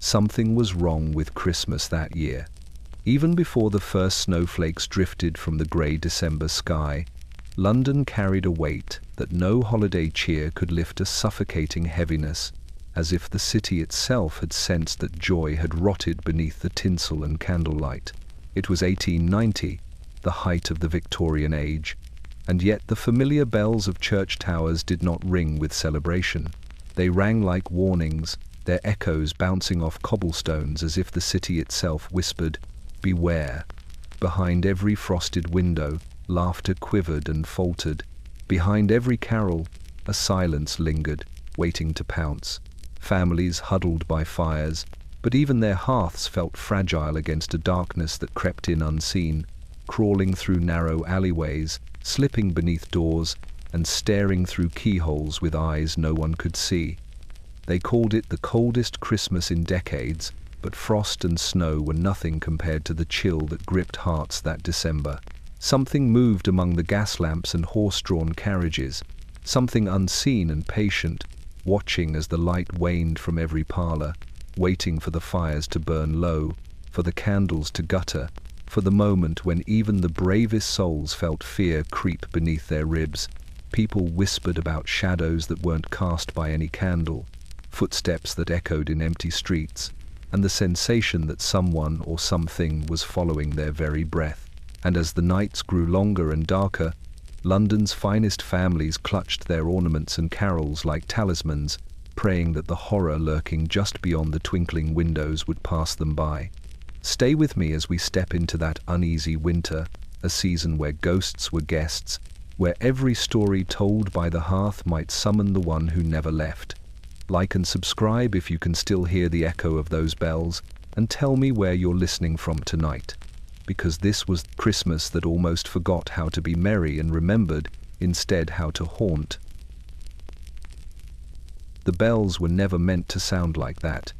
Something was wrong with Christmas that year. Even before the first snowflakes drifted from the grey December sky, London carried a weight that no holiday cheer could lift, a suffocating heaviness, as if the city itself had sensed that joy had rotted beneath the tinsel and candlelight. It was 1890, the height of the Victorian age, and yet the familiar bells of church towers did not ring with celebration. They rang like warnings, their echoes bouncing off cobblestones as if the city itself whispered, "Beware." Behind every frosted window, laughter quivered and faltered. Behind every carol, a silence lingered, waiting to pounce. Families huddled by fires, but even their hearths felt fragile against a darkness that crept in unseen, crawling through narrow alleyways, slipping beneath doors, and staring through keyholes with eyes no one could see. They called it the coldest Christmas in decades, but frost and snow were nothing compared to the chill that gripped hearts that December. Something moved among the gas lamps and horse-drawn carriages, something unseen and patient, watching as the light waned from every parlour, waiting for the fires to burn low, for the candles to gutter, for the moment when even the bravest souls felt fear creep beneath their ribs. People whispered about shadows that weren't cast by any candle, footsteps that echoed in empty streets, and the sensation that someone or something was following their very breath. And as the nights grew longer and darker, London's finest families clutched their ornaments and carols like talismans, praying that the horror lurking just beyond the twinkling windows would pass them by. Stay with me as we step into that uneasy winter, a season where ghosts were guests, where every story told by the hearth might summon the one who never left. Like and subscribe if you can still hear the echo of those bells, and tell me where you're listening from tonight. Because this was Christmas that almost forgot how to be merry and remembered instead how to haunt. The bells were never meant to sound like that.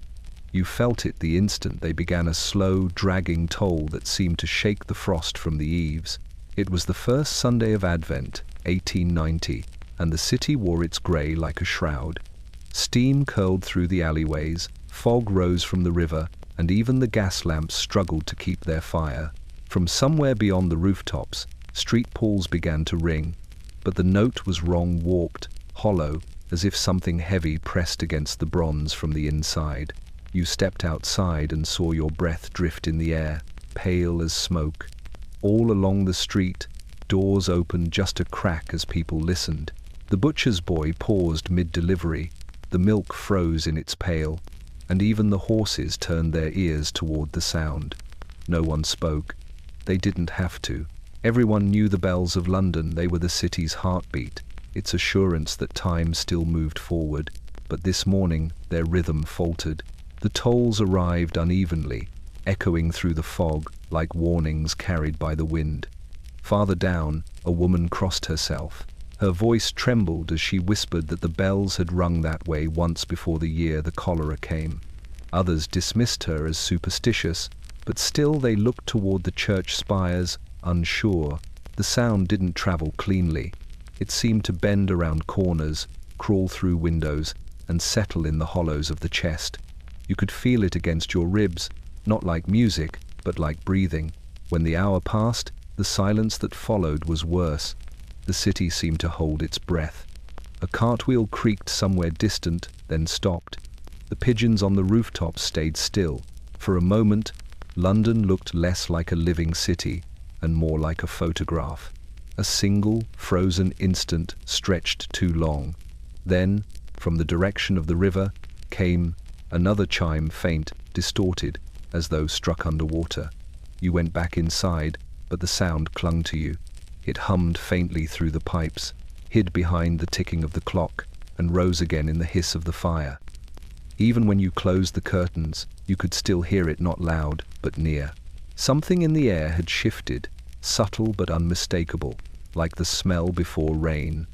You felt it the instant they began, a slow, dragging toll that seemed to shake the frost from the eaves. It was the first Sunday of Advent, 1890, and the city wore its grey like a shroud. Steam curled through the alleyways, fog rose from the river, and even the gas lamps struggled to keep their fire. From somewhere beyond the rooftops, street pools began to ring, but the note was wrong, warped, hollow, as if something heavy pressed against the bronze from the inside. You stepped outside and saw your breath drift in the air, pale as smoke. All along the street, doors opened just a crack as people listened. The butcher's boy paused mid-delivery, the milk froze in its pail, and even the horses turned their ears toward the sound. No one spoke. They didn't have to. Everyone knew the bells of London. They were the city's heartbeat, its assurance that time still moved forward. But this morning, their rhythm faltered. The tolls arrived unevenly, echoing through the fog like warnings carried by the wind. Farther down, a woman crossed herself. Her voice trembled as she whispered that the bells had rung that way once before the year the cholera came. Others dismissed her as superstitious, but still they looked toward the church spires, unsure. The sound didn't travel cleanly. It seemed to bend around corners, crawl through windows, and settle in the hollows of the chest. You could feel it against your ribs, not like music, but like breathing. When the hour passed, the silence that followed was worse. The city seemed to hold its breath. A cartwheel creaked somewhere distant, then stopped. The pigeons on the rooftops stayed still. For a moment, London looked less like a living city and more like a photograph. A single, frozen instant stretched too long. Then, from the direction of the river, came another chime, faint, distorted, as though struck underwater. You went back inside, but the sound clung to you. It hummed faintly through the pipes, hid behind the ticking of the clock, and rose again in the hiss of the fire. Even when you closed the curtains, you could still hear it, not loud, but near. Something in the air had shifted, subtle but unmistakable, like the smell before rain.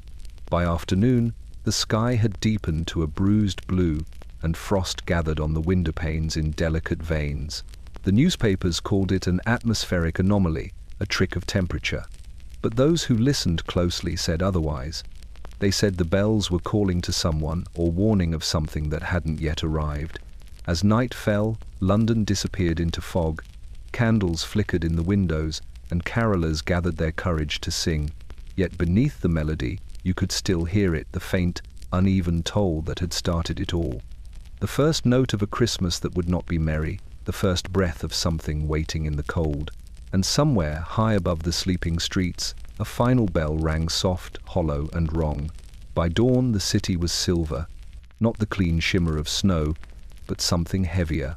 By afternoon, the sky had deepened to a bruised blue, and frost gathered on the window panes in delicate veins. The newspapers called it an atmospheric anomaly, a trick of temperature. But those who listened closely said otherwise. They said the bells were calling to someone or warning of something that hadn't yet arrived. As night fell, London disappeared into fog. Candles flickered in the windows, and carolers gathered their courage to sing. Yet beneath the melody, you could still hear it, the faint, uneven toll that had started it all. The first note of a Christmas that would not be merry, the first breath of something waiting in the cold. And somewhere, high above the sleeping streets, a final bell rang soft, hollow, and wrong. By dawn, the city was silver, not the clean shimmer of snow, but something heavier,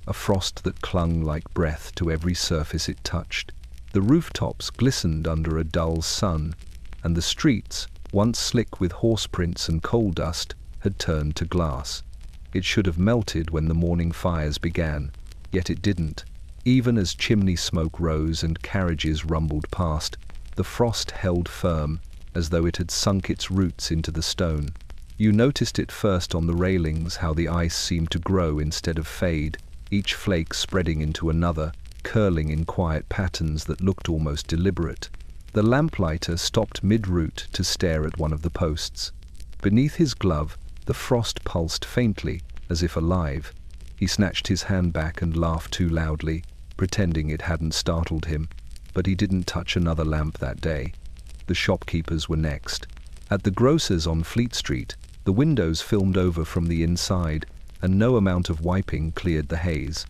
a frost that clung like breath to every surface it touched. The rooftops glistened under a dull sun, and the streets, once slick with horse prints and coal dust, had turned to glass. It should have melted when the morning fires began, yet it didn't. Even as chimney smoke rose and carriages rumbled past, the frost held firm, as though it had sunk its roots into the stone. You noticed it first on the railings, how the ice seemed to grow instead of fade, each flake spreading into another, curling in quiet patterns that looked almost deliberate. The lamplighter stopped mid-route to stare at one of the posts. Beneath his glove, the frost pulsed faintly, as if alive. He snatched his hand back and laughed too loudly, pretending it hadn't startled him. But he didn't touch another lamp that day. The shopkeepers were next. At the grocer's on Fleet Street, the windows filmed over from the inside, and no amount of wiping cleared the haze.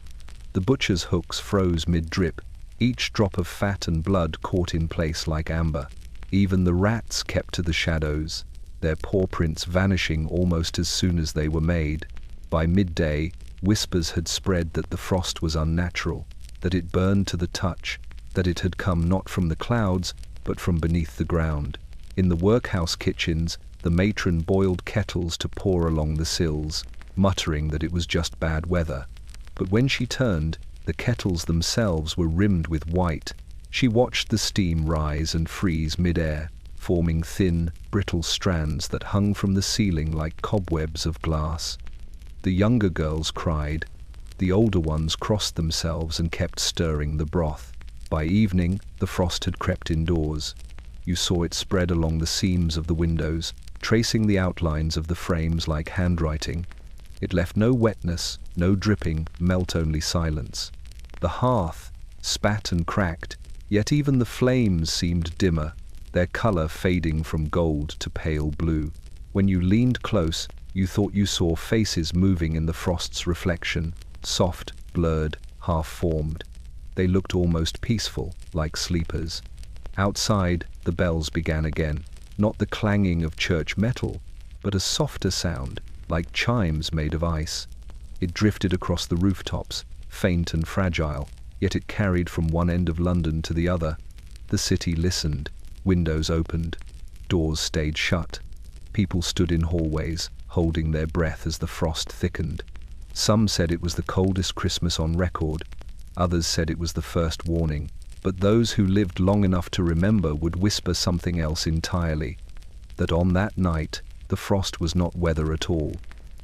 The butcher's hooks froze mid-drip, each drop of fat and blood caught in place like amber. Even the rats kept to the shadows, their paw prints vanishing almost as soon as they were made. By midday, whispers had spread that the frost was unnatural, that it burned to the touch, that it had come not from the clouds, but from beneath the ground. In the workhouse kitchens, the matron boiled kettles to pour along the sills, muttering that it was just bad weather. But when she turned, the kettles themselves were rimmed with white. She watched the steam rise and freeze mid-air, forming thin, brittle strands that hung from the ceiling like cobwebs of glass. The younger girls cried. The older ones crossed themselves and kept stirring the broth. By evening, the frost had crept indoors. You saw it spread along the seams of the windows, tracing the outlines of the frames like handwriting. It left no wetness, no dripping, melt-only silence. The hearth spat and cracked, yet even the flames seemed dimmer, their color fading from gold to pale blue. When you leaned close, you thought you saw faces moving in the frost's reflection, soft, blurred, half-formed. They looked almost peaceful, like sleepers. Outside, the bells began again, not the clanging of church metal, but a softer sound, like chimes made of ice. It drifted across the rooftops, faint and fragile, yet it carried from one end of London to the other. The city listened, windows opened, doors stayed shut. People stood in hallways, holding their breath as the frost thickened. Some said it was the coldest Christmas on record, others said it was the first warning. But those who lived long enough to remember would whisper something else entirely, that on that night the frost was not weather at all.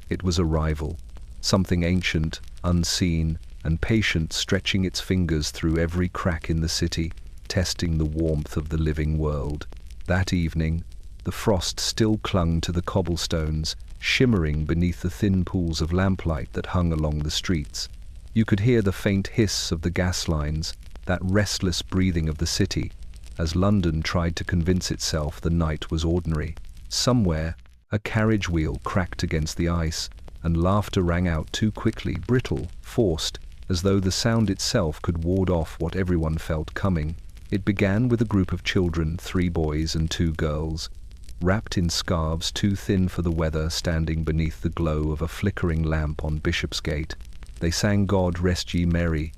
It was arrival, something ancient, unseen, and patient, stretching its fingers through every crack in the city, testing the warmth of the living world. That evening, the frost still clung to the cobblestones, shimmering beneath the thin pools of lamplight that hung along the streets. You could hear the faint hiss of the gas lines, that restless breathing of the city, as London tried to convince itself the night was ordinary. Somewhere, a carriage wheel cracked against the ice, and laughter rang out too quickly, brittle, forced, as though the sound itself could ward off what everyone felt coming. It began with a group of children, 3 boys and 2 girls, wrapped in scarves too thin for the weather, standing beneath the glow of a flickering lamp on Bishopsgate. They sang God Rest Ye Merry.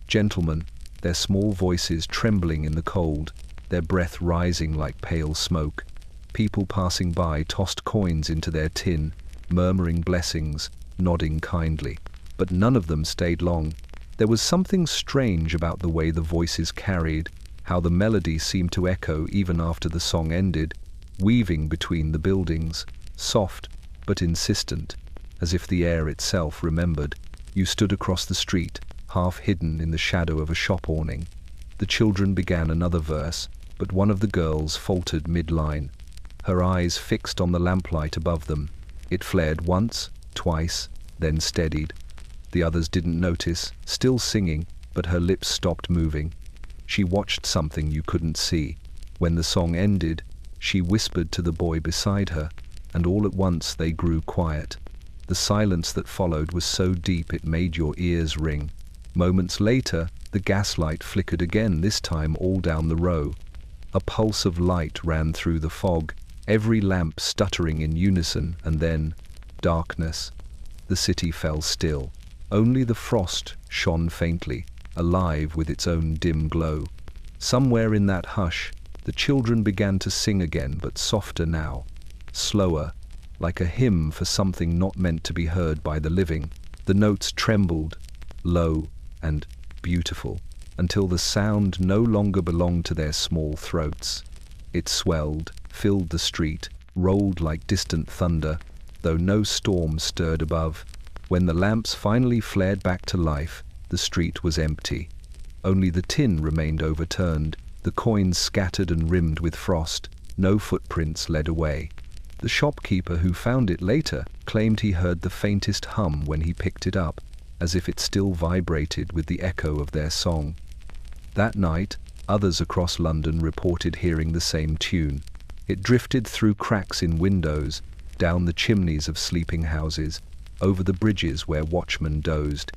Gentlemen, their small voices trembling in the cold, their breath rising like pale smoke. People passing by tossed coins into their tin, murmuring blessings, nodding kindly. But none of them stayed long. There was something strange about the way the voices carried, how the melody seemed to echo even after the song ended, weaving between the buildings, soft but insistent, as if the air itself remembered. You stood across the street, half hidden in the shadow of a shop awning. The children began another verse, but one of the girls faltered mid-line, her eyes fixed on the lamplight above them. It flared once, twice, then steadied. The others didn't notice, still singing, but her lips stopped moving. She watched something you couldn't see. When the song ended, she whispered to the boy beside her, and all at once they grew quiet. The silence that followed was so deep it made your ears ring. Moments later, the gaslight flickered again, this time all down the row. A pulse of light ran through the fog, every lamp stuttering in unison, and then darkness. The city fell still. Only the frost shone faintly, alive with its own dim glow. Somewhere in that hush, the children began to sing again, but softer now, slower, like a hymn for something not meant to be heard by the living. The notes trembled, low and beautiful, until the sound no longer belonged to their small throats. It swelled, filled the street, rolled like distant thunder, though no storm stirred above. When the lamps finally flared back to life, the street was empty. Only the tin remained overturned, the coins scattered and rimmed with frost. No footprints led away. The shopkeeper who found it later claimed he heard the faintest hum when he picked it up, as if it still vibrated with the echo of their song. That night, others across London reported hearing the same tune. It drifted through cracks in windows, down the chimneys of sleeping houses, over the bridges where watchmen dozed.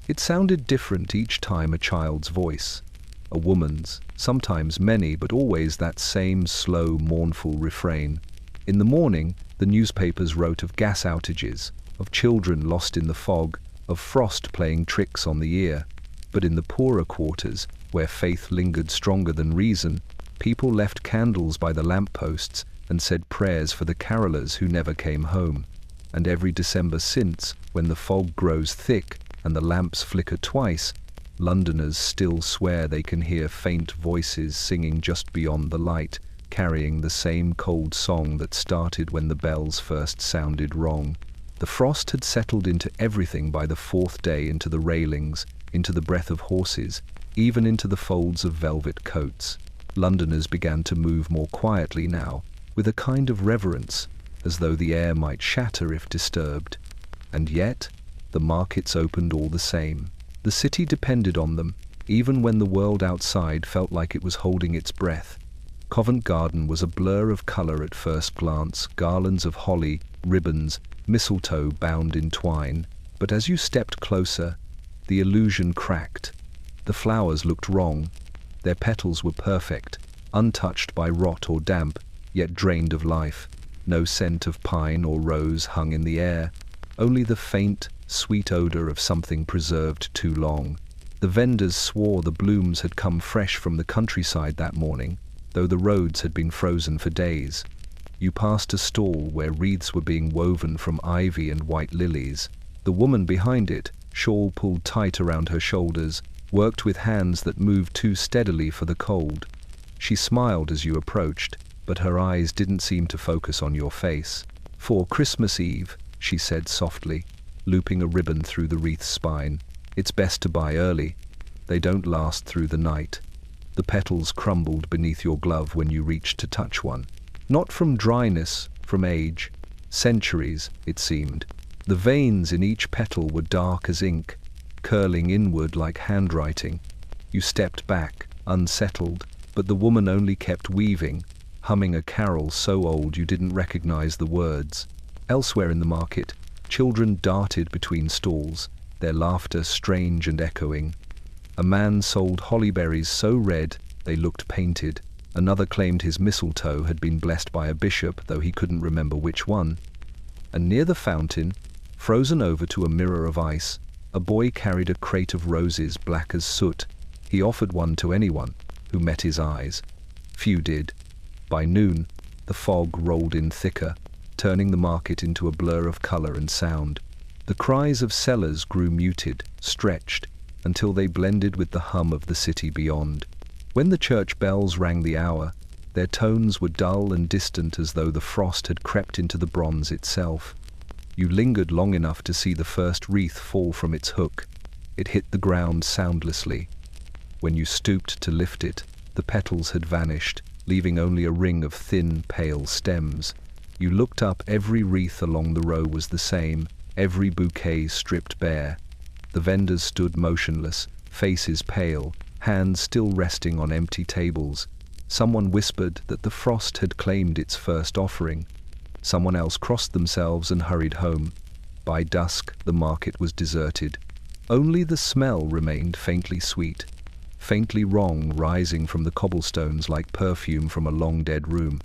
It sounded different each time, a child's voice, a woman's, sometimes many, but always that same slow, mournful refrain. In the morning, the newspapers wrote of gas outages, of children lost in the fog, of frost playing tricks on the ear. But in the poorer quarters, where faith lingered stronger than reason, people left candles by the lampposts and said prayers for the carolers who never came home. And every December since, when the fog grows thick and the lamps flicker twice, Londoners still swear they can hear faint voices singing just beyond the light, carrying the same cold song that started when the bells first sounded wrong. The frost had settled into everything by the fourth day, into the railings, into the breath of horses, even into the folds of velvet coats. Londoners began to move more quietly now, with a kind of reverence, as though the air might shatter if disturbed. And yet, the markets opened all the same. The city depended on them, even when the world outside felt like it was holding its breath. Covent Garden was a blur of colour at first glance, garlands of holly, ribbons, mistletoe bound in twine. But as you stepped closer, the illusion cracked. The flowers looked wrong. Their petals were perfect, untouched by rot or damp, yet drained of life. No scent of pine or rose hung in the air, only the faint, sweet odor of something preserved too long. The vendors swore the blooms had come fresh from the countryside that morning, though the roads had been frozen for days. You passed a stall where wreaths were being woven from ivy and white lilies. The woman behind it, shawl pulled tight around her shoulders, worked with hands that moved too steadily for the cold. She smiled as you approached, but her eyes didn't seem to focus on your face. "For Christmas Eve," she said softly, looping a ribbon through the wreath's spine. "It's best to buy early. They don't last through the night." The petals crumbled beneath your glove when you reached to touch one. Not from dryness, from age. Centuries, it seemed. The veins in each petal were dark as ink, curling inward like handwriting. You stepped back, unsettled, but the woman only kept weaving, humming a carol so old you didn't recognize the words. Elsewhere in the market, children darted between stalls, their laughter strange and echoing. A man sold hollyberries so red they looked painted. Another claimed his mistletoe had been blessed by a bishop, though he couldn't remember which one. And near the fountain, frozen over to a mirror of ice, a boy carried a crate of roses black as soot. He offered one to anyone who met his eyes. Few did. By noon, the fog rolled in thicker, turning the market into a blur of color and sound. The cries of sellers grew muted, stretched, until they blended with the hum of the city beyond. When the church bells rang the hour, their tones were dull and distant, as though the frost had crept into the bronze itself. You lingered long enough to see the first wreath fall from its hook. It hit the ground soundlessly. When you stooped to lift it, the petals had vanished, leaving only a ring of thin, pale stems. You looked up. Every wreath along the row was the same, every bouquet stripped bare. The vendors stood motionless, faces pale, hands still resting on empty tables. Someone whispered that the frost had claimed its first offering. Someone else crossed themselves and hurried home. By dusk, the market was deserted. Only the smell remained faintly sweet, faintly wrong, rising from the cobblestones like perfume from a long-dead room.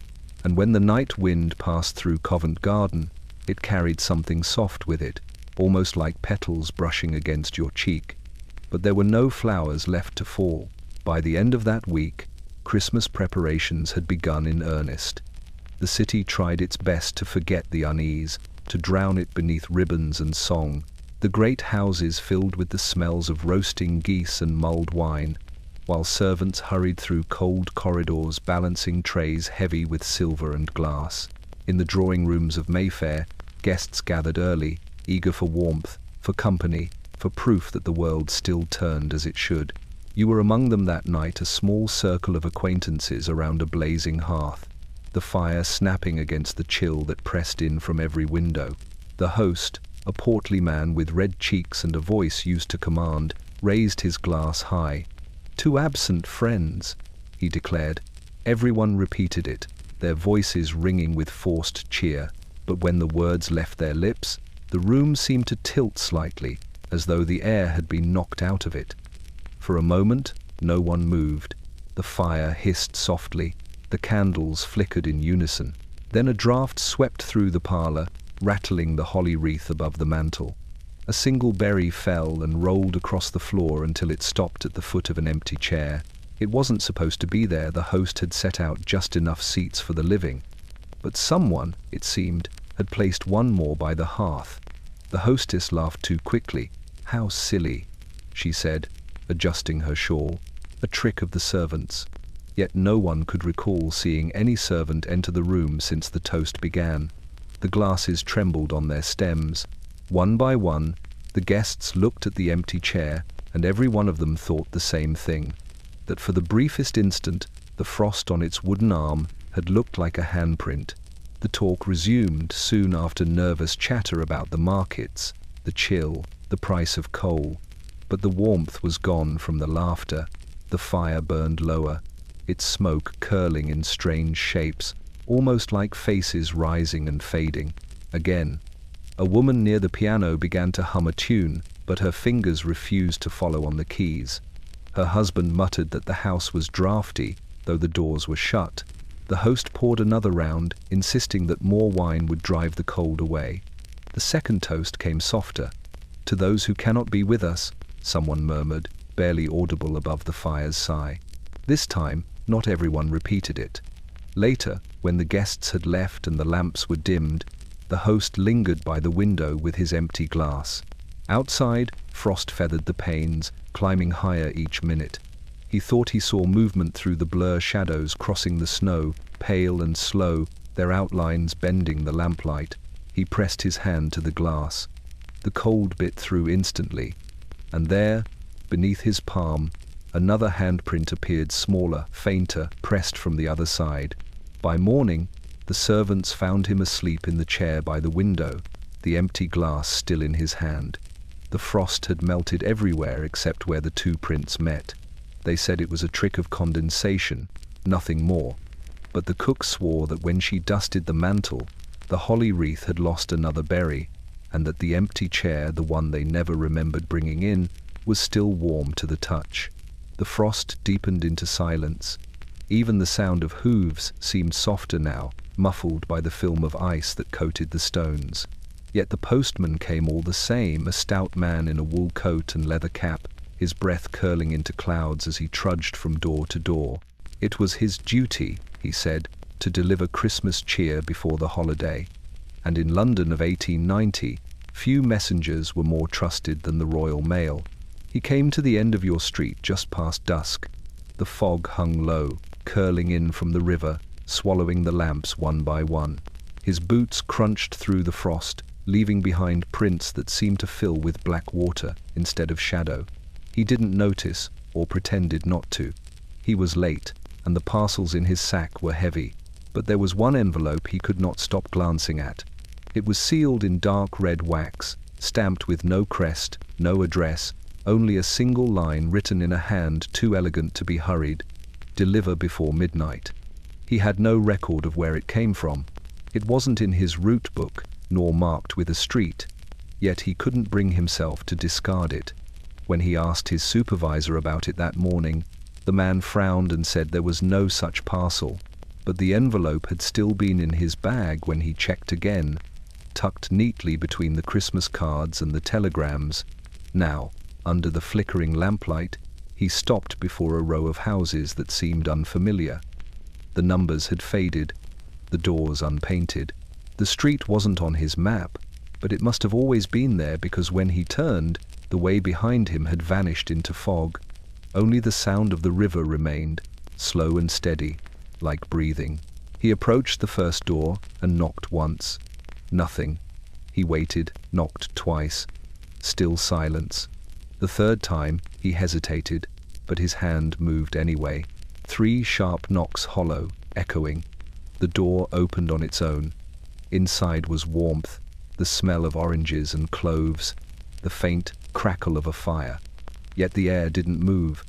And when the night wind passed through Covent Garden, it carried something soft with it, almost like petals brushing against your cheek. But there were no flowers left to fall. By the end of that week, Christmas preparations had begun in earnest. The city tried its best to forget the unease, to drown it beneath ribbons and song. The great houses filled with the smells of roasting geese and mulled wine, while servants hurried through cold corridors balancing trays heavy with silver and glass. In the drawing rooms of Mayfair, guests gathered early, eager for warmth, for company, for proof that the world still turned as it should. You were among them that night, a small circle of acquaintances around a blazing hearth, the fire snapping against the chill that pressed in from every window. The host, a portly man with red cheeks and a voice used to command, raised his glass high. "To absent friends," he declared. Everyone repeated it, their voices ringing with forced cheer. But when the words left their lips, the room seemed to tilt slightly, as though the air had been knocked out of it. For a moment, no one moved. The fire hissed softly, the candles flickered in unison. Then a draught swept through the parlor, rattling the holly wreath above the mantel. A single berry fell and rolled across the floor until it stopped at the foot of an empty chair. It wasn't supposed to be there. The host had set out just enough seats for the living. But someone, it seemed, had placed one more by the hearth. The hostess laughed too quickly. "How silly," she said, adjusting her shawl. "A trick of the servants." Yet no one could recall seeing any servant enter the room since the toast began. The glasses trembled on their stems. One by one, the guests looked at the empty chair, and every one of them thought the same thing, that for the briefest instant, the frost on its wooden arm had looked like a handprint. The talk resumed soon after, nervous chatter about the markets, the chill, the price of coal. But the warmth was gone from the laughter. The fire burned lower, its smoke curling in strange shapes, almost like faces rising and fading. Again, a woman near the piano began to hum a tune, but her fingers refused to follow on the keys. Her husband muttered that the house was draughty, though the doors were shut. The host poured another round, insisting that more wine would drive the cold away. The second toast came softer. "To those who cannot be with us," someone murmured, barely audible above the fire's sigh. This time, not everyone repeated it. Later, when the guests had left and the lamps were dimmed, the host lingered by the window with his empty glass. Outside, frost feathered the panes, climbing higher each minute. He thought he saw movement through the blur shadows crossing the snow, pale and slow, their outlines bending the lamplight. He pressed his hand to the glass. The cold bit through instantly, and there, beneath his palm, another handprint appeared, smaller, fainter, pressed from the other side. By morning, the servants found him asleep in the chair by the window, the empty glass still in his hand. The frost had melted everywhere except where the two prints met. They said it was a trick of condensation, nothing more. But the cook swore that when she dusted the mantel, the holly wreath had lost another berry, and that the empty chair, the one they never remembered bringing in, was still warm to the touch. The frost deepened into silence. Even the sound of hooves seemed softer now, muffled by the film of ice that coated the stones. Yet the postman came all the same, a stout man in a wool coat and leather cap, his breath curling into clouds as he trudged from door to door. It was his duty, he said, to deliver Christmas cheer before the holiday. And in London of 1890, few messengers were more trusted than the Royal Mail. He came to the end of your street just past dusk. The fog hung low, curling in from the river, swallowing the lamps one by one. His boots crunched through the frost, leaving behind prints that seemed to fill with black water instead of shadow. He didn't notice, or pretended not to. He was late, and the parcels in his sack were heavy, but there was one envelope he could not stop glancing at. It was sealed in dark red wax, stamped with no crest, no address, only a single line written in a hand too elegant to be hurried: "Deliver before midnight." He had no record of where it came from. It wasn't in his route book, nor marked with a street, yet he couldn't bring himself to discard it. When he asked his supervisor about it that morning, the man frowned and said there was no such parcel, but the envelope had still been in his bag when he checked again, tucked neatly between the Christmas cards and the telegrams. Now, under the flickering lamplight, he stopped before a row of houses that seemed unfamiliar. The numbers had faded, the doors unpainted. The street wasn't on his map, but it must have always been there, because when he turned, the way behind him had vanished into fog. Only the sound of the river remained, slow and steady, like breathing. He approached the first door and knocked once. Nothing. He waited, knocked twice. Still silence. The third time, he hesitated, but his hand moved anyway. 3 sharp knocks, hollow, echoing. The door opened on its own. Inside was warmth, the smell of oranges and cloves, the faint crackle of a fire. Yet the air didn't move.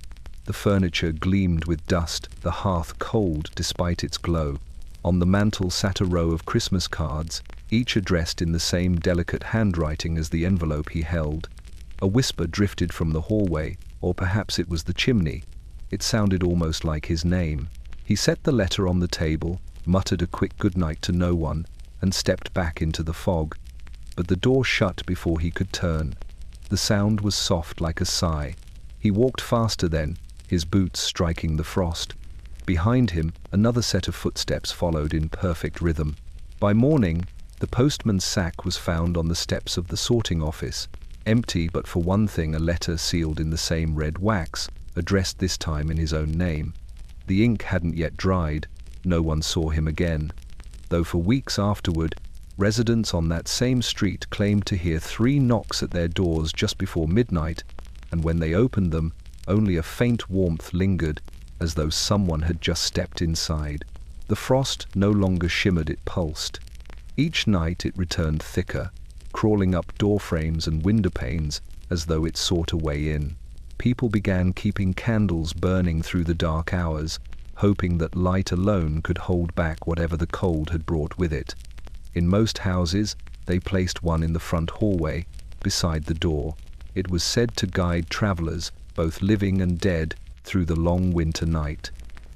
The furniture gleamed with dust, the hearth cold despite its glow. On the mantel sat a row of Christmas cards, each addressed in the same delicate handwriting as the envelope he held. A whisper drifted from the hallway, or perhaps it was the chimney. It sounded almost like his name. He set the letter on the table, muttered a quick goodnight to no one, and stepped back into the fog. But the door shut before he could turn. The sound was soft like a sigh. He walked faster then, his boots striking the frost. Behind him, another set of footsteps followed in perfect rhythm. By morning, the postman's sack was found on the steps of the sorting office, empty but for one thing: a letter sealed in the same red wax, addressed this time in his own name. The ink hadn't yet dried. No one saw him again, though for weeks afterward, residents on that same street claimed to hear 3 knocks at their doors just before midnight, and when they opened them, only a faint warmth lingered, as though someone had just stepped inside. The frost no longer shimmered, it pulsed. Each night it returned thicker, crawling up door frames and window panes as though it sought a way in. People began keeping candles burning through the dark hours, hoping that light alone could hold back whatever the cold had brought with it. In most houses, they placed one in the front hallway, beside the door. It was said to guide travelers, both living and dead, through the long winter night.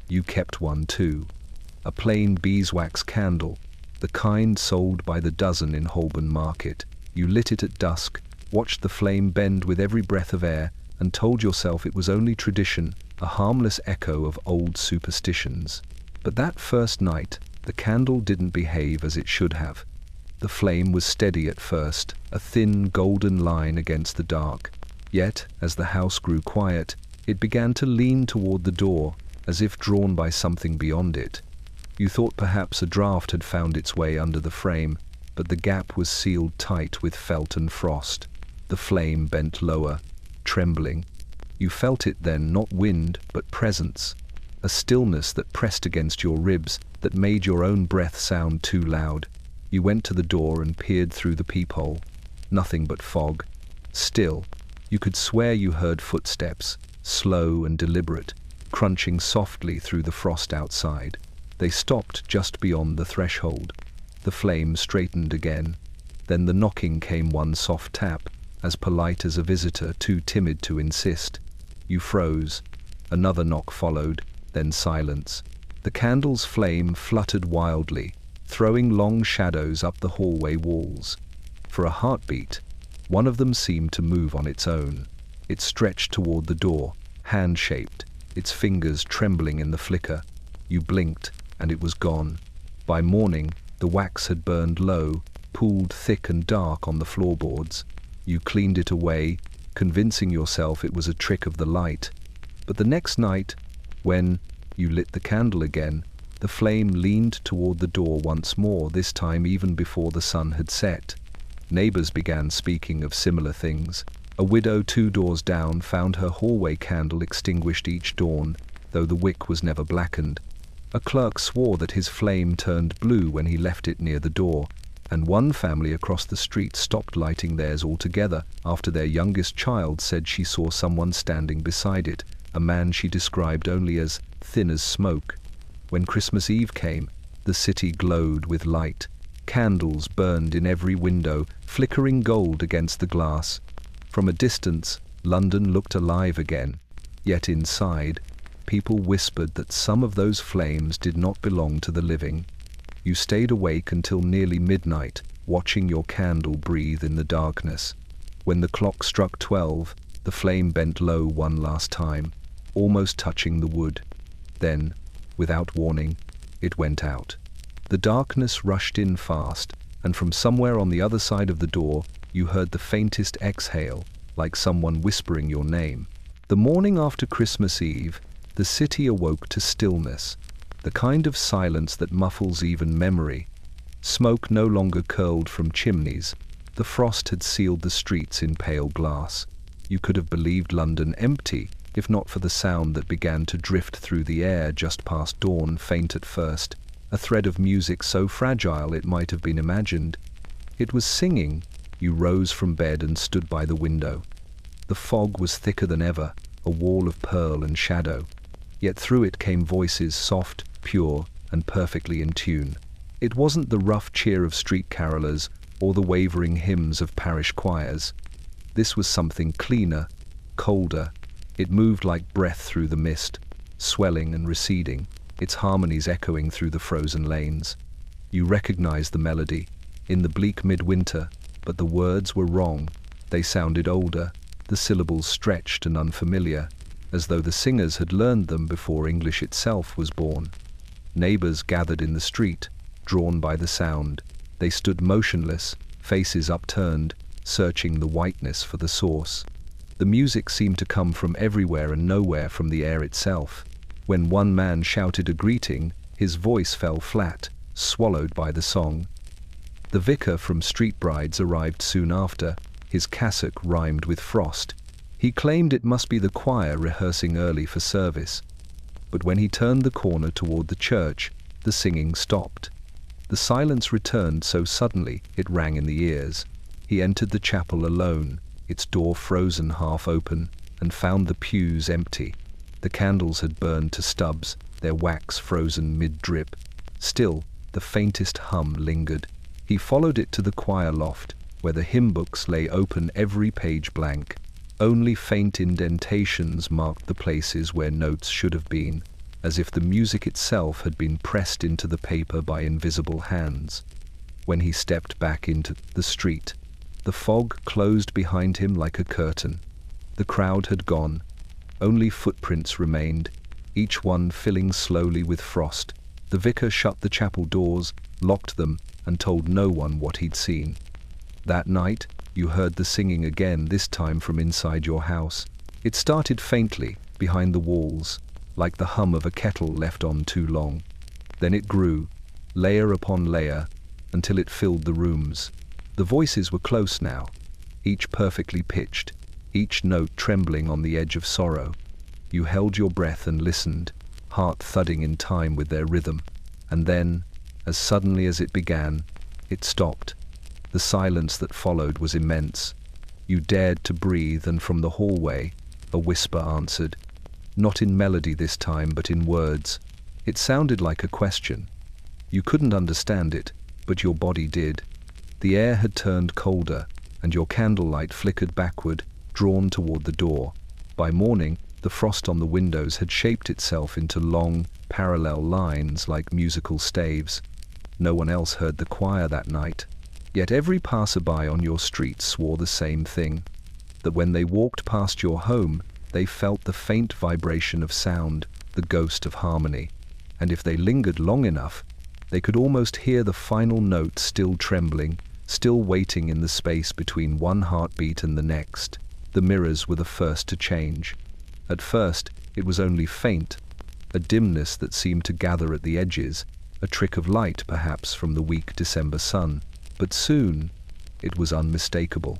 You kept one too. A plain beeswax candle, the kind sold by the dozen in Holborn Market. You lit it at dusk, watched the flame bend with every breath of air, and told yourself it was only tradition, a harmless echo of old superstitions. But that first night, the candle didn't behave as it should have. The flame was steady at first, a thin golden line against the dark. Yet, as the house grew quiet, it began to lean toward the door, as if drawn by something beyond it. You thought perhaps a draught had found its way under the frame, but the gap was sealed tight with felt and frost. The flame bent lower, trembling. You felt it then, not wind, but presence. A stillness that pressed against your ribs, that made your own breath sound too loud. You went to the door and peered through the peephole. Nothing but fog. Still, you could swear you heard footsteps, slow and deliberate, crunching softly through the frost outside. They stopped just beyond the threshold. The flame straightened again. Then the knocking came, one soft tap, as polite as a visitor too timid to insist. You froze. Another knock followed, then silence. The candle's flame fluttered wildly, throwing long shadows up the hallway walls. For a heartbeat, one of them seemed to move on its own. It stretched toward the door, hand-shaped, its fingers trembling in the flicker. You blinked, and it was gone. By morning, the wax had burned low, pooled thick and dark on the floorboards. You cleaned it away, convincing yourself it was a trick of the light. But the next night, when you lit the candle again, the flame leaned toward the door once more, this time even before the sun had set. Neighbors began speaking of similar things. A widow 2 doors down found her hallway candle extinguished each dawn, though the wick was never blackened. A clerk swore that his flame turned blue when he left it near the door, and one family across the street stopped lighting theirs altogether after their youngest child said she saw someone standing beside it, a man she described only as thin as smoke. When Christmas Eve came, the city glowed with light. Candles burned in every window, flickering gold against the glass. From a distance, London looked alive again. Yet inside, people whispered that some of those flames did not belong to the living. You stayed awake until nearly midnight, watching your candle breathe in the darkness. When the clock struck 12, the flame bent low one last time, almost touching the wood. Then, without warning, it went out. The darkness rushed in fast, and from somewhere on the other side of the door, you heard the faintest exhale, like someone whispering your name. The morning after Christmas Eve, the city awoke to stillness, the kind of silence that muffles even memory. Smoke no longer curled from chimneys. The frost had sealed the streets in pale glass. You could have believed London empty, if not for the sound that began to drift through the air just past dawn, faint at first, a thread of music so fragile it might have been imagined. It was singing. You rose from bed and stood by the window. The fog was thicker than ever, a wall of pearl and shadow. Yet through it came voices soft, pure, and perfectly in tune. It wasn't the rough cheer of street carolers or the wavering hymns of parish choirs. This was something cleaner, colder. It moved like breath through the mist, swelling and receding, its harmonies echoing through the frozen lanes. You recognized the melody, in the bleak midwinter, but the words were wrong. They sounded older, the syllables stretched and unfamiliar, as though the singers had learned them before English itself was born. Neighbors gathered in the street, drawn by the sound. They stood motionless, faces upturned, searching the whiteness for the source. The music seemed to come from everywhere and nowhere from the air itself. When one man shouted a greeting, his voice fell flat, swallowed by the song. The vicar from Street Brides arrived soon after. His cassock rhymed with frost. He claimed it must be the choir rehearsing early for service. But when he turned the corner toward the church, the singing stopped. The silence returned so suddenly it rang in the ears. He entered the chapel alone, its door frozen half open, and found the pews empty. The candles had burned to stubs, their wax frozen mid-drip. Still, the faintest hum lingered. He followed it to the choir loft, where the hymn books lay open, every page blank. Only faint indentations marked the places where notes should have been, as if the music itself had been pressed into the paper by invisible hands. When he stepped back into the street, the fog closed behind him like a curtain. The crowd had gone. Only footprints remained, each one filling slowly with frost. The vicar shut the chapel doors, locked them, and told no one what he'd seen. That night, you heard the singing again, this time from inside your house. It started faintly, behind the walls, like the hum of a kettle left on too long. Then it grew, layer upon layer, until it filled the rooms. The voices were close now, each perfectly pitched, each note trembling on the edge of sorrow. You held your breath and listened, heart thudding in time with their rhythm. And then, as suddenly as it began, it stopped. The silence that followed was immense. You dared to breathe, and from the hallway, a whisper answered. Not in melody this time, but in words. It sounded like a question. You couldn't understand it, but your body did. The air had turned colder, and your candlelight flickered backward, drawn toward the door. By morning, the frost on the windows had shaped itself into long, parallel lines like musical staves. No one else heard the choir that night. Yet every passerby on your street swore the same thing, that when they walked past your home, they felt the faint vibration of sound, the ghost of harmony, and if they lingered long enough, they could almost hear the final note still trembling, still waiting in the space between one heartbeat and the next. The mirrors were the first to change. At first, it was only faint, a dimness that seemed to gather at the edges, a trick of light perhaps from the weak December sun. But soon, it was unmistakable.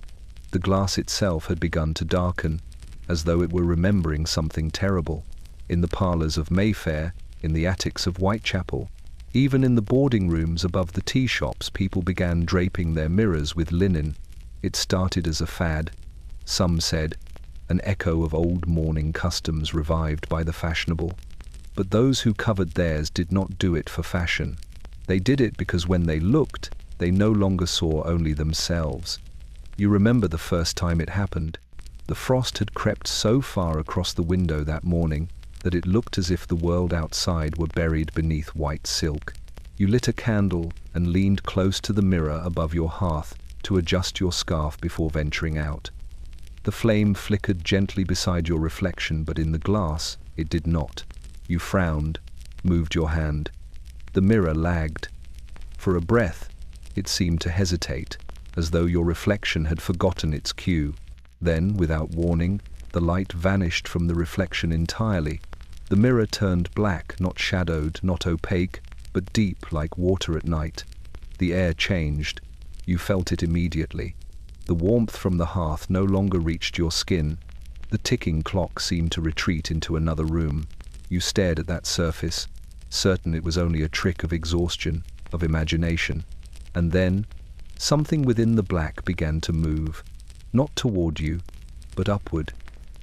The glass itself had begun to darken, as though it were remembering something terrible. In the parlors of Mayfair, in the attics of Whitechapel, Even in the boarding rooms above the tea shops, people began draping their mirrors with linen. It started as a fad. Some said, an echo of old mourning customs revived by the fashionable. But those who covered theirs did not do it for fashion. They did it because when they looked, they no longer saw only themselves. You remember the first time it happened. The frost had crept so far across the window that morning that it looked as if the world outside were buried beneath white silk. You lit a candle and leaned close to the mirror above your hearth to adjust your scarf before venturing out. The flame flickered gently beside your reflection, but in the glass it did not. You frowned, moved your hand. The mirror lagged. For a breath, it seemed to hesitate, as though your reflection had forgotten its cue. Then, without warning, the light vanished from the reflection entirely. The mirror turned black, not shadowed, not opaque, but deep like water at night. The air changed. You felt it immediately. The warmth from the hearth no longer reached your skin. The ticking clock seemed to retreat into another room. You stared at that surface, certain it was only a trick of exhaustion, of imagination. And then, something within the black began to move, not toward you, but upward,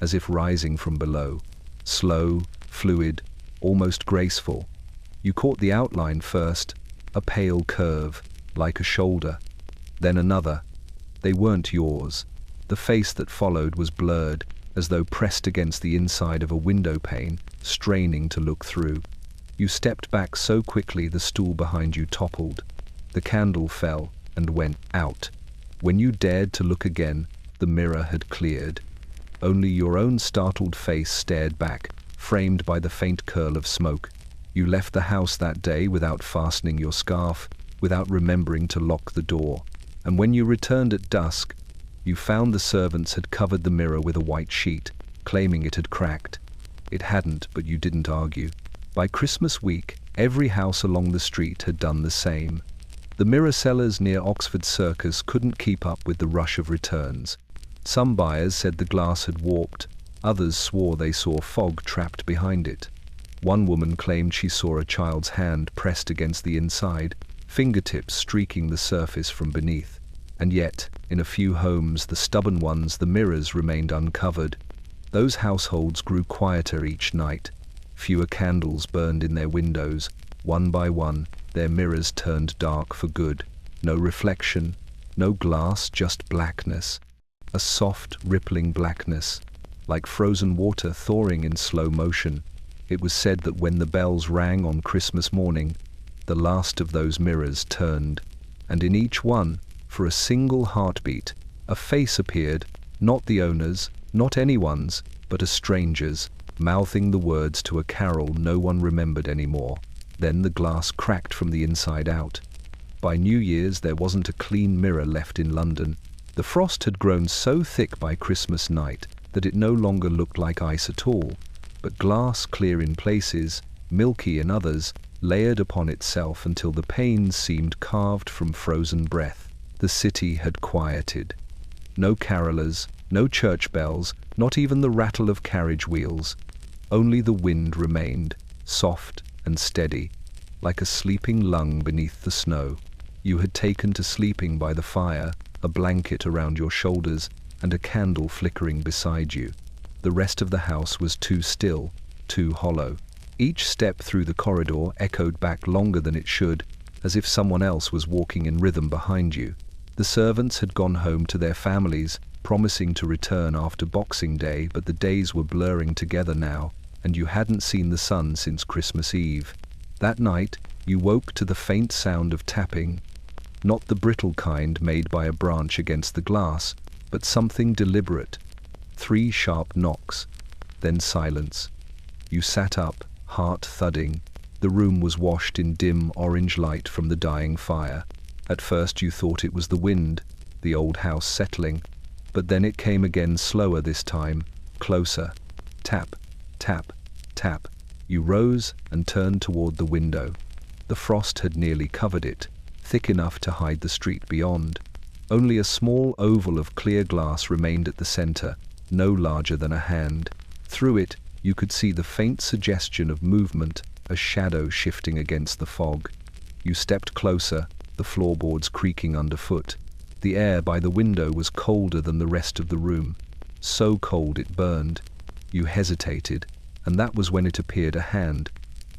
as if rising from below. Slow, fluid, almost graceful. You caught the outline first, a pale curve, like a shoulder. Then another. They weren't yours. The face that followed was blurred, as though pressed against the inside of a window pane, straining to look through. You stepped back so quickly the stool behind you toppled. The candle fell and went out. When you dared to look again, the mirror had cleared. Only your own startled face stared back, framed by the faint curl of smoke. You left the house that day without fastening your scarf, without remembering to lock the door. And when you returned at dusk, you found the servants had covered the mirror with a white sheet, claiming it had cracked. It hadn't, but you didn't argue. By Christmas week, every house along the street had done the same. The mirror sellers near Oxford Circus couldn't keep up with the rush of returns. Some buyers said the glass had warped, others swore they saw fog trapped behind it. One woman claimed she saw a child's hand pressed against the inside, fingertips streaking the surface from beneath. And yet, in a few homes, the stubborn ones, the mirrors remained uncovered. Those households grew quieter each night. Fewer candles burned in their windows. One by one, their mirrors turned dark for good. No reflection, no glass, just blackness. A soft, rippling blackness, like frozen water thawing in slow motion. It was said that when the bells rang on Christmas morning, the last of those mirrors turned, and in each one, for a single heartbeat, a face appeared, not the owner's, not anyone's, but a stranger's, mouthing the words to a carol no one remembered anymore. Then the glass cracked from the inside out. By New Year's there wasn't a clean mirror left in London. The frost had grown so thick by Christmas night that it no longer looked like ice at all, but glass clear in places, milky in others, layered upon itself until the panes seemed carved from frozen breath. The city had quieted. No carolers, no church bells, not even the rattle of carriage wheels. Only the wind remained, soft and steady, like a sleeping lung beneath the snow. You had taken to sleeping by the fire, a blanket around your shoulders, and a candle flickering beside you. The rest of the house was too still, too hollow. Each step through the corridor echoed back longer than it should, as if someone else was walking in rhythm behind you. The servants had gone home to their families, promising to return after Boxing Day, but the days were blurring together now, and you hadn't seen the sun since Christmas Eve. That night, you woke to the faint sound of tapping, not the brittle kind made by a branch against the glass, but something deliberate. 3 sharp knocks, then silence. You sat up, heart thudding. The room was washed in dim orange light from the dying fire. At first you thought it was the wind, the old house settling, but then it came again, slower this time, closer. Tap, tap, tap. You rose and turned toward the window. The frost had nearly covered it, thick enough to hide the street beyond. Only a small oval of clear glass remained at the center, no larger than a hand. Through it, you could see the faint suggestion of movement, a shadow shifting against the fog. You stepped closer, the floorboards creaking underfoot. The air by the window was colder than the rest of the room, so cold it burned. You hesitated, and that was when it appeared a hand,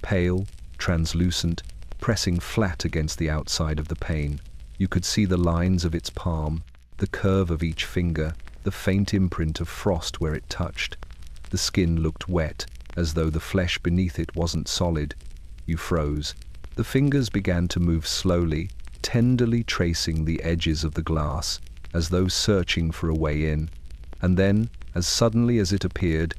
pale, translucent, pressing flat against the outside of the pane. You could see the lines of its palm, the curve of each finger, the faint imprint of frost where it touched. The skin looked wet, as though the flesh beneath it wasn't solid. You froze. The fingers began to move slowly, tenderly tracing the edges of the glass, as though searching for a way in. And then, as suddenly as it appeared,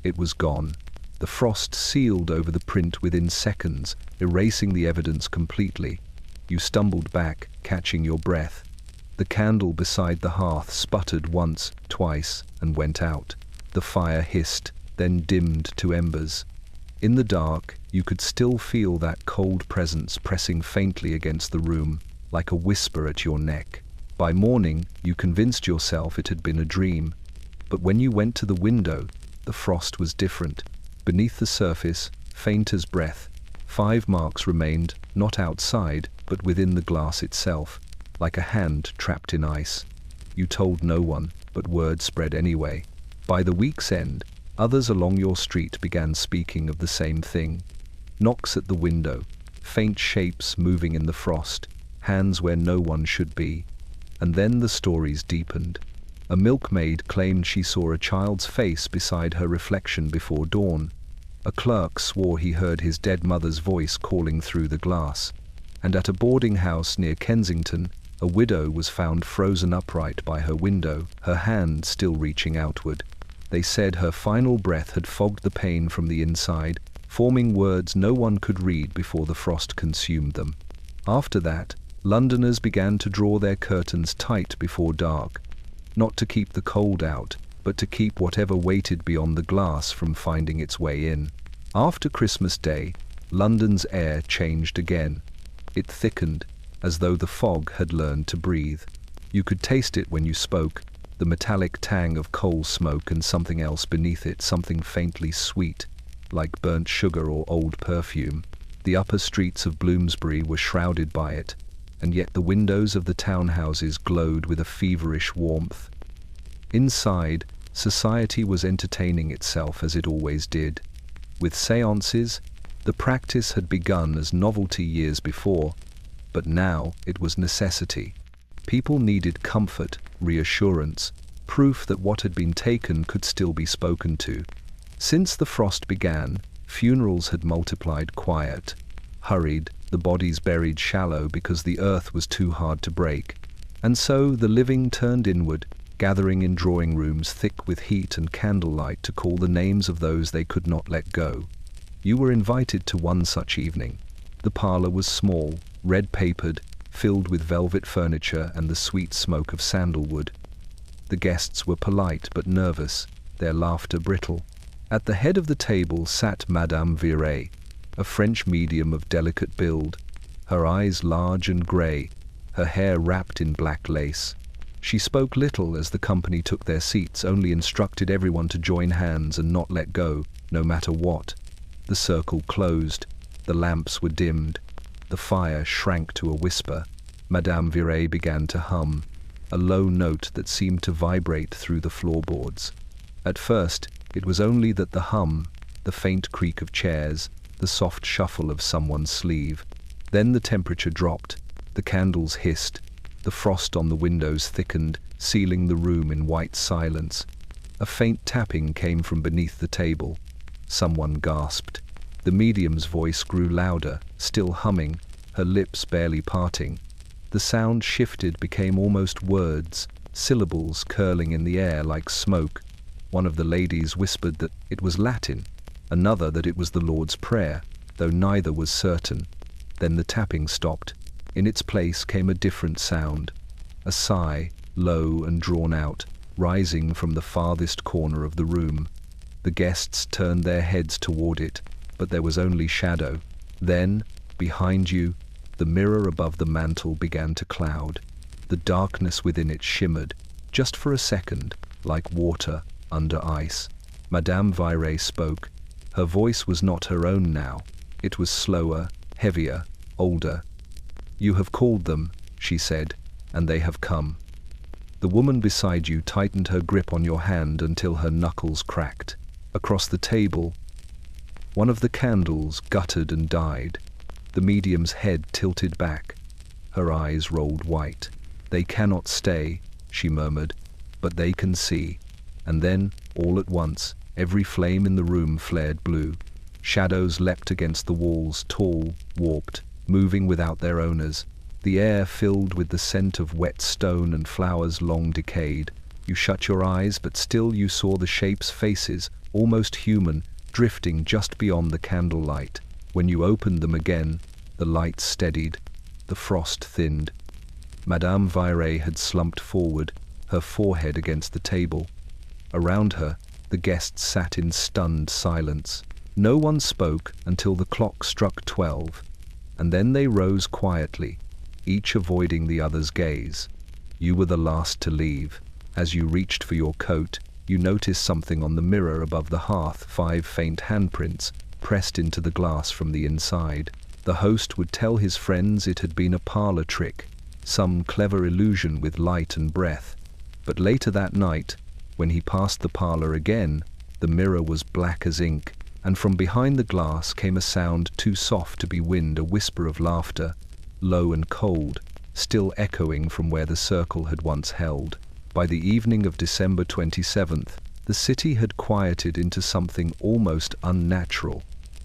it was gone. The frost sealed over the print within seconds, erasing the evidence completely. You stumbled back, catching your breath. The candle beside the hearth sputtered once, twice, and went out. The fire hissed, then dimmed to embers. In the dark, you could still feel that cold presence pressing faintly against the room, like a whisper at your neck. By morning, you convinced yourself it had been a dream. But when you went to the window, the frost was different. Beneath the surface, faint as breath, 5 marks remained, not outside, but within the glass itself, like a hand trapped in ice. You told no one, but word spread anyway. By the week's end, others along your street began speaking of the same thing. Knocks at the window, faint shapes moving in the frost, hands where no one should be. And then the stories deepened. A milkmaid claimed she saw a child's face beside her reflection before dawn. A clerk swore he heard his dead mother's voice calling through the glass. And at a boarding house near Kensington, a widow was found frozen upright by her window, her hand still reaching outward. They said her final breath had fogged the pain from the inside, forming words no one could read before the frost consumed them. After that, Londoners began to draw their curtains tight before dark, not to keep the cold out, but to keep whatever waited beyond the glass from finding its way in. After Christmas Day, London's air changed again. It thickened, as though the fog had learned to breathe. You could taste it when you spoke, the metallic tang of coal smoke and something else beneath it, something faintly sweet, like burnt sugar or old perfume. The upper streets of Bloomsbury were shrouded by it, and yet the windows of the townhouses glowed with a feverish warmth. Inside, society was entertaining itself as it always did. With séances, the practice had begun as novelty years before, but now it was necessity. People needed comfort, reassurance, proof that what had been taken could still be spoken to. Since the frost began, funerals had multiplied quiet, hurried, the bodies buried shallow because the earth was too hard to break. And so the living turned inward, gathering in drawing rooms thick with heat and candlelight to call the names of those they could not let go. You were invited to one such evening. The parlor was small, red-papered, filled with velvet furniture and the sweet smoke of sandalwood. The guests were polite but nervous, their laughter brittle. At the head of the table sat Madame Viré, a French medium of delicate build, her eyes large and grey, her hair wrapped in black lace. She spoke little as the company took their seats, only instructed everyone to join hands and not let go, no matter what. The circle closed, the lamps were dimmed, the fire shrank to a whisper. Madame Viré began to hum, a low note that seemed to vibrate through the floorboards. At first, it was only that the hum, the faint creak of chairs, the soft shuffle of someone's sleeve. Then the temperature dropped, the candles hissed, the frost on the windows thickened, sealing the room in white silence. A faint tapping came from beneath the table. Someone gasped. The medium's voice grew louder, still humming, her lips barely parting. The sound shifted, became almost words, syllables curling in the air like smoke. One of the ladies whispered that it was Latin, another that it was the Lord's Prayer, though neither was certain. Then the tapping stopped. In its place came a different sound, a sigh, low and drawn out, rising from the farthest corner of the room. The guests turned their heads toward it, but there was only shadow. Then, behind you, the mirror above the mantel began to cloud. The darkness within it shimmered, just for a second, like water under ice. Madame Viré spoke. Her voice was not her own now. It was slower, heavier, older, "You have called them," she said, "and they have come." The woman beside you tightened her grip on your hand until her knuckles cracked. Across the table, one of the candles guttered and died. The medium's head tilted back. Her eyes rolled white. "They cannot stay," she murmured, "but they can see." And then, all at once, every flame in the room flared blue. Shadows leapt against the walls, tall, warped, moving without their owners. The air filled with the scent of wet stone and flowers long decayed. You shut your eyes, but still you saw the shapes' faces, almost human, drifting just beyond the candlelight. When you opened them again, the light steadied, the frost thinned. Madame Viré had slumped forward, her forehead against the table. Around her, the guests sat in stunned silence. No one spoke until the clock struck 12, and then they rose quietly, each avoiding the other's gaze. You were the last to leave. As you reached for your coat, you noticed something on the mirror above the hearth, 5 faint handprints, pressed into the glass from the inside. The host would tell his friends it had been a parlor trick, some clever illusion with light and breath. But later that night, when he passed the parlor again, the mirror was black as ink, and from behind the glass came a sound too soft to be wind, a whisper of laughter, low and cold, still echoing from where the circle had once held. By the evening of December 27th, the city had quieted into something almost unnatural.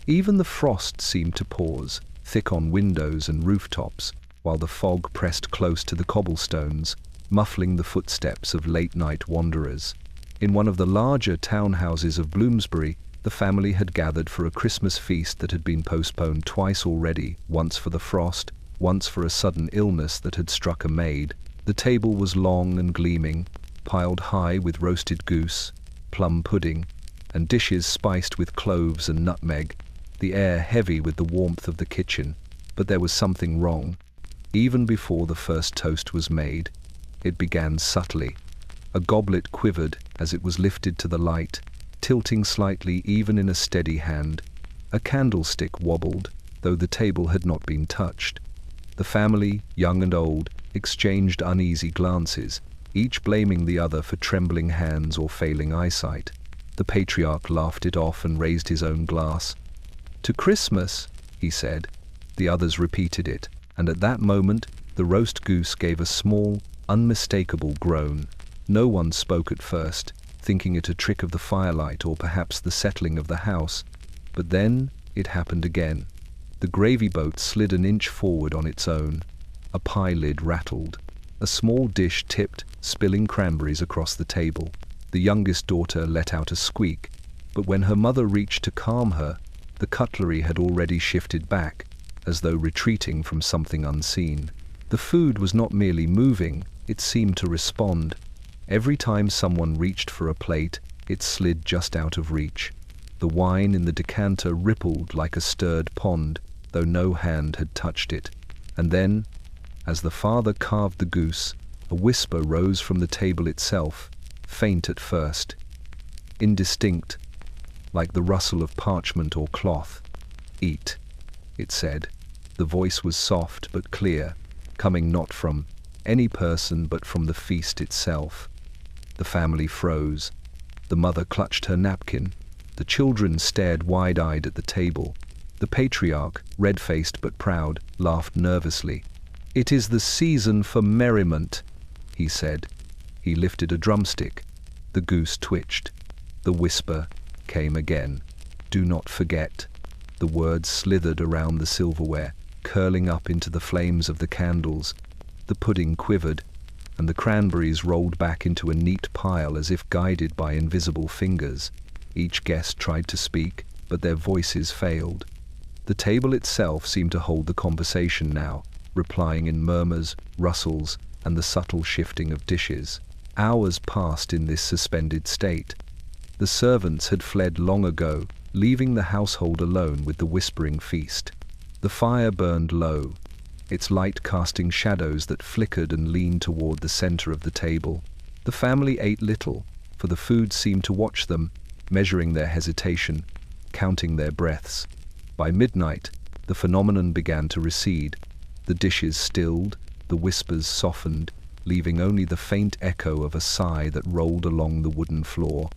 Even the frost seemed to pause, thick on windows and rooftops, while the fog pressed close to the cobblestones, muffling the footsteps of late-night wanderers. In one of the larger townhouses of Bloomsbury, the family had gathered for a Christmas feast that had been postponed twice already, once for the frost, once for a sudden illness that had struck a maid. The table was long and gleaming, piled high with roasted goose, plum pudding, and dishes spiced with cloves and nutmeg, the air heavy with the warmth of the kitchen. But there was something wrong. Even before the first toast was made, it began subtly. A goblet quivered as it was lifted to the light, tilting slightly even in a steady hand. A candlestick wobbled, though the table had not been touched. The family, young and old, exchanged uneasy glances, each blaming the other for trembling hands or failing eyesight. The patriarch laughed it off and raised his own glass. "To Christmas," he said. The others repeated it, and at that moment the roast goose gave a small, unmistakable groan. No one spoke at first, thinking it a trick of the firelight or perhaps the settling of the house. But then it happened again. The gravy boat slid an inch forward on its own. A pie lid rattled. A small dish tipped, spilling cranberries across the table. The youngest daughter let out a squeak, but when her mother reached to calm her, the cutlery had already shifted back, as though retreating from something unseen. The food was not merely moving, it seemed to respond. Every time someone reached for a plate, it slid just out of reach. The wine in the decanter rippled like a stirred pond, though no hand had touched it. And then, as the father carved the goose, a whisper rose from the table itself, faint at first, indistinct, like the rustle of parchment or cloth. "Eat," it said. The voice was soft but clear, coming not from any person but from the feast itself. The family froze. The mother clutched her napkin. The children stared wide-eyed at the table. The patriarch, red-faced but proud, laughed nervously. "It is the season for merriment," he said. He lifted a drumstick. The goose twitched. The whisper came again. "Do not forget." The words slithered around the silverware, curling up into the flames of the candles. The pudding quivered, and the cranberries rolled back into a neat pile as if guided by invisible fingers. Each guest tried to speak, but their voices failed. The table itself seemed to hold the conversation now, replying in murmurs, rustles, and the subtle shifting of dishes. Hours passed in this suspended state. The servants had fled long ago, leaving the household alone with the whispering feast. The fire burned low, its light casting shadows that flickered and leaned toward the center of the table. The family ate little, for the food seemed to watch them, measuring their hesitation, counting their breaths. By midnight, the phenomenon began to recede. The dishes stilled, the whispers softened, leaving only the faint echo of a sigh that rolled along the wooden floor.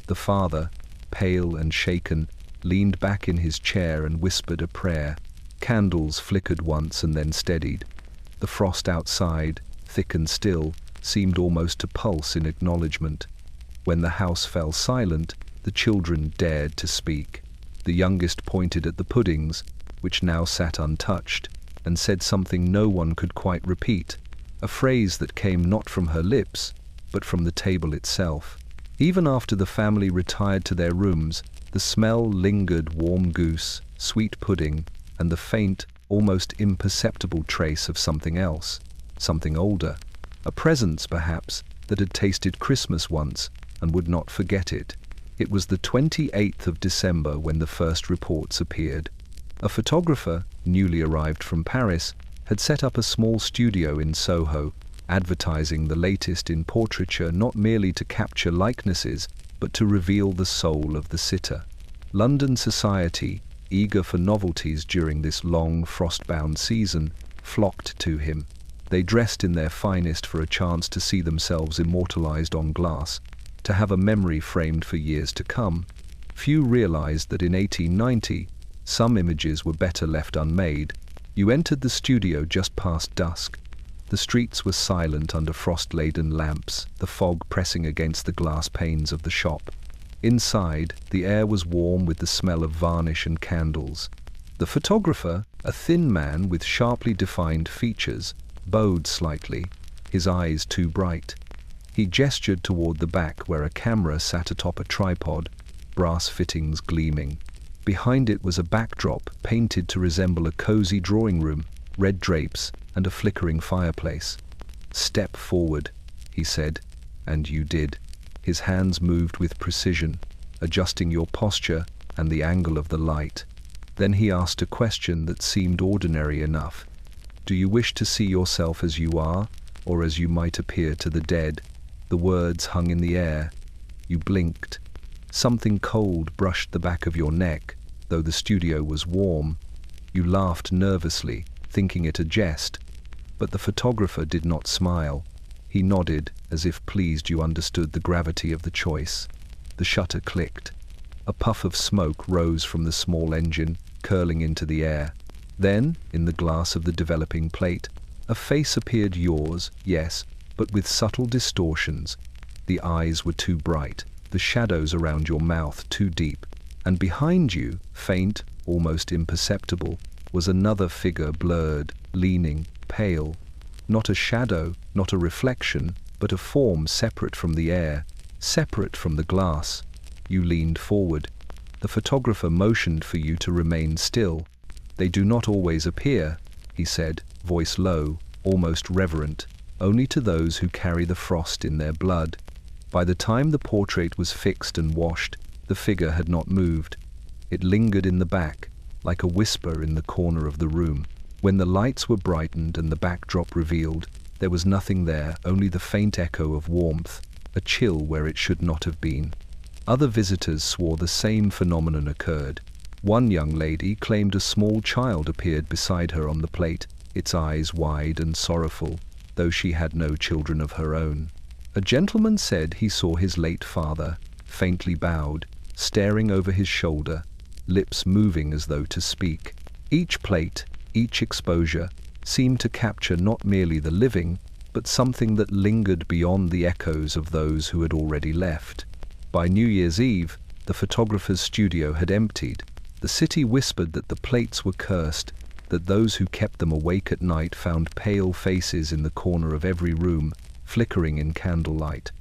The father, pale and shaken, leaned back in his chair and whispered a prayer. Candles flickered once and then steadied. The frost outside, thick and still, seemed almost to pulse in acknowledgement. When the house fell silent, the children dared to speak. The youngest pointed at the puddings, which now sat untouched, and said something no one could quite repeat, a phrase that came not from her lips, but from the table itself. Even after the family retired to their rooms, the smell lingered: warm goose, sweet pudding, and the faint, almost imperceptible trace of something else, something older, a presence perhaps that had tasted Christmas once and would not forget it. It was the 28th of December when the first reports appeared. A photographer, newly arrived from Paris, had set up a small studio in Soho, advertising the latest in portraiture not merely to capture likenesses, but to reveal the soul of the sitter. London society, eager for novelties during this long, frost-bound season, flocked to him. They dressed in their finest for a chance to see themselves immortalized on glass, to have a memory framed for years to come. Few realized that in 1890, some images were better left unmade. You entered the studio just past dusk. The streets were silent under frost-laden lamps, the fog pressing against the glass panes of the shop. Inside, the air was warm with the smell of varnish and candles. The photographer, a thin man with sharply defined features, bowed slightly, his eyes too bright. He gestured toward the back where a camera sat atop a tripod, brass fittings gleaming. Behind it was a backdrop painted to resemble a cozy drawing room, red drapes and a flickering fireplace. "Step forward," he said, and you did. His hands moved with precision, adjusting your posture and the angle of the light. Then he asked a question that seemed ordinary enough. "Do you wish to see yourself as you are, or as you might appear to the dead?" The words hung in the air. You blinked. Something cold brushed the back of your neck, though the studio was warm. You laughed nervously, thinking it a jest, but the photographer did not smile. He nodded, as if pleased you understood the gravity of the choice. The shutter clicked. A puff of smoke rose from the small engine, curling into the air. Then, in the glass of the developing plate, a face appeared, yours, yes, but with subtle distortions. The eyes were too bright, the shadows around your mouth too deep, and behind you, faint, almost imperceptible, was another figure, blurred, leaning, pale. Not a shadow, not a reflection, but a form separate from the air, separate from the glass. You leaned forward. The photographer motioned for you to remain still. "They do not always appear," he said, voice low, almost reverent, "only to those who carry the frost in their blood." By the time the portrait was fixed and washed, the figure had not moved. It lingered in the back, like a whisper in the corner of the room. When the lights were brightened and the backdrop revealed, there was nothing there, only the faint echo of warmth, a chill where it should not have been. Other visitors swore the same phenomenon occurred. One young lady claimed a small child appeared beside her on the plate, its eyes wide and sorrowful, though she had no children of her own. A gentleman said he saw his late father, faintly bowed, staring over his shoulder, lips moving as though to speak. Each plate, each exposure, seemed to capture not merely the living, but something that lingered beyond the echoes of those who had already left. By New Year's Eve, the photographer's studio had emptied. The city whispered that the plates were cursed, that those who kept them awake at night found pale faces in the corner of every room, flickering in candlelight.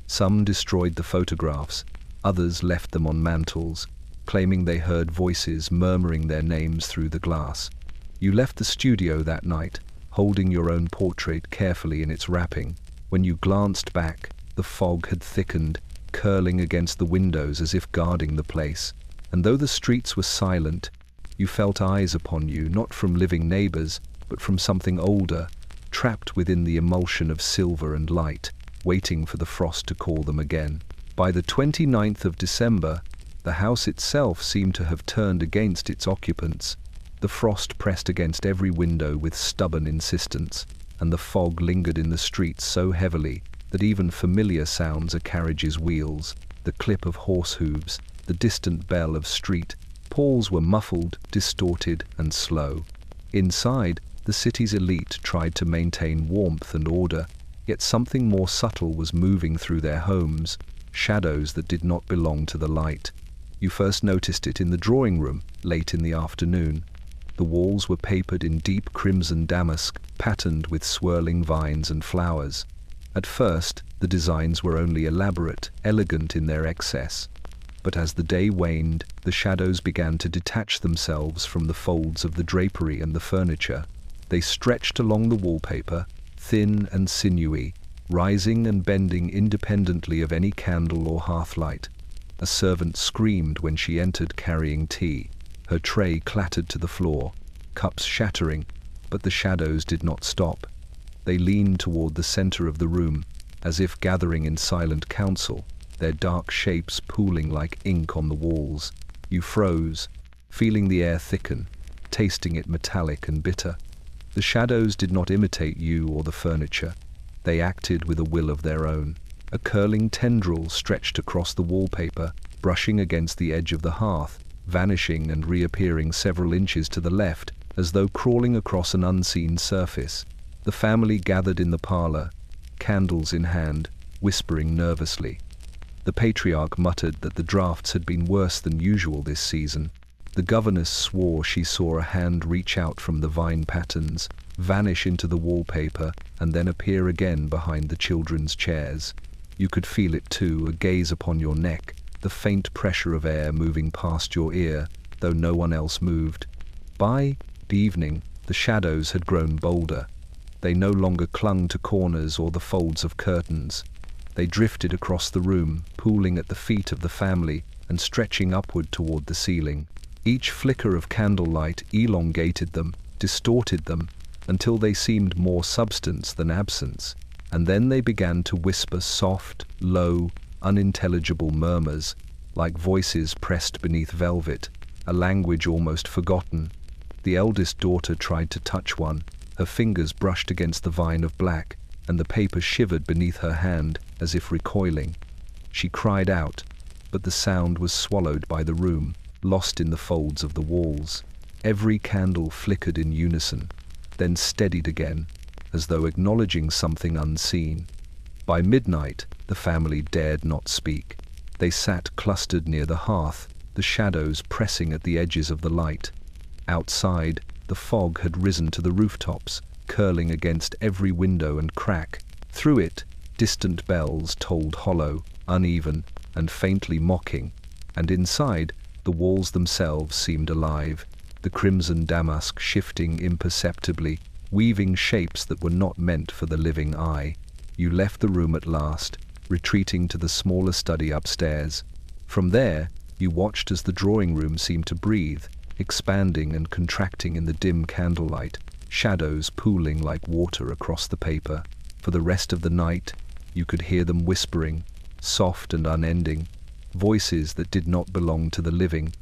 Some destroyed the photographs, others left them on mantels, claiming they heard voices murmuring their names through the glass. You left the studio that night, holding your own portrait carefully in its wrapping. When you glanced back, the fog had thickened, curling against the windows as if guarding the place. And though the streets were silent, you felt eyes upon you, not from living neighbors, but from something older, trapped within the emulsion of silver and light, waiting for the frost to call them again. By the 29th of December, the house itself seemed to have turned against its occupants. The frost pressed against every window with stubborn insistence, and the fog lingered in the streets so heavily that even familiar sounds, a carriage's wheels, the clip of horse hooves, the distant bell of street Pauls were muffled, distorted, and slow. Inside, the city's elite tried to maintain warmth and order, yet something more subtle was moving through their homes, shadows that did not belong to the light. You first noticed it in the drawing room, late in the afternoon. The walls were papered in deep crimson damask, patterned with swirling vines and flowers. At first, the designs were only elaborate, elegant in their excess. But as the day waned, the shadows began to detach themselves from the folds of the drapery and the furniture. They stretched along the wallpaper, thin and sinewy, rising and bending independently of any candle or hearthlight. A servant screamed when she entered carrying tea. Her tray clattered to the floor, cups shattering, but the shadows did not stop. They leaned toward the center of the room, as if gathering in silent council, their dark shapes pooling like ink on the walls. You froze, feeling the air thicken, tasting it metallic and bitter. The shadows did not imitate you or the furniture. They acted with a will of their own. A curling tendril stretched across the wallpaper, brushing against the edge of the hearth, vanishing and reappearing several inches to the left, as though crawling across an unseen surface. The family gathered in the parlor, candles in hand, whispering nervously. The patriarch muttered that the drafts had been worse than usual this season. The governess swore she saw a hand reach out from the vine patterns, vanish into the wallpaper, and then appear again behind the children's chairs. You could feel it too, a gaze upon your neck, the faint pressure of air moving past your ear, though no one else moved. By evening, the shadows had grown bolder. They no longer clung to corners or the folds of curtains. They drifted across the room, pooling at the feet of the family and stretching upward toward the ceiling. Each flicker of candlelight elongated them, distorted them, until they seemed more substance than absence, and then they began to whisper soft, low, unintelligible murmurs, like voices pressed beneath velvet, a language almost forgotten. The eldest daughter tried to touch one. Her fingers brushed against the vine of black, and the paper shivered beneath her hand as if recoiling. She cried out, but the sound was swallowed by the room, lost in the folds of the walls. Every candle flickered in unison, then steadied again, as though acknowledging something unseen. By midnight, the family dared not speak. They sat clustered near the hearth, the shadows pressing at the edges of the light. Outside, the fog had risen to the rooftops, curling against every window and crack. Through it, distant bells tolled hollow, uneven, and faintly mocking, and inside, the walls themselves seemed alive, the crimson damask shifting imperceptibly, weaving shapes that were not meant for the living eye. You left the room at last, retreating to the smaller study upstairs. From there, you watched as the drawing room seemed to breathe, expanding and contracting in the dim candlelight, shadows pooling like water across the paper. For the rest of the night, you could hear them whispering, soft and unending, voices that did not belong to the living,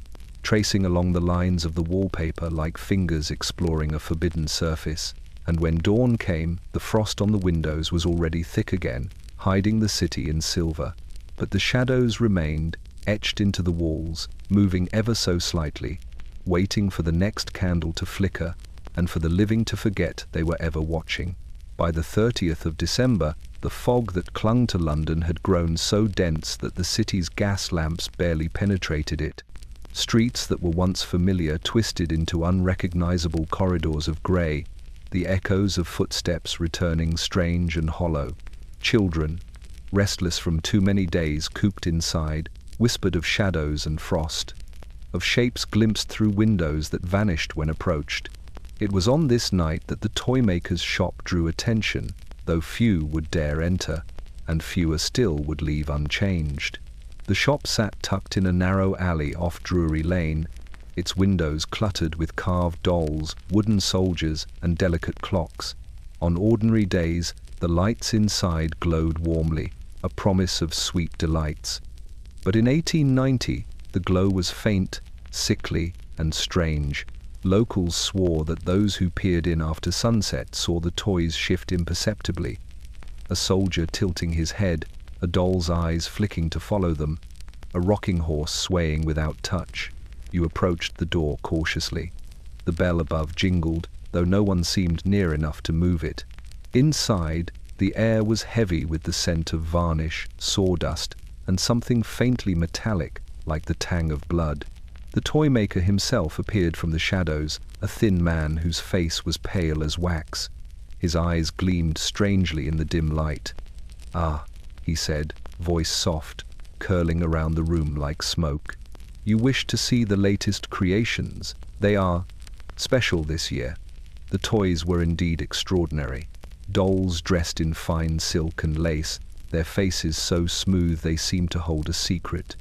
tracing along the lines of the wallpaper like fingers exploring a forbidden surface. And when dawn came, the frost on the windows was already thick again, hiding the city in silver. But the shadows remained, etched into the walls, moving ever so slightly, waiting for the next candle to flicker, and for the living to forget they were ever watching. By the 30th of December, the fog that clung to London had grown so dense that the city's gas lamps barely penetrated it. Streets that were once familiar twisted into unrecognizable corridors of grey, the echoes of footsteps returning strange and hollow. Children, restless from too many days cooped inside, whispered of shadows and frost, of shapes glimpsed through windows that vanished when approached. It was on this night that the toymaker's shop drew attention, though few would dare enter, and fewer still would leave unchanged. The shop sat tucked in a narrow alley off Drury Lane, its windows cluttered with carved dolls, wooden soldiers, and delicate clocks. On ordinary days, the lights inside glowed warmly, a promise of sweet delights. But in 1890, the glow was faint, sickly, and strange. Locals swore that those who peered in after sunset saw the toys shift imperceptibly. A soldier tilting his head, a doll's eyes flicking to follow them, a rocking horse swaying without touch. You approached the door cautiously. The bell above jingled, though no one seemed near enough to move it. Inside, the air was heavy with the scent of varnish, sawdust, and something faintly metallic, like the tang of blood. The toy maker himself appeared from the shadows, a thin man whose face was pale as wax. His eyes gleamed strangely in the dim light. "Ah," he said, voice soft, curling around the room like smoke. "You wish to see the latest creations. They are special this year." The toys were indeed extraordinary. Dolls dressed in fine silk and lace, their faces so smooth they seemed to hold a secret.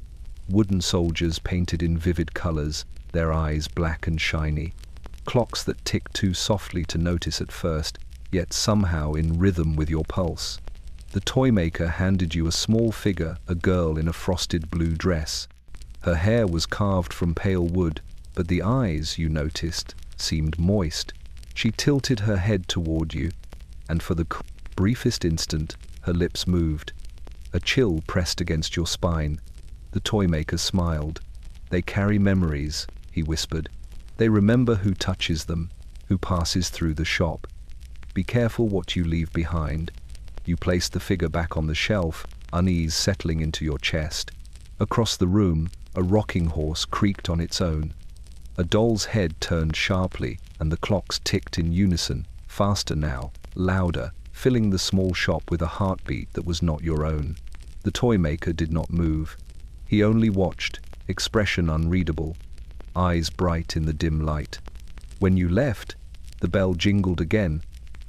Wooden soldiers painted in vivid colors, their eyes black and shiny. Clocks that ticked too softly to notice at first, yet somehow in rhythm with your pulse. The toy maker handed you a small figure, a girl in a frosted blue dress. Her hair was carved from pale wood, but the eyes, you noticed, seemed moist. She tilted her head toward you, and for the briefest instant, her lips moved. A chill pressed against your spine. The toy maker smiled. "They carry memories," he whispered. "They remember who touches them, who passes through the shop. Be careful what you leave behind." You placed the figure back on the shelf, unease settling into your chest. Across the room, a rocking horse creaked on its own. A doll's head turned sharply, and the clocks ticked in unison, faster now, louder, filling the small shop with a heartbeat that was not your own. The toy maker did not move. He only watched, expression unreadable, eyes bright in the dim light. When you left, the bell jingled again,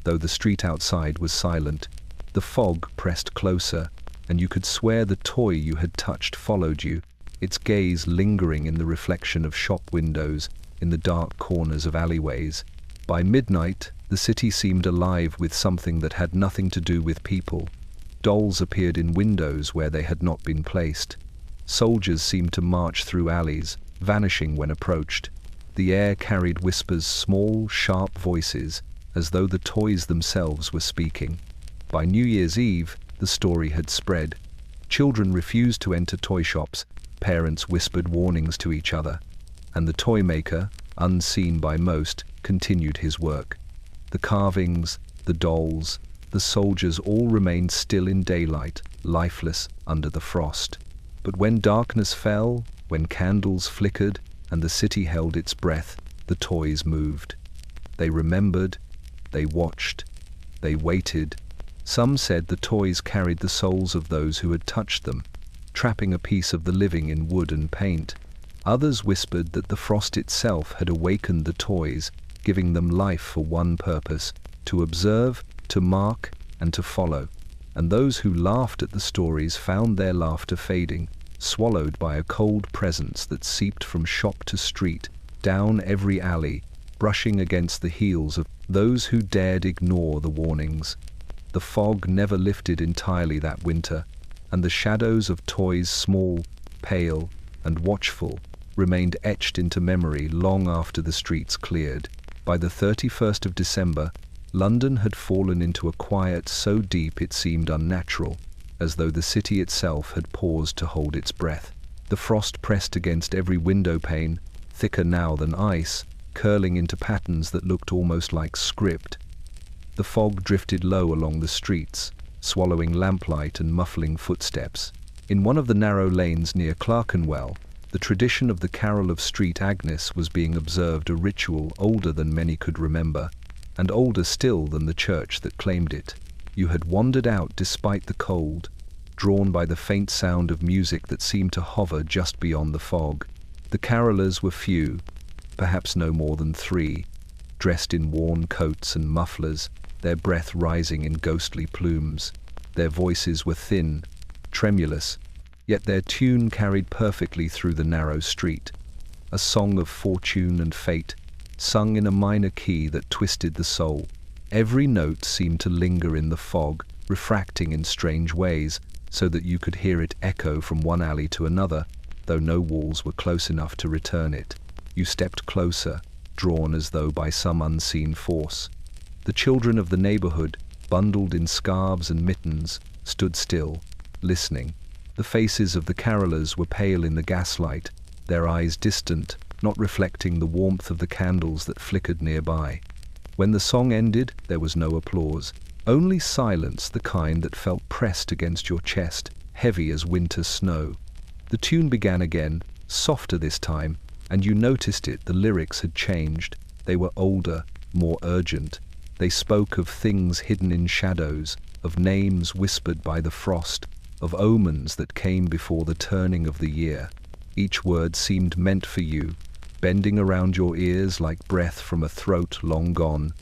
though the street outside was silent. The fog pressed closer, and you could swear the toy you had touched followed you, its gaze lingering in the reflection of shop windows, in the dark corners of alleyways. By midnight, the city seemed alive with something that had nothing to do with people. Dolls appeared in windows where they had not been placed. Soldiers seemed to march through alleys, vanishing when approached. The air carried whispers, small, sharp voices, as though the toys themselves were speaking. By New Year's Eve, the story had spread. Children refused to enter toy shops, parents whispered warnings to each other, and the toy maker, unseen by most, continued his work. The carvings, the dolls, the soldiers all remained still in daylight, lifeless under the frost. But when darkness fell, when candles flickered, and the city held its breath, the toys moved. They remembered, they watched, they waited. Some said the toys carried the souls of those who had touched them, trapping a piece of the living in wood and paint. Others whispered that the frost itself had awakened the toys, giving them life for one purpose, to observe, to mark, and to follow. And those who laughed at the stories found their laughter fading, swallowed by a cold presence that seeped from shop to street, down every alley, brushing against the heels of those who dared ignore the warnings. The fog never lifted entirely that winter, and the shadows of toys small, pale, and watchful remained etched into memory long after the streets cleared. By the 31st of December, London had fallen into a quiet so deep it seemed unnatural, as though the city itself had paused to hold its breath. The frost pressed against every window pane, thicker now than ice, curling into patterns that looked almost like script. The fog drifted low along the streets, swallowing lamplight and muffling footsteps. In one of the narrow lanes near Clerkenwell, the tradition of the Carol of St. Agnes was being observed, a ritual older than many could remember, and older still than the church that claimed it. You had wandered out despite the cold, drawn by the faint sound of music that seemed to hover just beyond the fog. The carolers were few, perhaps no more than 3, dressed in worn coats and mufflers, their breath rising in ghostly plumes. Their voices were thin, tremulous, yet their tune carried perfectly through the narrow street. A song of fortune and fate, sung in a minor key that twisted the soul. Every note seemed to linger in the fog, refracting in strange ways, so that you could hear it echo from one alley to another, though no walls were close enough to return it. You stepped closer, drawn as though by some unseen force. The children of the neighborhood, bundled in scarves and mittens, stood still, listening. The faces of the carolers were pale in the gaslight, their eyes distant, not reflecting the warmth of the candles that flickered nearby. When the song ended, there was no applause, only silence, the kind that felt pressed against your chest, heavy as winter snow. The tune began again, softer this time, and you noticed it. The lyrics had changed. They were older, more urgent. They spoke of things hidden in shadows, of names whispered by the frost, of omens that came before the turning of the year. Each word seemed meant for you, bending around your ears like breath from a throat long gone.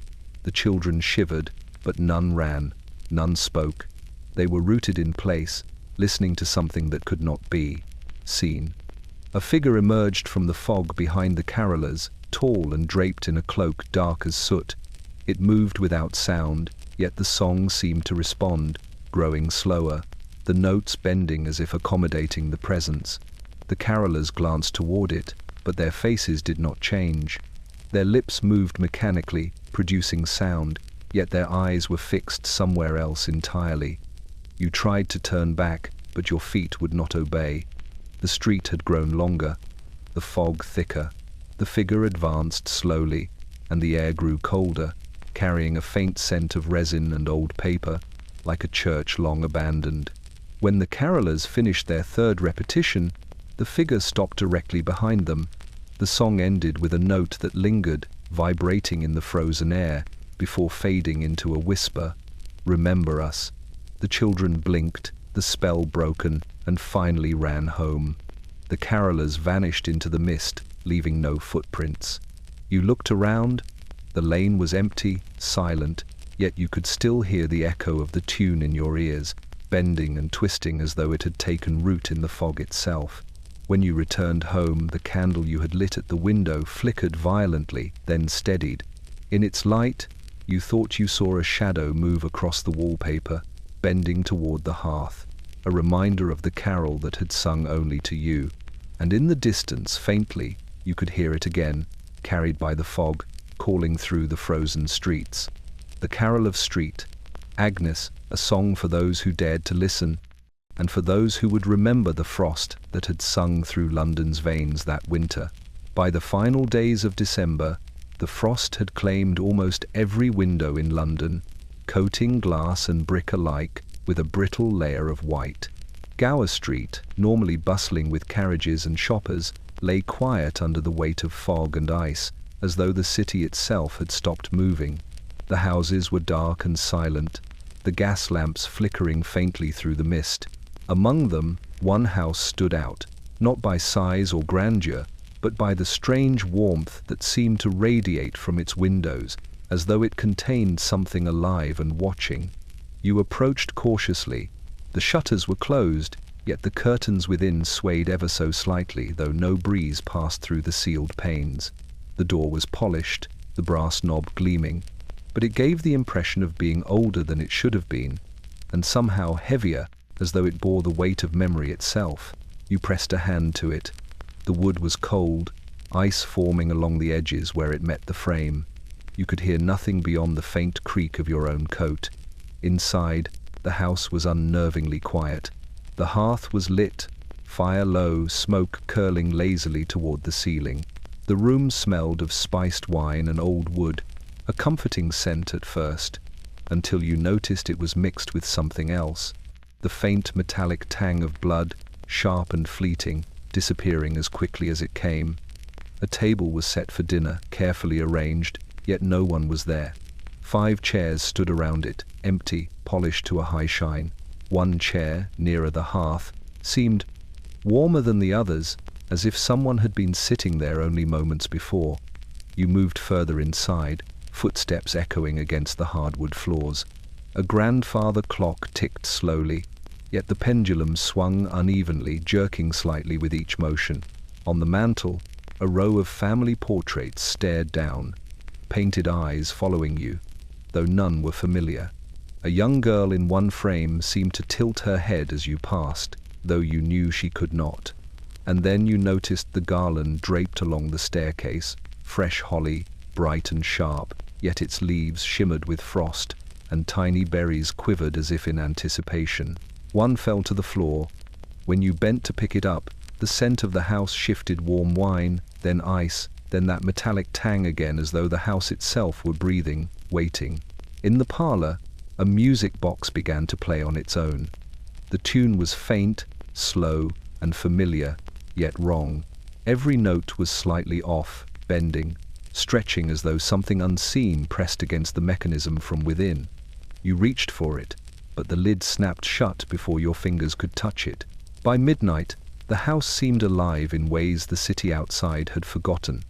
The children shivered, but none ran, none spoke. They were rooted in place, listening to something that could not be seen. A figure emerged from the fog behind the carolers, tall and draped in a cloak dark as soot. It moved without sound, yet the song seemed to respond, growing slower, the notes bending as if accommodating the presence. The carolers glanced toward it, but their faces did not change. Their lips moved mechanically, producing sound, yet their eyes were fixed somewhere else entirely. You tried to turn back, but your feet would not obey. The street had grown longer, the fog thicker. The figure advanced slowly, and the air grew colder, carrying a faint scent of resin and old paper, like a church long abandoned. When the carolers finished their third repetition, the figure stopped directly behind them. The song ended with a note that lingered, vibrating in the frozen air, before fading into a whisper. "Remember us." The children blinked, the spell broken, and finally ran home. The carolers vanished into the mist, leaving no footprints. You looked around. The lane was empty, silent, yet you could still hear the echo of the tune in your ears, bending and twisting as though it had taken root in the fog itself. When you returned home, the candle you had lit at the window flickered violently, then steadied. In its light, you thought you saw a shadow move across the wallpaper, bending toward the hearth, a reminder of the carol that had sung only to you. And in the distance, faintly, you could hear it again, carried by the fog, calling through the frozen streets. The Carol of Street, Agnes, a song for those who dared to listen, and for those who would remember the frost that had sung through London's veins that winter. By the final days of December, the frost had claimed almost every window in London, coating glass and brick alike with a brittle layer of white. Gower Street, normally bustling with carriages and shoppers, lay quiet under the weight of fog and ice, as though the city itself had stopped moving. The houses were dark and silent, the gas lamps flickering faintly through the mist. Among them, one house stood out, not by size or grandeur, but by the strange warmth that seemed to radiate from its windows, as though it contained something alive and watching. You approached cautiously. The shutters were closed, yet the curtains within swayed ever so slightly, though no breeze passed through the sealed panes. The door was polished, the brass knob gleaming, but it gave the impression of being older than it should have been, and somehow heavier, as though it bore the weight of memory itself. You pressed a hand to it. The wood was cold, ice forming along the edges where it met the frame. You could hear nothing beyond the faint creak of your own coat. Inside, the house was unnervingly quiet. The hearth was lit, fire low, smoke curling lazily toward the ceiling. The room smelled of spiced wine and old wood, a comforting scent at first, until you noticed it was mixed with something else. The faint metallic tang of blood, sharp and fleeting, disappearing as quickly as it came. A table was set for dinner, carefully arranged, yet no one was there. 5 chairs stood around it, empty, polished to a high shine. One chair, nearer the hearth, seemed warmer than the others, as if someone had been sitting there only moments before. You moved further inside, footsteps echoing against the hardwood floors. A grandfather clock ticked slowly, yet the pendulum swung unevenly, jerking slightly with each motion. On the mantel, a row of family portraits stared down, painted eyes following you, though none were familiar. A young girl in one frame seemed to tilt her head as you passed, though you knew she could not. And then you noticed the garland draped along the staircase, fresh holly, bright and sharp, yet its leaves shimmered with frost, and tiny berries quivered as if in anticipation. One fell to the floor. When you bent to pick it up, the scent of the house shifted: warm wine, then ice, then that metallic tang again, as though the house itself were breathing, waiting. In the parlor, a music box began to play on its own. The tune was faint, slow, and familiar, yet wrong. Every note was slightly off, bending, stretching as though something unseen pressed against the mechanism from within. You reached for it, but the lid snapped shut before your fingers could touch it. By midnight, the house seemed alive in ways the city outside had forgotten.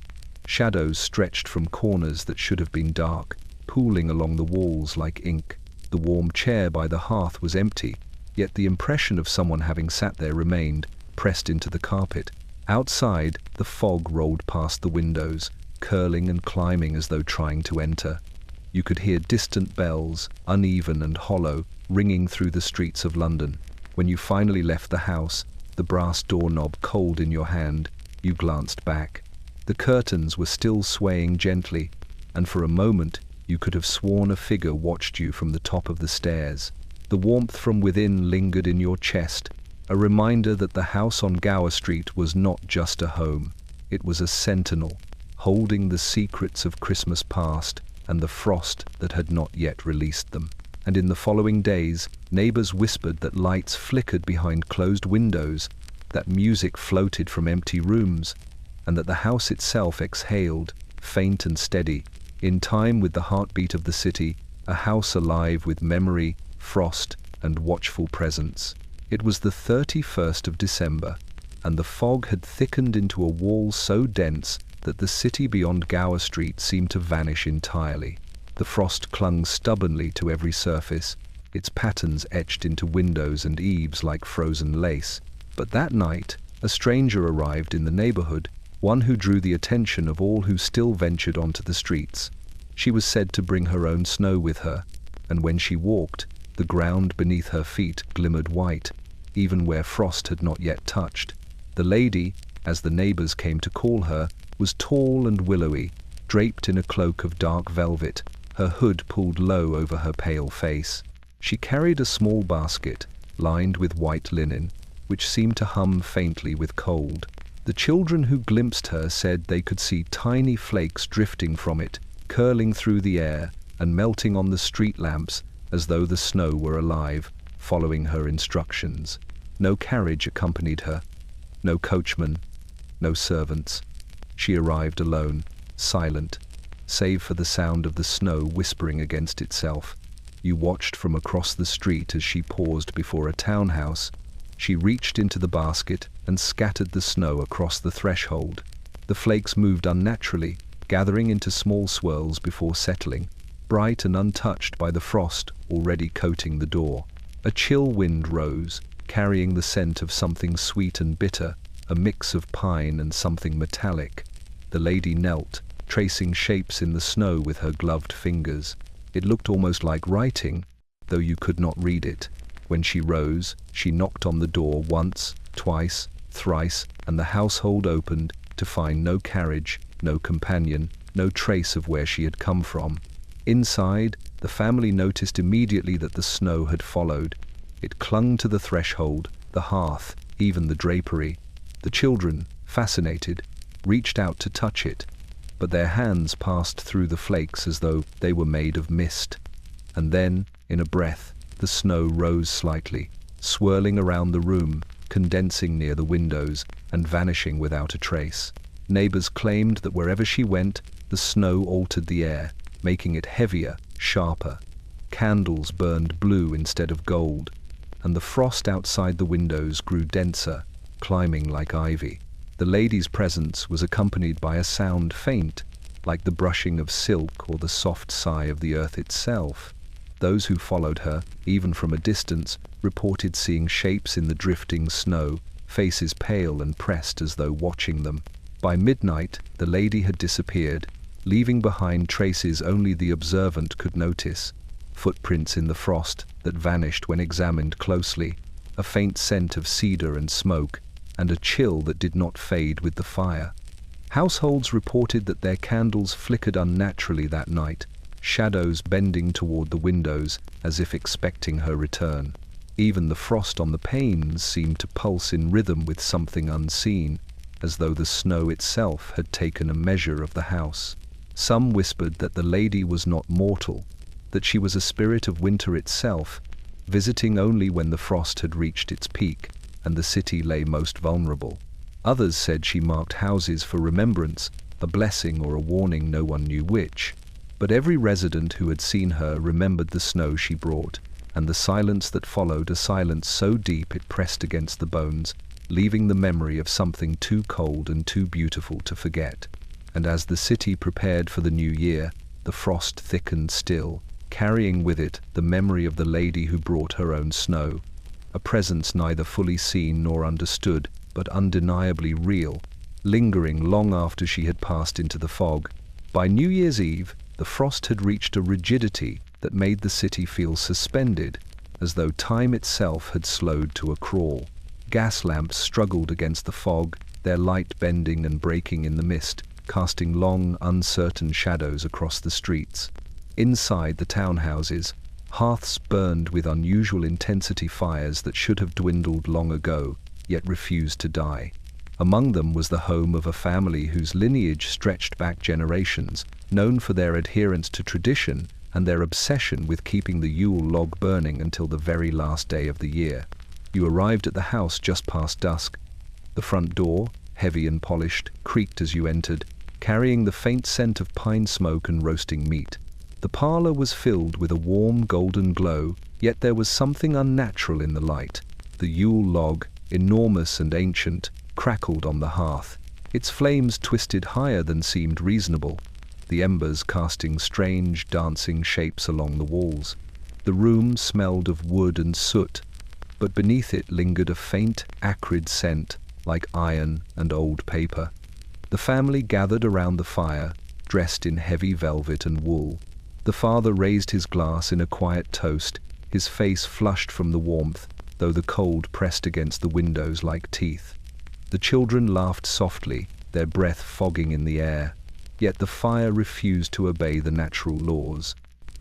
Shadows stretched from corners that should have been dark, pooling along the walls like ink. The warm chair by the hearth was empty, yet the impression of someone having sat there remained, pressed into the carpet. Outside, the fog rolled past the windows, curling and climbing as though trying to enter. You could hear distant bells, uneven and hollow, ringing through the streets of London. When you finally left the house, the brass doorknob cold in your hand, you glanced back. The curtains were still swaying gently, and for a moment you could have sworn a figure watched you from the top of the stairs. The warmth from within lingered in your chest, a reminder that the house on Gower Street was not just a home. It was a sentinel, holding the secrets of Christmas past and the frost that had not yet released them. And in the following days, neighbors whispered that lights flickered behind closed windows, that music floated from empty rooms, and that the house itself exhaled, faint and steady, in time with the heartbeat of the city, a house alive with memory, frost, and watchful presence. It was the 31st of December, and the fog had thickened into a wall so dense that the city beyond Gower Street seemed to vanish entirely. The frost clung stubbornly to every surface, its patterns etched into windows and eaves like frozen lace. But that night, a stranger arrived in the neighborhood, one who drew the attention of all who still ventured onto the streets. She was said to bring her own snow with her, and when she walked, the ground beneath her feet glimmered white, even where frost had not yet touched. The lady, as the neighbors came to call her, was tall and willowy, draped in a cloak of dark velvet, her hood pulled low over her pale face. She carried a small basket, lined with white linen, which seemed to hum faintly with cold. The children who glimpsed her said they could see tiny flakes drifting from it, curling through the air and melting on the street lamps as though the snow were alive, following her instructions. No carriage accompanied her, no coachman, no servants. She arrived alone, silent, save for the sound of the snow whispering against itself. You watched from across the street as she paused before a townhouse. She reached into the basket and scattered the snow across the threshold. The flakes moved unnaturally, gathering into small swirls before settling, bright and untouched by the frost already coating the door. A chill wind rose, carrying the scent of something sweet and bitter, a mix of pine and something metallic. The lady knelt, tracing shapes in the snow with her gloved fingers. It looked almost like writing, though you could not read it. When she rose, she knocked on the door once, twice, thrice, and the household opened to find no carriage, no companion, no trace of where she had come from. Inside, the family noticed immediately that the snow had followed. It clung to the threshold, the hearth, even the drapery. The children, fascinated, reached out to touch it, but their hands passed through the flakes as though they were made of mist. And then, in a breath, the snow rose slightly, swirling around the room, condensing near the windows, and vanishing without a trace. Neighbors claimed that wherever she went, the snow altered the air, making it heavier, sharper. Candles burned blue instead of gold, and the frost outside the windows grew denser, climbing like ivy. The lady's presence was accompanied by a sound faint, like the brushing of silk or the soft sigh of the earth itself. Those who followed her, even from a distance, reported seeing shapes in the drifting snow, faces pale and pressed as though watching them. By midnight, the lady had disappeared, leaving behind traces only the observant could notice. Footprints in the frost that vanished when examined closely, a faint scent of cedar and smoke, and a chill that did not fade with the fire. Households reported that their candles flickered unnaturally that night, shadows bending toward the windows as if expecting her return. Even the frost on the panes seemed to pulse in rhythm with something unseen, as though the snow itself had taken a measure of the house. Some whispered that the lady was not mortal, that she was a spirit of winter itself, visiting only when the frost had reached its peak and the city lay most vulnerable. Others said she marked houses for remembrance, a blessing or a warning, no one knew which. But every resident who had seen her remembered the snow she brought, and the silence that followed, a silence so deep it pressed against the bones, leaving the memory of something too cold and too beautiful to forget. And as the city prepared for the new year, the frost thickened still, carrying with it the memory of the lady who brought her own snow, a presence neither fully seen nor understood, but undeniably real, lingering long after she had passed into the fog. By New Year's Eve, the frost had reached a rigidity that made the city feel suspended, as though time itself had slowed to a crawl. Gas lamps struggled against the fog, their light bending and breaking in the mist, casting long, uncertain shadows across the streets. Inside the townhouses, hearths burned with unusual intensity, fires that should have dwindled long ago, yet refused to die. Among them was the home of a family whose lineage stretched back generations, known for their adherence to tradition and their obsession with keeping the Yule log burning until the very last day of the year. You arrived at the house just past dusk. The front door, heavy and polished, creaked as you entered, carrying the faint scent of pine smoke and roasting meat. The parlor was filled with a warm golden glow, yet there was something unnatural in the light. The Yule log, enormous and ancient, crackled on the hearth, its flames twisted higher than seemed reasonable, the embers casting strange, dancing shapes along the walls. The room smelled of wood and soot, but beneath it lingered a faint, acrid scent, like iron and old paper. The family gathered around the fire, dressed in heavy velvet and wool. The father raised his glass in a quiet toast, his face flushed from the warmth, though the cold pressed against the windows like teeth. The children laughed softly, their breath fogging in the air, yet the fire refused to obey the natural laws.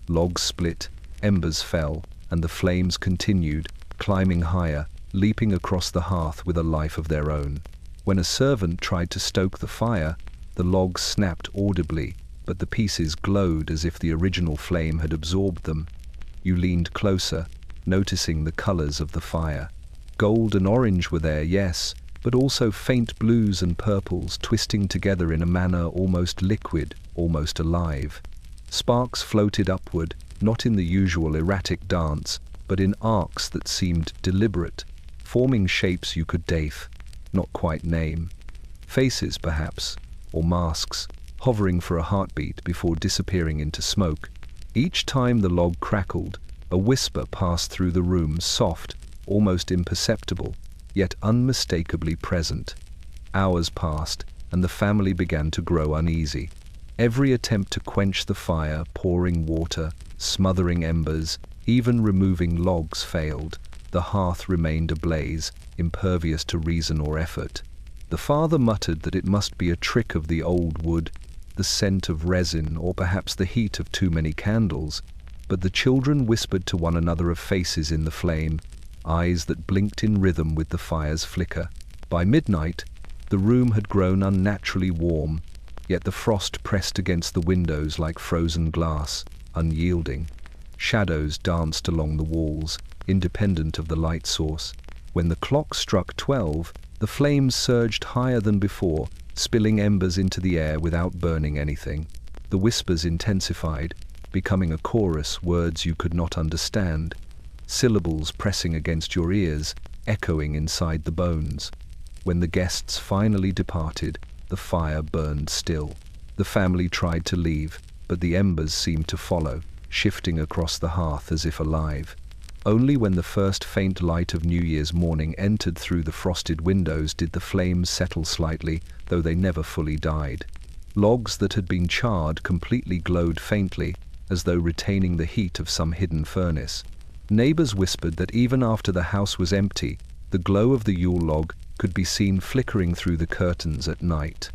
Logs split, embers fell, and the flames continued, climbing higher, leaping across the hearth with a life of their own. When a servant tried to stoke the fire, the logs snapped audibly, but the pieces glowed as if the original flame had absorbed them. You leaned closer, noticing the colors of the fire. Gold and orange were there, yes, but also faint blues and purples twisting together in a manner almost liquid, almost alive. Sparks floated upward, not in the usual erratic dance, but in arcs that seemed deliberate, forming shapes you could not quite name. Faces, perhaps, or masks, hovering for a heartbeat before disappearing into smoke. Each time the log crackled, a whisper passed through the room, soft, almost imperceptible, yet unmistakably present. Hours passed, and the family began to grow uneasy. Every attempt to quench the fire, pouring water, smothering embers, even removing logs failed. The hearth remained ablaze, impervious to reason or effort. The father muttered that it must be a trick of the old wood, the scent of resin, or perhaps the heat of too many candles, but the children whispered to one another of faces in the flame, eyes that blinked in rhythm with the fire's flicker. By midnight, the room had grown unnaturally warm, yet the frost pressed against the windows like frozen glass, unyielding. Shadows danced along the walls, independent of the light source. When the clock struck 12, the flames surged higher than before, spilling embers into the air without burning anything. The whispers intensified, becoming a chorus, words you could not understand, syllables pressing against your ears, echoing inside the bones. When the guests finally departed, the fire burned still. The family tried to leave, but the embers seemed to follow, shifting across the hearth as if alive. Only when the first faint light of New Year's morning entered through the frosted windows did the flames settle slightly, though they never fully died. Logs that had been charred completely glowed faintly, as though retaining the heat of some hidden furnace. Neighbors whispered that even after the house was empty, the glow of the Yule log could be seen flickering through the curtains at night.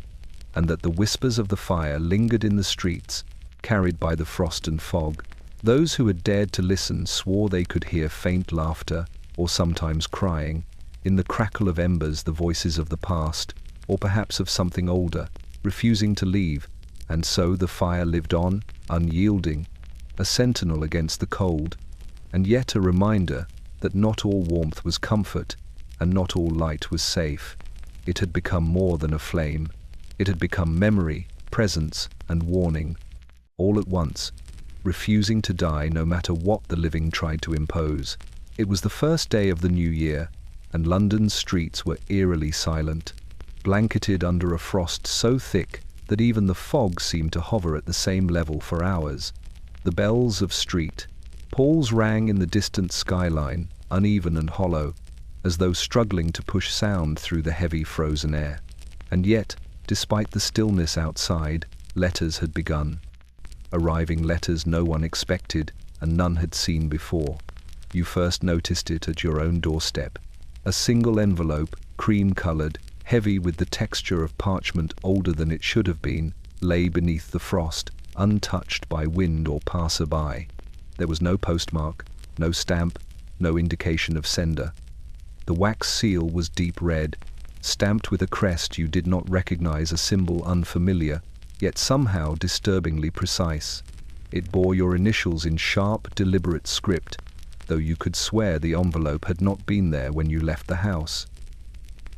and that the whispers of the fire lingered in the streets, carried by the frost and fog. Those who had dared to listen swore they could hear faint laughter, or sometimes crying, in the crackle of embers, the voices of the past, or perhaps of something older, refusing to leave, and so the fire lived on, unyielding, a sentinel against the cold, and yet a reminder that not all warmth was comfort, and not all light was safe. It had become more than a flame. It had become memory, presence, and warning, all at once, refusing to die no matter what the living tried to impose. It was the first day of the new year, and London's streets were eerily silent, blanketed under a frost so thick that even the fog seemed to hover at the same level for hours. The bells of street Paul's rang in the distant skyline, uneven and hollow, as though struggling to push sound through the heavy frozen air. And yet, despite the stillness outside, letters had begun. Arriving letters no one expected and none had seen before. You first noticed it at your own doorstep. A single envelope, cream-colored, heavy with the texture of parchment older than it should have been, lay beneath the frost, untouched by wind or passer-by. There was no postmark, no stamp, no indication of sender. The wax seal was deep red, stamped with a crest you did not recognize, a symbol unfamiliar, yet somehow disturbingly precise. It bore your initials in sharp, deliberate script, though you could swear the envelope had not been there when you left the house.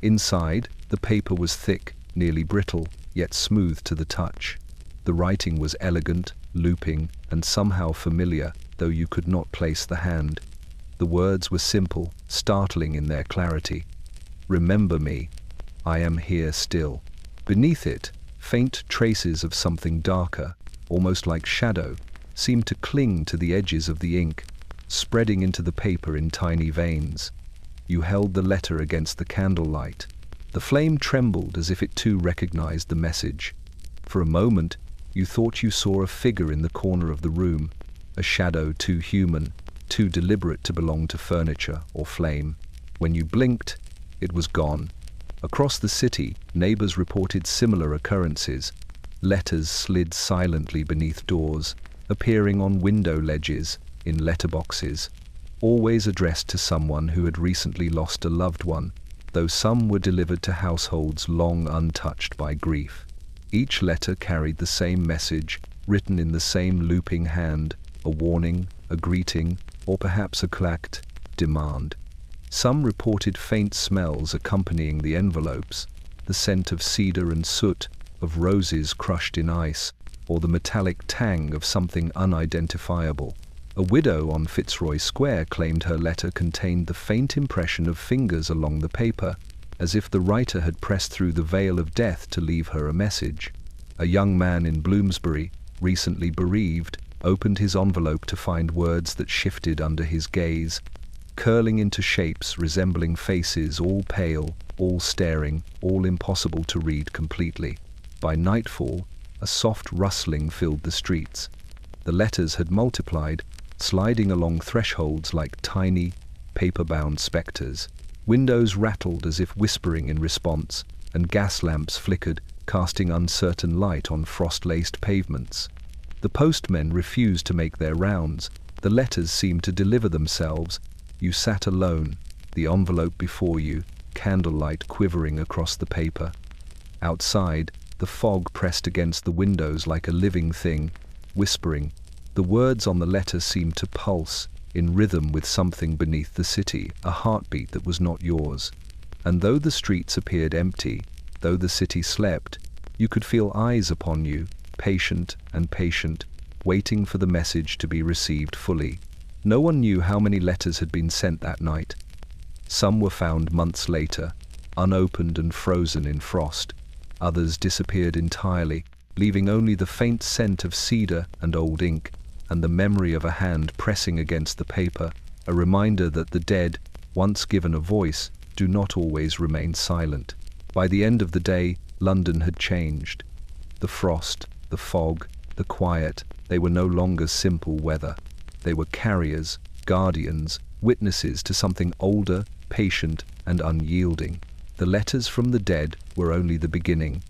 Inside, the paper was thick, nearly brittle, yet smooth to the touch. The writing was elegant, looping, and somehow familiar, though you could not place the hand. The words were simple, startling in their clarity. "Remember me. I am here still." Beneath it, faint traces of something darker, almost like shadow, seemed to cling to the edges of the ink, spreading into the paper in tiny veins. You held the letter against the candlelight. The flame trembled as if it too recognized the message. For a moment, you thought you saw a figure in the corner of the room, a shadow too human, too deliberate to belong to furniture or flame. When you blinked, it was gone. Across the city, neighbors reported similar occurrences. Letters slid silently beneath doors, appearing on window ledges, in letterboxes, always addressed to someone who had recently lost a loved one, though some were delivered to households long untouched by grief. Each letter carried the same message, written in the same looping hand, a warning, a greeting, or perhaps a clacked demand. Some reported faint smells accompanying the envelopes, the scent of cedar and soot, of roses crushed in ice, or the metallic tang of something unidentifiable. A widow on Fitzroy Square claimed her letter contained the faint impression of fingers along the paper, as if the writer had pressed through the veil of death to leave her a message. A young man in Bloomsbury, recently bereaved, opened his envelope to find words that shifted under his gaze, curling into shapes resembling faces, all pale, all staring, all impossible to read completely. By nightfall, a soft rustling filled the streets. The letters had multiplied, sliding along thresholds like tiny, paper-bound specters. Windows rattled as if whispering in response, and gas lamps flickered, casting uncertain light on frost-laced pavements. The postmen refused to make their rounds. The letters seemed to deliver themselves. You sat alone, the envelope before you, candlelight quivering across the paper. Outside, the fog pressed against the windows like a living thing, whispering. The words on the letter seemed to pulse, in rhythm with something beneath the city, a heartbeat that was not yours. And though the streets appeared empty, though the city slept, you could feel eyes upon you, patient and patient, waiting for the message to be received fully. No one knew how many letters had been sent that night. Some were found months later, unopened and frozen in frost. Others disappeared entirely, leaving only the faint scent of cedar and old ink, and the memory of a hand pressing against the paper, a reminder that the dead, once given a voice, do not always remain silent. By the end of the day, London had changed. The frost, the fog, the quiet, they were no longer simple weather. They were carriers, guardians, witnesses to something older, patient, and unyielding. The letters from the dead were only the beginning.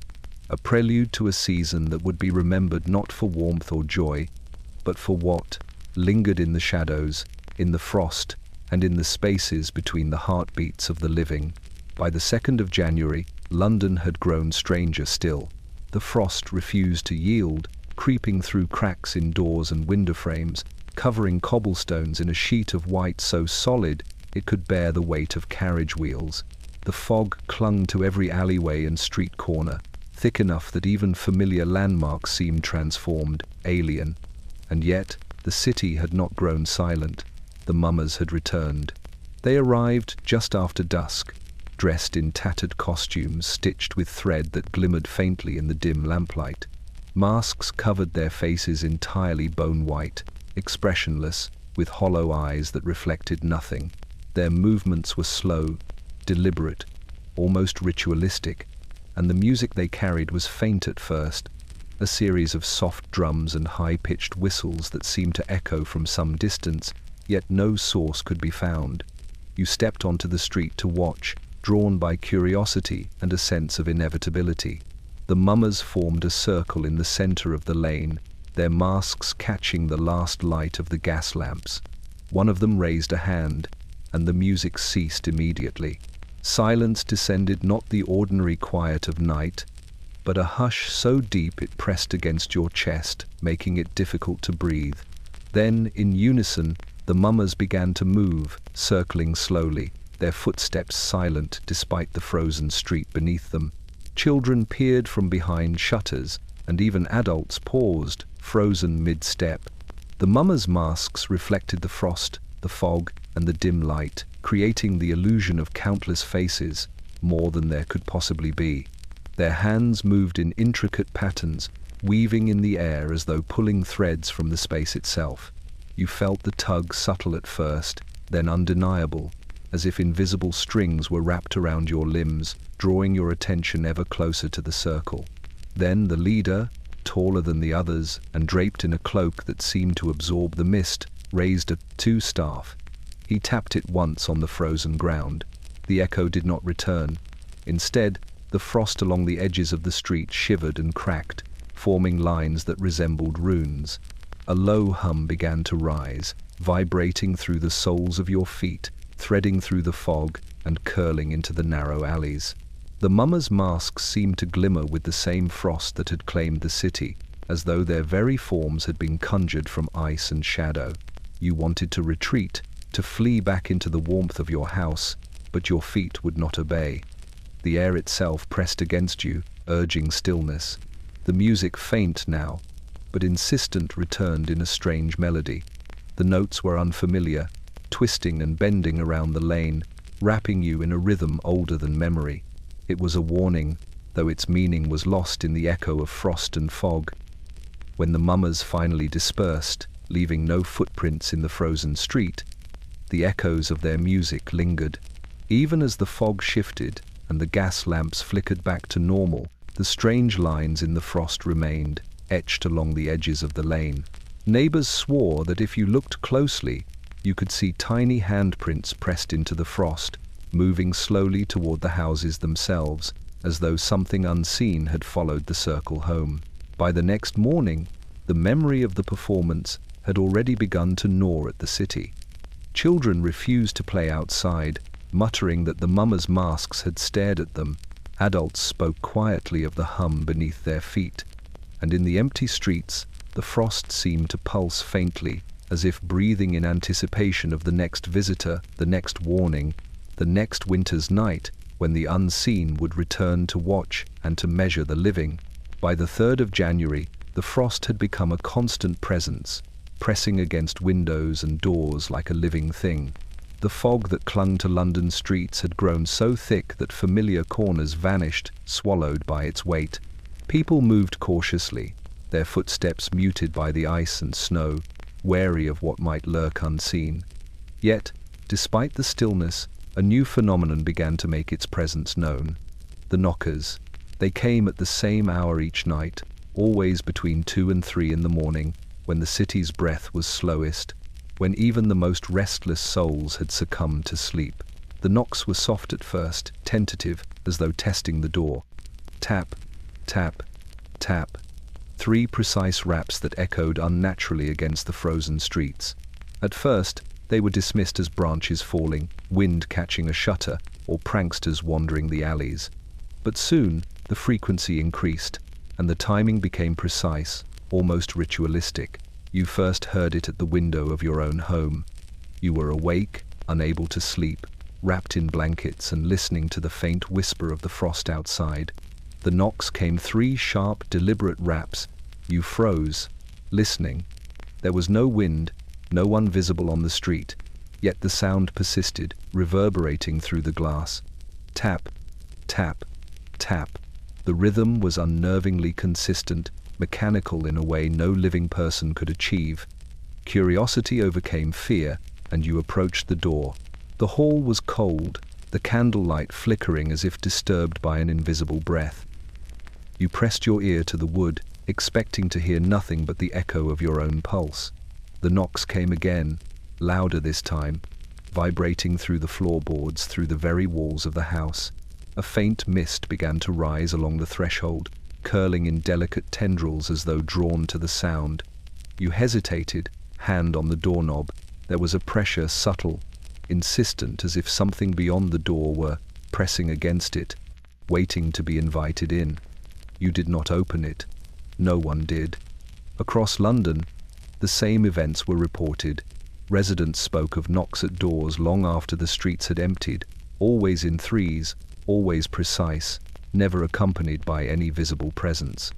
a prelude to a season that would be remembered not for warmth or joy, but for what lingered in the shadows, in the frost, and in the spaces between the heartbeats of the living. By the 2nd of January, London had grown stranger still. The frost refused to yield, creeping through cracks in doors and window frames, covering cobblestones in a sheet of white so solid it could bear the weight of carriage wheels. The fog clung to every alleyway and street corner, thick enough that even familiar landmarks seemed transformed, alien. And yet, the city had not grown silent. The mummers had returned. They arrived just after dusk, dressed in tattered costumes stitched with thread that glimmered faintly in the dim lamplight. Masks covered their faces entirely bone-white, expressionless, with hollow eyes that reflected nothing. Their movements were slow, deliberate, almost ritualistic, and the music they carried was faint at first, a series of soft drums and high-pitched whistles that seemed to echo from some distance, yet no source could be found. You stepped onto the street to watch, drawn by curiosity and a sense of inevitability. The mummers formed a circle in the center of the lane, their masks catching the last light of the gas lamps. One of them raised a hand, and the music ceased immediately. Silence descended, not the ordinary quiet of night, but a hush so deep it pressed against your chest, making it difficult to breathe. Then, in unison, the mummers began to move, circling slowly, their footsteps silent despite the frozen street beneath them. Children peered from behind shutters, and even adults paused, frozen mid-step. The mummers' masks reflected the frost, the fog, and the dim light, creating the illusion of countless faces, more than there could possibly be. Their hands moved in intricate patterns, weaving in the air as though pulling threads from the space itself. You felt the tug subtle at first, then undeniable, as if invisible strings were wrapped around your limbs, drawing your attention ever closer to the circle. Then the leader, taller than the others and draped in a cloak that seemed to absorb the mist, raised a staff. He tapped it once on the frozen ground. The echo did not return. Instead, the frost along the edges of the street shivered and cracked, forming lines that resembled runes. A low hum began to rise, vibrating through the soles of your feet, threading through the fog and curling into the narrow alleys. The mummers' masks seemed to glimmer with the same frost that had claimed the city, as though their very forms had been conjured from ice and shadow. You wanted to retreat, to flee back into the warmth of your house, but your feet would not obey. The air itself pressed against you, urging stillness. The music, faint now, but insistent, returned in a strange melody. The notes were unfamiliar, twisting and bending around the lane, wrapping you in a rhythm older than memory. It was a warning, though its meaning was lost in the echo of frost and fog. When the mummers finally dispersed, leaving no footprints in the frozen street, the echoes of their music lingered. Even as the fog shifted and the gas lamps flickered back to normal, the strange lines in the frost remained, etched along the edges of the lane. Neighbors swore that if you looked closely, you could see tiny handprints pressed into the frost, moving slowly toward the houses themselves, as though something unseen had followed the circle home. By the next morning, the memory of the performance had already begun to gnaw at the city. Children refused to play outside, muttering that the mummers' masks had stared at them. Adults spoke quietly of the hum beneath their feet, and in the empty streets, the frost seemed to pulse faintly, as if breathing in anticipation of the next visitor, the next warning, the next winter's night, when the unseen would return to watch and to measure the living. By the 3rd of January, the frost had become a constant presence, pressing against windows and doors like a living thing. The fog that clung to London streets had grown so thick that familiar corners vanished, swallowed by its weight. People moved cautiously, their footsteps muted by the ice and snow, wary of what might lurk unseen. Yet, despite the stillness, a new phenomenon began to make its presence known. The knockers. They came at the same hour each night, always between 2 and 3 in the morning, when the city's breath was slowest, when even the most restless souls had succumbed to sleep. The knocks were soft at first, tentative, as though testing the door. Tap, Tap, tap. 3 precise raps that echoed unnaturally against the frozen streets. At first, they were dismissed as branches falling, wind catching a shutter, or pranksters wandering the alleys. But soon, the frequency increased, and the timing became precise, almost ritualistic. You first heard it at the window of your own home. You were awake, unable to sleep, wrapped in blankets and listening to the faint whisper of the frost outside. The knocks came 3 sharp, deliberate raps. You froze, listening. There was no wind, no one visible on the street, yet the sound persisted, reverberating through the glass. Tap, tap, tap. The rhythm was unnervingly consistent, mechanical in a way no living person could achieve. Curiosity overcame fear, and you approached the door. The hall was cold, the candlelight flickering as if disturbed by an invisible breath. You pressed your ear to the wood, expecting to hear nothing but the echo of your own pulse. The knocks came again, louder this time, vibrating through the floorboards, through the very walls of the house. A faint mist began to rise along the threshold, curling in delicate tendrils as though drawn to the sound. You hesitated, hand on the doorknob. There was a pressure, subtle, insistent, as if something beyond the door were pressing against it, waiting to be invited in. You did not open it. No one did. Across London, the same events were reported. Residents spoke of knocks at doors long after the streets had emptied, always in threes, always precise, never accompanied by any visible presence.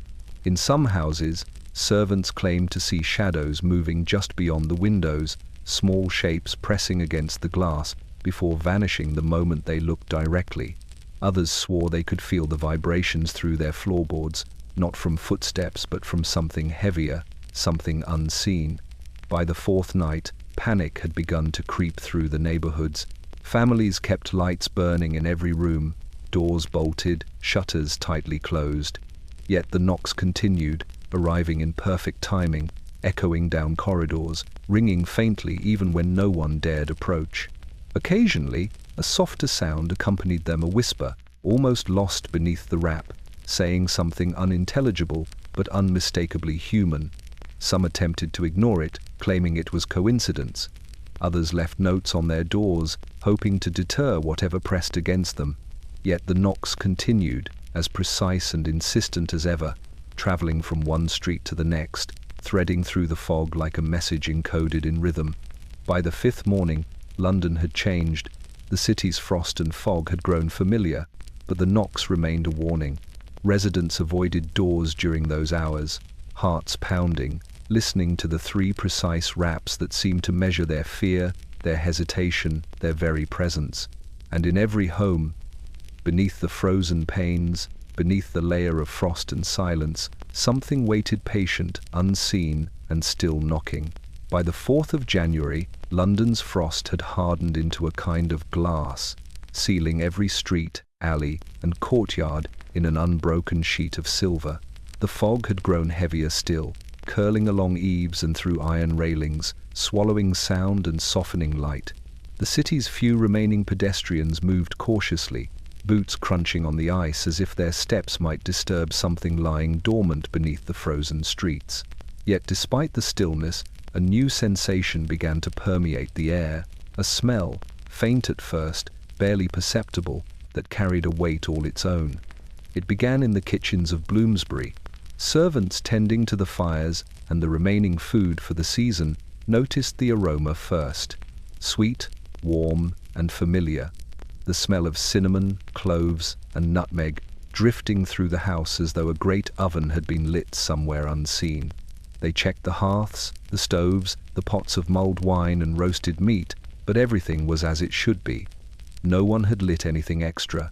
In some houses, servants claimed to see shadows moving just beyond the windows, small shapes pressing against the glass before vanishing the moment they looked directly. Others swore they could feel the vibrations through their floorboards, not from footsteps but from something heavier, something unseen. By the 4th night, panic had begun to creep through the neighborhoods. Families kept lights burning in every room, doors bolted, shutters tightly closed. Yet the knocks continued, arriving in perfect timing, echoing down corridors, ringing faintly even when no one dared approach. Occasionally, a softer sound accompanied them, a whisper, almost lost beneath the rap, saying something unintelligible but unmistakably human. Some attempted to ignore it, claiming it was coincidence. Others left notes on their doors, hoping to deter whatever pressed against them. Yet the knocks continued, as precise and insistent as ever, traveling from one street to the next, threading through the fog like a message encoded in rhythm. By the 5th morning, London had changed. The city's frost and fog had grown familiar, but the knocks remained a warning. Residents avoided doors during those hours, hearts pounding, listening to the 3 precise raps that seemed to measure their fear, their hesitation, their very presence. And in every home, beneath the frozen panes, beneath the layer of frost and silence, something waited, patient, unseen, and still knocking. By the 4th of January, London's frost had hardened into a kind of glass, sealing every street, alley, and courtyard in an unbroken sheet of silver. The fog had grown heavier still, curling along eaves and through iron railings, swallowing sound and softening light. The city's few remaining pedestrians moved cautiously, boots crunching on the ice as if their steps might disturb something lying dormant beneath the frozen streets. Yet despite the stillness, a new sensation began to permeate the air, a smell, faint at first, barely perceptible, that carried a weight all its own. It began in the kitchens of Bloomsbury. Servants tending to the fires and the remaining food for the season noticed the aroma first. Sweet, warm, and familiar. The smell of cinnamon, cloves, and nutmeg drifting through the house as though a great oven had been lit somewhere unseen. They checked the hearths, the stoves, the pots of mulled wine and roasted meat, but everything was as it should be. No one had lit anything extra.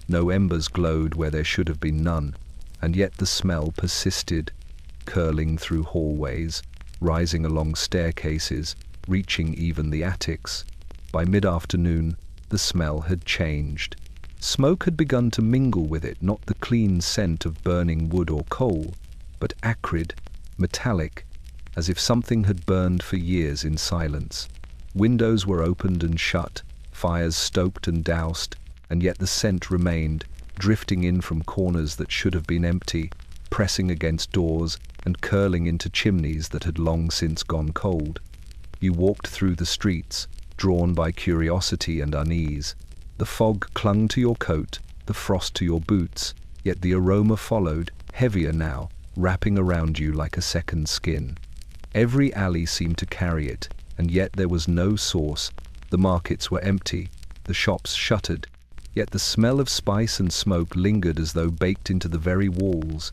No embers glowed where there should have been none, and yet the smell persisted, curling through hallways, rising along staircases, reaching even the attics. By mid-afternoon, the smell had changed. Smoke had begun to mingle with it, not the clean scent of burning wood or coal, but acrid, metallic, as if something had burned for years in silence. Windows were opened and shut, fires stoked and doused, and yet the scent remained, drifting in from corners that should have been empty, pressing against doors and curling into chimneys that had long since gone cold. You walked through the streets, drawn by curiosity and unease. The fog clung to your coat, the frost to your boots, yet the aroma followed, heavier now, wrapping around you like a second skin. Every alley seemed to carry it, and yet there was no source. The markets were empty, the shops shuttered, yet the smell of spice and smoke lingered as though baked into the very walls.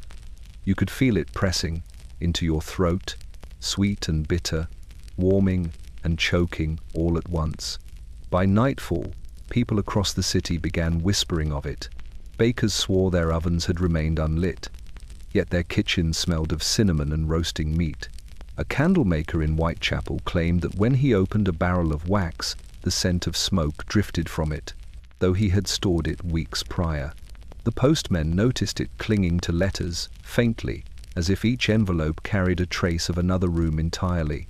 You could feel it pressing into your throat, sweet and bitter, warming and choking all at once. By nightfall, people across the city began whispering of it. Bakers swore their ovens had remained unlit, yet their kitchens smelled of cinnamon and roasting meat. A candlemaker in Whitechapel claimed that when he opened a barrel of wax, the scent of smoke drifted from it, though he had stored it weeks prior. The postmen noticed it clinging to letters, faintly, as if each envelope carried a trace of another room entirely.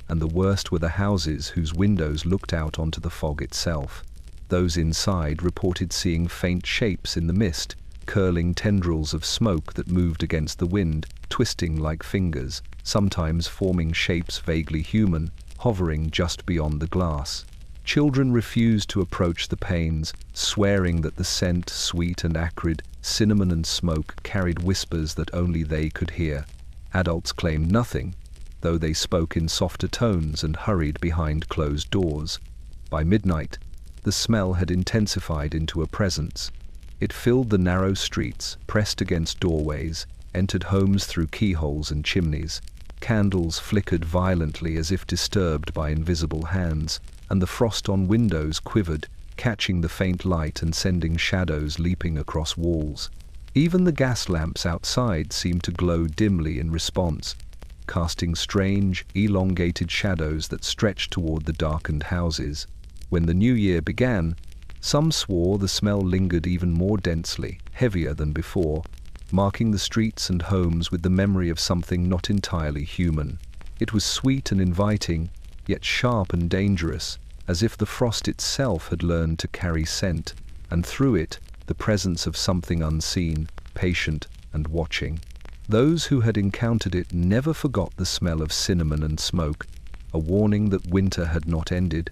And the worst were the houses whose windows looked out onto the fog itself. Those inside reported seeing faint shapes in the mist, curling tendrils of smoke that moved against the wind, twisting like fingers, sometimes forming shapes vaguely human, hovering just beyond the glass. Children refused to approach the panes, swearing that the scent, sweet and acrid, cinnamon and smoke, carried whispers that only they could hear. Adults claimed nothing, though they spoke in softer tones and hurried behind closed doors. By midnight, the smell had intensified into a presence. It filled the narrow streets, pressed against doorways, entered homes through keyholes and chimneys. Candles flickered violently as if disturbed by invisible hands, and the frost on windows quivered, catching the faint light and sending shadows leaping across walls. Even the gas lamps outside seemed to glow dimly in response, casting strange, elongated shadows that stretched toward the darkened houses. When the new year began, some swore the smell lingered even more densely, heavier than before, marking the streets and homes with the memory of something not entirely human. It was sweet and inviting, yet sharp and dangerous, as if the frost itself had learned to carry scent, and through it, the presence of something unseen, patient and watching. Those who had encountered it never forgot the smell of cinnamon and smoke, a warning that winter had not ended,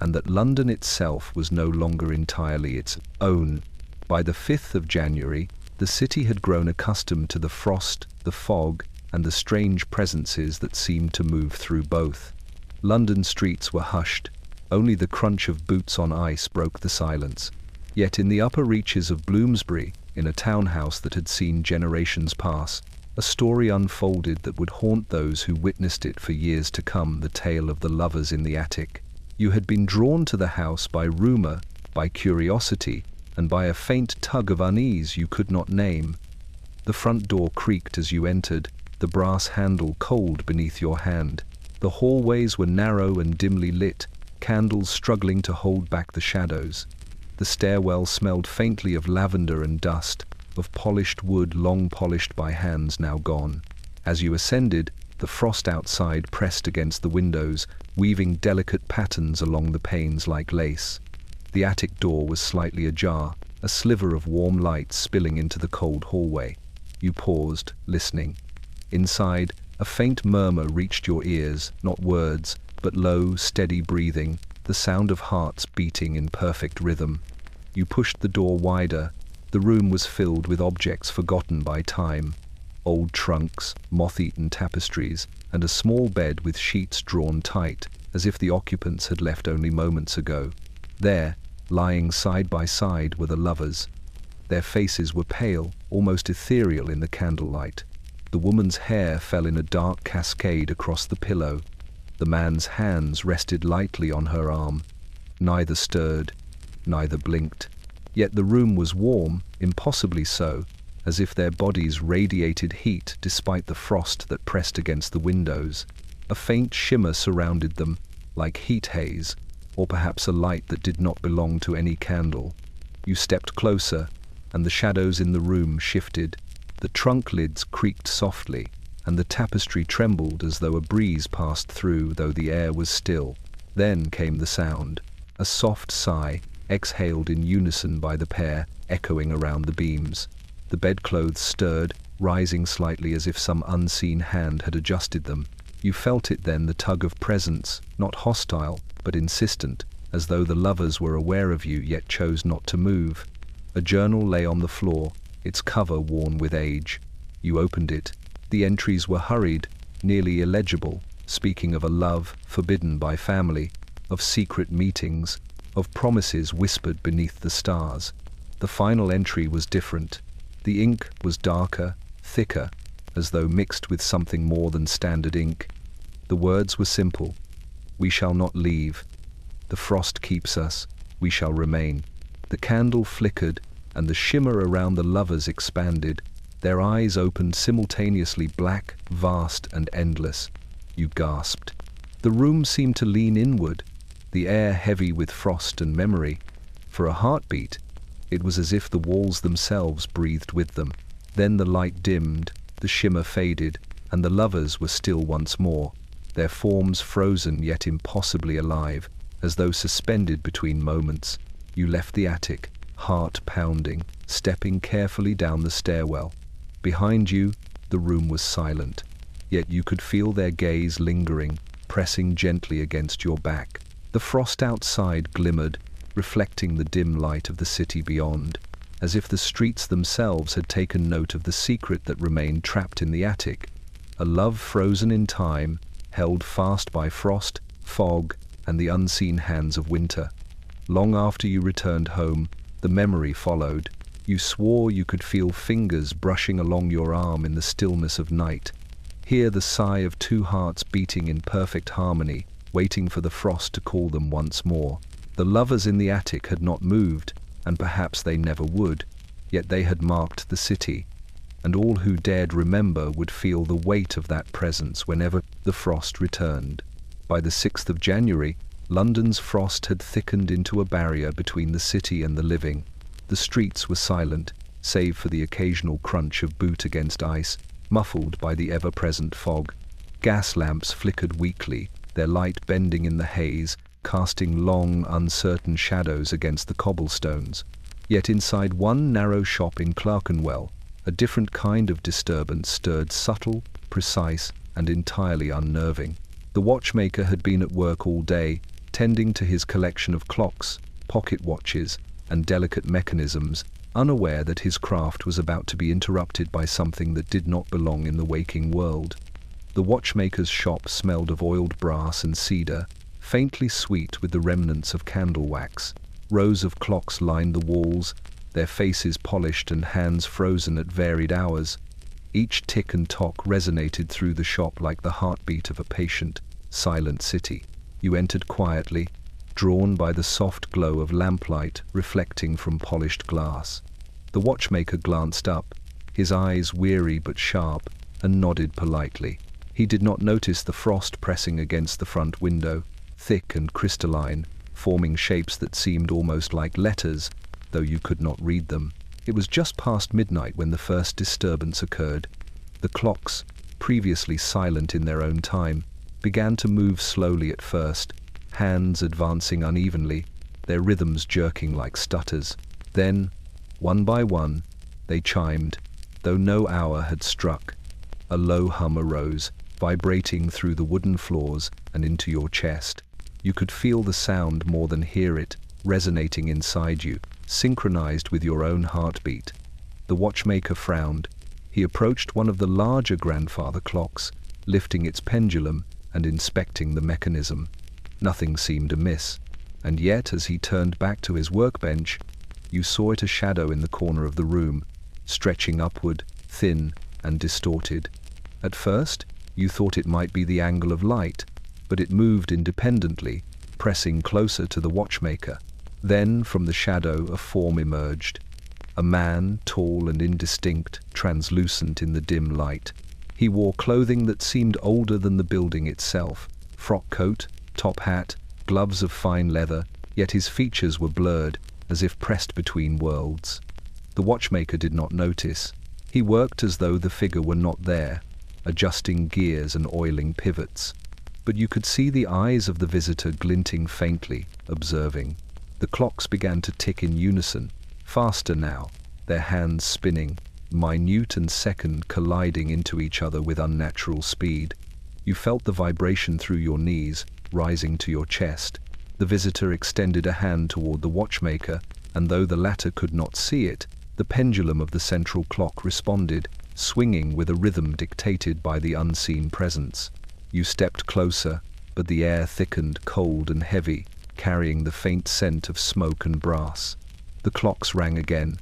and that London itself was no longer entirely its own. By the 5th of January, the city had grown accustomed to the frost, the fog, and the strange presences that seemed to move through both. London streets were hushed. Only the crunch of boots on ice broke the silence. Yet in the upper reaches of Bloomsbury, in a townhouse that had seen generations pass, a story unfolded that would haunt those who witnessed it for years to come, the tale of the lovers in the attic. You had been drawn to the house by rumor, by curiosity, and by a faint tug of unease you could not name. The front door creaked as you entered, the brass handle cold beneath your hand. The hallways were narrow and dimly lit, candles struggling to hold back the shadows. The stairwell smelled faintly of lavender and dust, of polished wood long polished by hands now gone. As you ascended, the frost outside pressed against the windows, weaving delicate patterns along the panes like lace. The attic door was slightly ajar, a sliver of warm light spilling into the cold hallway. You paused, listening. Inside, a faint murmur reached your ears, not words, but low, steady breathing, the sound of hearts beating in perfect rhythm. You pushed the door wider. The room was filled with objects forgotten by time. Old trunks, moth-eaten tapestries, and a small bed with sheets drawn tight, as if the occupants had left only moments ago. There, lying side by side, were the lovers. Their faces were pale, almost ethereal in the candlelight. The woman's hair fell in a dark cascade across the pillow. The man's hands rested lightly on her arm. Neither stirred, neither blinked. Yet the room was warm, impossibly so, as if their bodies radiated heat despite the frost that pressed against the windows. A faint shimmer surrounded them, like heat haze, or perhaps a light that did not belong to any candle. You stepped closer, and the shadows in the room shifted. The trunk lids creaked softly, and the tapestry trembled as though a breeze passed through, though the air was still. Then came the sound, a soft sigh, exhaled in unison by the pair, echoing around the beams. The bedclothes stirred, rising slightly as if some unseen hand had adjusted them. You felt it then, the tug of presence, not hostile, but insistent, as though the lovers were aware of you yet chose not to move. A journal lay on the floor, its cover worn with age. You opened it. The entries were hurried, nearly illegible, speaking of a love forbidden by family, of secret meetings, of promises whispered beneath the stars. The final entry was different. The ink was darker, thicker, as though mixed with something more than standard ink. The words were simple. We shall not leave. The frost keeps us. We shall remain. The candle flickered, and the shimmer around the lovers expanded. Their eyes opened simultaneously, black, vast, and endless. You gasped. The room seemed to lean inward, the air heavy with frost and memory. For a heartbeat, it was as if the walls themselves breathed with them. Then the light dimmed, the shimmer faded, and the lovers were still once more, their forms frozen yet impossibly alive, as though suspended between moments. You left the attic, heart pounding, stepping carefully down the stairwell. Behind you, the room was silent, yet you could feel their gaze lingering, pressing gently against your back. The frost outside glimmered, reflecting the dim light of the city beyond, as if the streets themselves had taken note of the secret that remained trapped in the attic. A love frozen in time, held fast by frost, fog, and the unseen hands of winter. Long after you returned home, the memory followed. You swore you could feel fingers brushing along your arm in the stillness of night. Hear the sigh of two hearts beating in perfect harmony, waiting for the frost to call them once more. The lovers in the attic had not moved, and perhaps they never would, yet they had marked the city, and all who dared remember would feel the weight of that presence whenever the frost returned. By the 6th of January, London's frost had thickened into a barrier between the city and the living. The streets were silent, save for the occasional crunch of boot against ice, muffled by the ever-present fog. Gas lamps flickered weakly, their light bending in the haze, casting long, uncertain shadows against the cobblestones. Yet inside one narrow shop in Clerkenwell, a different kind of disturbance stirred, subtle, precise, and entirely unnerving. The watchmaker had been at work all day, tending to his collection of clocks, pocket watches, and delicate mechanisms, unaware that his craft was about to be interrupted by something that did not belong in the waking world. The watchmaker's shop smelled of oiled brass and cedar, faintly sweet with the remnants of candle wax. Rows of clocks lined the walls, their faces polished and hands frozen at varied hours. Each tick and tock resonated through the shop like the heartbeat of a patient, silent city. You entered quietly, drawn by the soft glow of lamplight reflecting from polished glass. The watchmaker glanced up, his eyes weary but sharp, and nodded politely. He did not notice the frost pressing against the front window, thick and crystalline, forming shapes that seemed almost like letters, though you could not read them. It was just past midnight when the first disturbance occurred. The clocks, previously silent in their own time, began to move slowly at first, hands advancing unevenly, their rhythms jerking like stutters. Then, one by one, they chimed, though no hour had struck. A low hum arose, vibrating through the wooden floors and into your chest. You could feel the sound more than hear it, resonating inside you, synchronized with your own heartbeat. The watchmaker frowned. He approached one of the larger grandfather clocks, lifting its pendulum and inspecting the mechanism. Nothing seemed amiss, and yet as he turned back to his workbench, you saw it a shadow in the corner of the room, stretching upward, thin and distorted. At first, you thought it might be the angle of light, but it moved independently, pressing closer to the watchmaker. Then, from the shadow, a form emerged. A man, tall and indistinct, translucent in the dim light. He wore clothing that seemed older than the building itself, frock coat, top hat, gloves of fine leather, yet his features were blurred, as if pressed between worlds. The watchmaker did not notice. He worked as though the figure were not there, adjusting gears and oiling pivots. But you could see the eyes of the visitor glinting faintly, observing. The clocks began to tick in unison, faster now, their hands spinning, minute and second colliding into each other with unnatural speed. You felt the vibration through your knees, rising to your chest. The visitor extended a hand toward the watchmaker, and though the latter could not see it, the pendulum of the central clock responded, swinging with a rhythm dictated by the unseen presence. You stepped closer, but the air thickened, cold and heavy, carrying the faint scent of smoke and brass. The clocks rang again,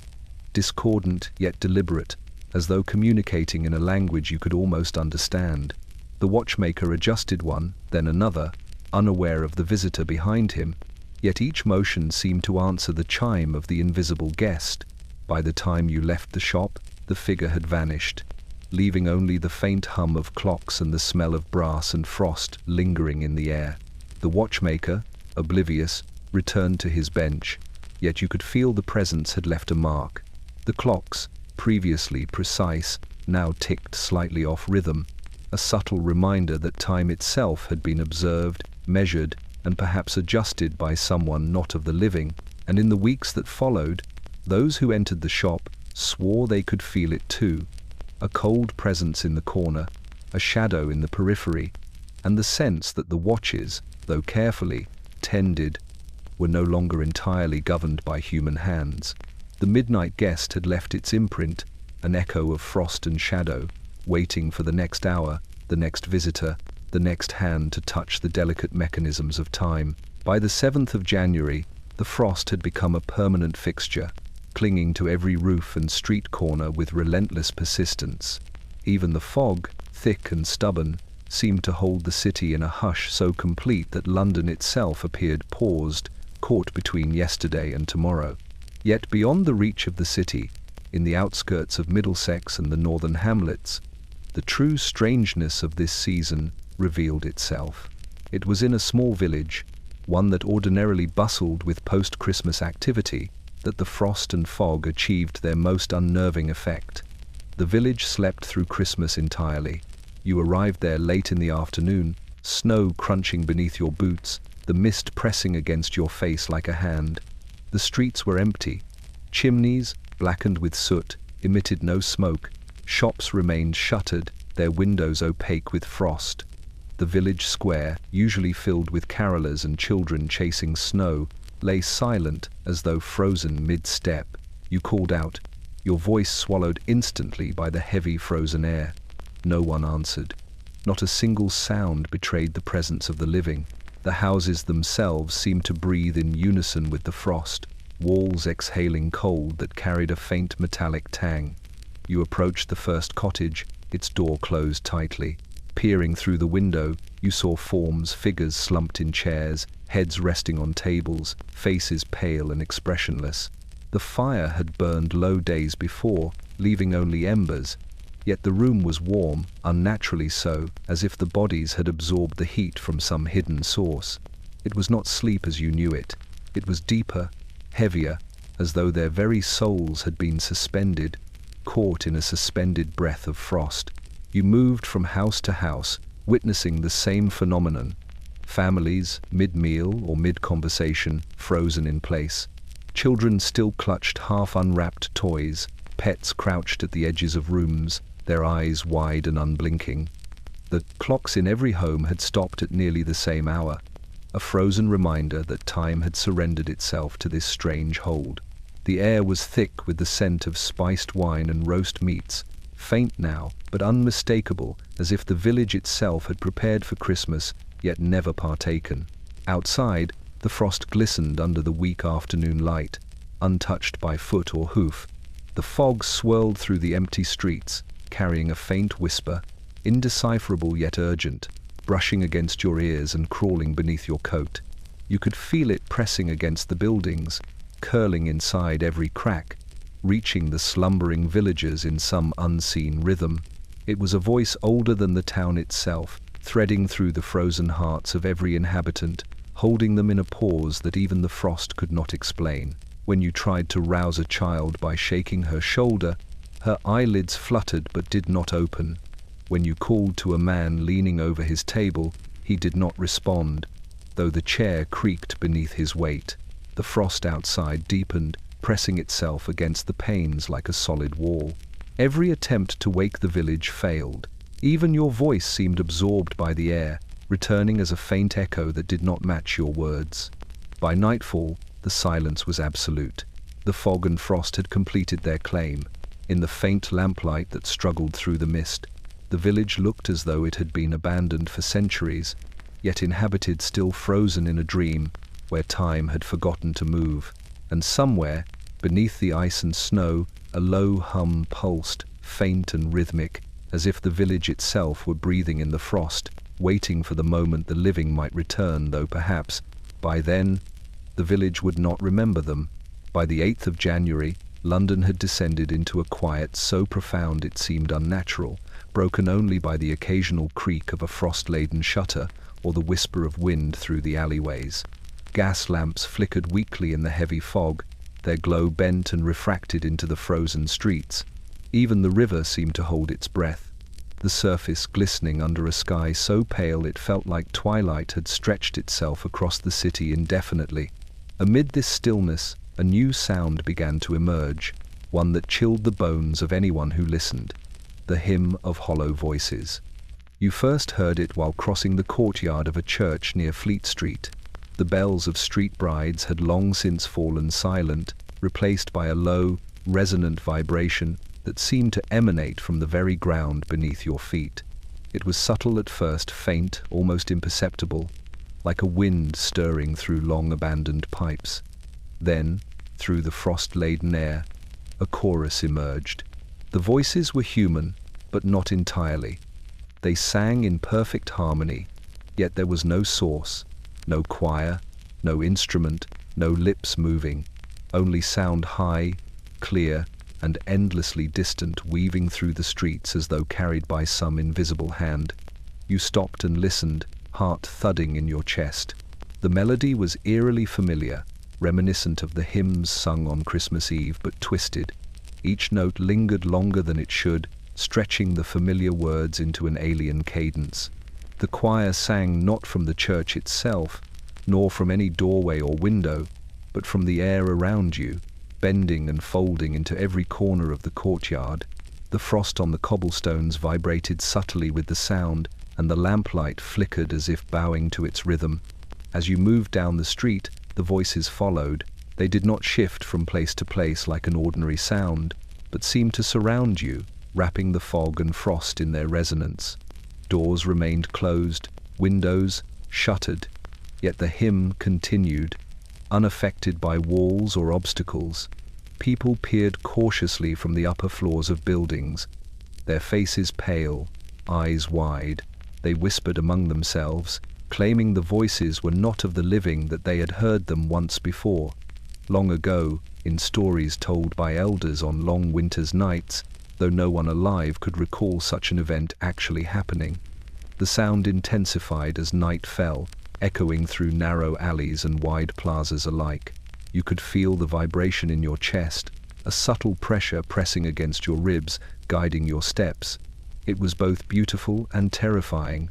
discordant yet deliberate, as though communicating in a language you could almost understand. The watchmaker adjusted one, then another, unaware of the visitor behind him, yet each motion seemed to answer the chime of the invisible guest. By the time you left the shop, the figure had vanished, leaving only the faint hum of clocks and the smell of brass and frost lingering in the air. The watchmaker, oblivious, returned to his bench, yet you could feel the presence had left a mark. The clocks, previously precise, now ticked slightly off rhythm, a subtle reminder that time itself had been observed, measured, and perhaps adjusted by someone not of the living. And in the weeks that followed, those who entered the shop swore they could feel it too. A cold presence in the corner, a shadow in the periphery, and the sense that the watches, though carefully tended, were no longer entirely governed by human hands. The midnight guest had left its imprint, an echo of frost and shadow, waiting for the next hour, the next visitor, the next hand to touch the delicate mechanisms of time. By the 7th of January, the frost had become a permanent fixture, clinging to every roof and street corner with relentless persistence. Even the fog, thick and stubborn, seemed to hold the city in a hush so complete that London itself appeared paused, caught between yesterday and tomorrow. Yet beyond the reach of the city, in the outskirts of Middlesex and the northern hamlets, the true strangeness of this season revealed itself. It was in a small village, one that ordinarily bustled with post-Christmas activity, that the frost and fog achieved their most unnerving effect. The village slept through Christmas entirely. You arrived there late in the afternoon, snow crunching beneath your boots, the mist pressing against your face like a hand. The streets were empty. Chimneys, blackened with soot, emitted no smoke. Shops remained shuttered, their windows opaque with frost. The village square, usually filled with carolers and children chasing snow, lay silent as though frozen mid-step. You called out, your voice swallowed instantly by the heavy frozen air. No one answered. Not a single sound betrayed the presence of the living. The houses themselves seemed to breathe in unison with the frost, walls exhaling cold that carried a faint metallic tang. You approached the first cottage, its door closed tightly. Peering through the window, you saw forms, figures slumped in chairs, heads resting on tables, faces pale and expressionless. The fire had burned low days before, leaving only embers, yet the room was warm, unnaturally so, as if the bodies had absorbed the heat from some hidden source. It was not sleep as you knew it. It was deeper, heavier, as though their very souls had been suspended, caught in a suspended breath of frost. You moved from house to house, witnessing the same phenomenon. Families, mid-meal or mid-conversation, frozen in place. Children still clutched half-unwrapped toys, pets crouched at the edges of rooms, their eyes wide and unblinking. The clocks in every home had stopped at nearly the same hour, a frozen reminder that time had surrendered itself to this strange hold. The air was thick with the scent of spiced wine and roast meats, faint now, but unmistakable, as if the village itself had prepared for Christmas, yet never partaken. Outside, the frost glistened under the weak afternoon light, untouched by foot or hoof. The fog swirled through the empty streets, carrying a faint whisper, indecipherable yet urgent, brushing against your ears and crawling beneath your coat. You could feel it pressing against the buildings, curling inside every crack, reaching the slumbering villagers in some unseen rhythm. It was a voice older than the town itself, threading through the frozen hearts of every inhabitant, holding them in a pause that even the frost could not explain. When you tried to rouse a child by shaking her shoulder, her eyelids fluttered but did not open. When you called to a man leaning over his table, he did not respond, though the chair creaked beneath his weight. The frost outside deepened, pressing itself against the panes like a solid wall. Every attempt to wake the village failed. Even your voice seemed absorbed by the air, returning as a faint echo that did not match your words. By nightfall, the silence was absolute. The fog and frost had completed their claim. In the faint lamplight that struggled through the mist, the village looked as though it had been abandoned for centuries, yet inhabited, still frozen in a dream where time had forgotten to move. And somewhere, beneath the ice and snow, a low hum pulsed, faint and rhythmic, as if the village itself were breathing in the frost, waiting for the moment the living might return, though perhaps, by then, the village would not remember them. By the 8th of January, London had descended into a quiet so profound it seemed unnatural, broken only by the occasional creak of a frost-laden shutter or the whisper of wind through the alleyways. Gas lamps flickered weakly in the heavy fog, their glow bent and refracted into the frozen streets. Even the river seemed to hold its breath, the surface glistening under a sky so pale it felt like twilight had stretched itself across the city indefinitely. Amid this stillness, a new sound began to emerge, one that chilled the bones of anyone who listened: the hymn of hollow voices. You first heard it while crossing the courtyard of a church near Fleet Street. The bells of street brides had long since fallen silent, replaced by a low, resonant vibration that seemed to emanate from the very ground beneath your feet. It was subtle at first, faint, almost imperceptible, like a wind stirring through long-abandoned pipes. Then, through the frost-laden air, a chorus emerged. The voices were human, but not entirely. They sang in perfect harmony, yet there was no source, no choir, no instrument, no lips moving, only sound high, clear, and endlessly distant, weaving through the streets as though carried by some invisible hand. You stopped and listened, heart thudding in your chest. The melody was eerily familiar, reminiscent of the hymns sung on Christmas Eve, but twisted. Each note lingered longer than it should, stretching the familiar words into an alien cadence. The choir sang not from the church itself, nor from any doorway or window, but from the air around you, bending and folding into every corner of the courtyard. The frost on the cobblestones vibrated subtly with the sound, and the lamplight flickered as if bowing to its rhythm. As you moved down the street, the voices followed. They did not shift from place to place like an ordinary sound, but seemed to surround you, wrapping the fog and frost in their resonance. Doors remained closed, windows shuttered, yet the hymn continued, unaffected by walls or obstacles. People peered cautiously from the upper floors of buildings, their faces pale, eyes wide. They whispered among themselves, claiming the voices were not of the living, that they had heard them once before, long ago, in stories told by elders on long winter's nights, though no one alive could recall such an event actually happening. The sound intensified as night fell, echoing through narrow alleys and wide plazas alike. You could feel the vibration in your chest, a subtle pressure pressing against your ribs, guiding your steps. It was both beautiful and terrifying.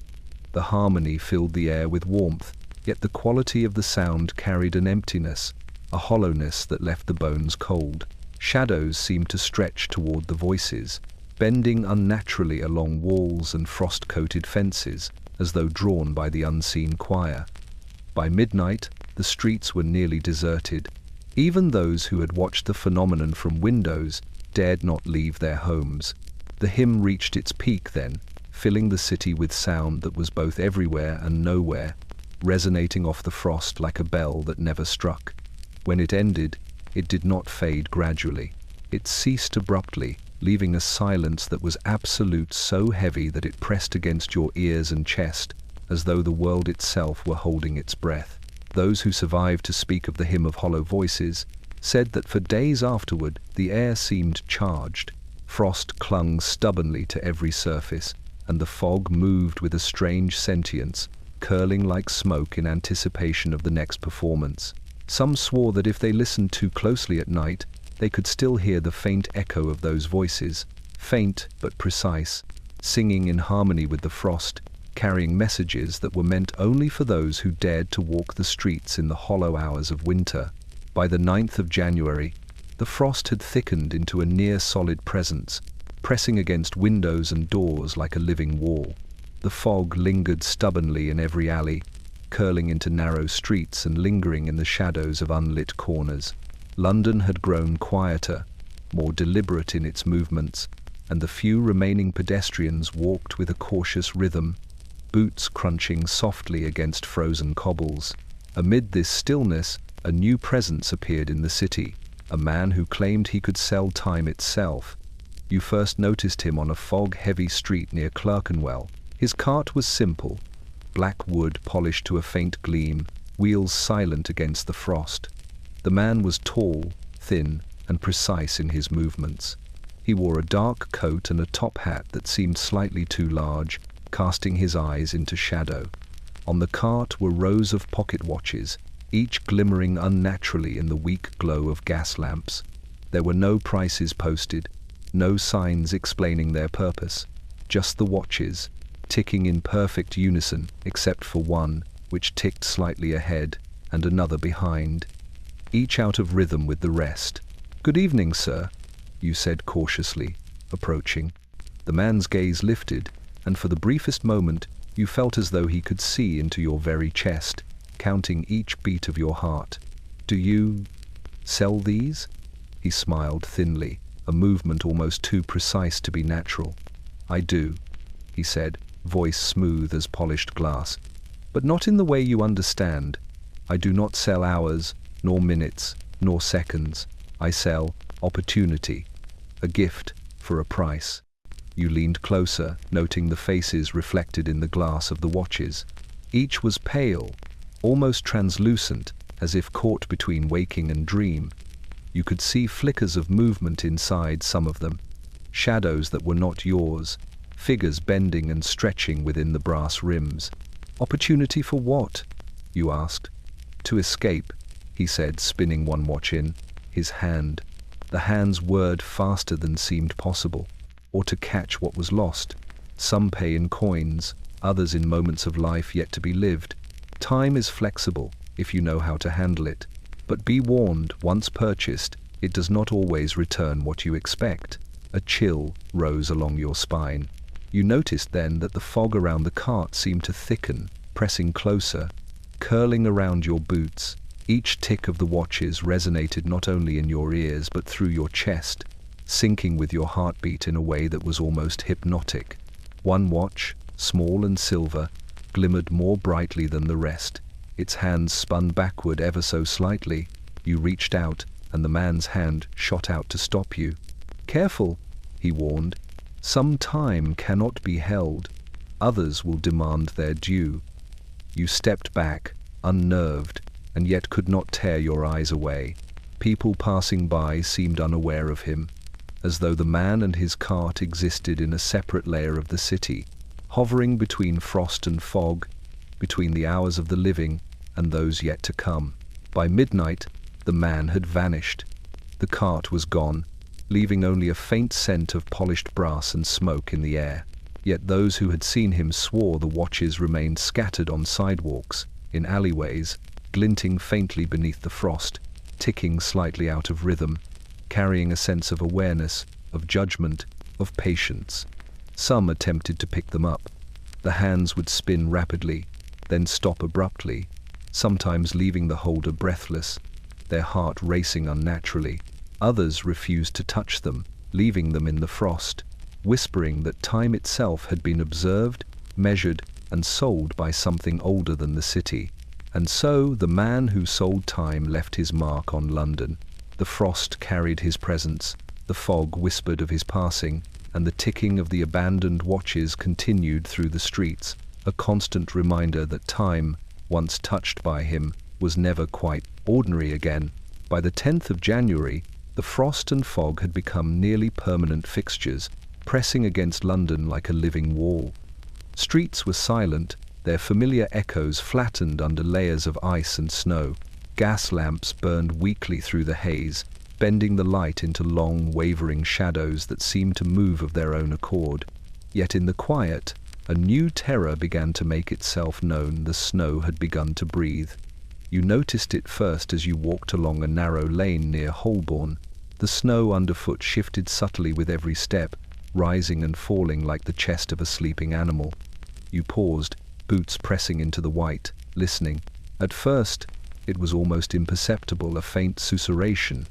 The harmony filled the air with warmth, yet the quality of the sound carried an emptiness, a hollowness that left the bones cold. Shadows seemed to stretch toward the voices, bending unnaturally along walls and frost-coated fences, as though drawn by the unseen choir. By midnight, the streets were nearly deserted. Even those who had watched the phenomenon from windows dared not leave their homes. The hymn reached its peak then, filling the city with sound that was both everywhere and nowhere, resonating off the frost like a bell that never struck. When it ended, it did not fade gradually. It ceased abruptly, leaving a silence that was absolute, so heavy that it pressed against your ears and chest, as though the world itself were holding its breath. Those who survived to speak of the hymn of hollow voices said that for days afterward the air seemed charged. Frost clung stubbornly to every surface, and the fog moved with a strange sentience, curling like smoke in anticipation of the next performance. Some swore that if they listened too closely at night, they could still hear the faint echo of those voices, faint but precise, singing in harmony with the frost, carrying messages that were meant only for those who dared to walk the streets in the hollow hours of winter. By the 9th of January, the frost had thickened into a near-solid presence, pressing against windows and doors like a living wall. The fog lingered stubbornly in every alley, curling into narrow streets and lingering in the shadows of unlit corners. London had grown quieter, more deliberate in its movements, and the few remaining pedestrians walked with a cautious rhythm, boots crunching softly against frozen cobbles. Amid this stillness, a new presence appeared in the city, a man who claimed he could sell time itself. You first noticed him on a fog-heavy street near Clerkenwell. His cart was simple, black wood polished to a faint gleam, wheels silent against the frost. The man was tall, thin, and precise in his movements. He wore a dark coat and a top hat that seemed slightly too large, casting his eyes into shadow. On the cart were rows of pocket watches, each glimmering unnaturally in the weak glow of gas lamps. There were no prices posted, no signs explaining their purpose, just the watches, ticking in perfect unison except for one, which ticked slightly ahead, and another behind, each out of rhythm with the rest. "Good evening, sir," you said cautiously, approaching. The man's gaze lifted, and for the briefest moment you felt as though he could see into your very chest, counting each beat of your heart. "Do you sell these?" He smiled thinly, a movement almost too precise to be natural. "I do," he said, voice smooth as polished glass. "But not in the way you understand. I do not sell hours, nor minutes, nor seconds. I sell opportunity, a gift for a price." You leaned closer, noting the faces reflected in the glass of the watches. Each was pale, almost translucent, as if caught between waking and dream. You could see flickers of movement inside some of them, shadows that were not yours, figures bending and stretching within the brass rims. "Opportunity for what?" you asked. "To escape," he said, spinning one watch in his hand. The hands whirred faster than seemed possible. "Or to catch what was lost. Some pay in coins, others in moments of life yet to be lived. Time is flexible, if you know how to handle it. But be warned, once purchased, it does not always return what you expect." A chill rose along your spine. You noticed then that the fog around the cart seemed to thicken, pressing closer, curling around your boots. Each tick of the watches resonated not only in your ears but through your chest, syncing with your heartbeat in a way that was almost hypnotic. One watch, small and silver, glimmered more brightly than the rest. Its hands spun backward ever so slightly. You reached out, and the man's hand shot out to stop you. "Careful," he warned. "Some time cannot be held. Others will demand their due." You stepped back, unnerved, and yet could not tear your eyes away. People passing by seemed unaware of him, as though the man and his cart existed in a separate layer of the city, hovering between frost and fog, between the hours of the living and those yet to come. By midnight, the man had vanished. The cart was gone, leaving only a faint scent of polished brass and smoke in the air. Yet those who had seen him swore the watches remained scattered on sidewalks, in alleyways, glinting faintly beneath the frost, ticking slightly out of rhythm, carrying a sense of awareness, of judgment, of patience. Some attempted to pick them up. The hands would spin rapidly, then stop abruptly, sometimes leaving the holder breathless, their heart racing unnaturally. Others refused to touch them, leaving them in the frost, whispering that time itself had been observed, measured, and sold by something older than the city. And so the man who sold time left his mark on London. The frost carried his presence, the fog whispered of his passing, and the ticking of the abandoned watches continued through the streets, a constant reminder that time, once touched by him, was never quite ordinary again. By the 10th of January, the frost and fog had become nearly permanent fixtures, pressing against London like a living wall. Streets were silent, their familiar echoes flattened under layers of ice and snow. Gas lamps burned weakly through the haze, bending the light into long, wavering shadows that seemed to move of their own accord. Yet in the quiet, a new terror began to make itself known. The snow had begun to breathe. You noticed it first as you walked along a narrow lane near Holborn. The snow underfoot shifted subtly with every step, rising and falling like the chest of a sleeping animal. You paused, boots pressing into the white, listening. At first, it was almost imperceptible, a faint susurration,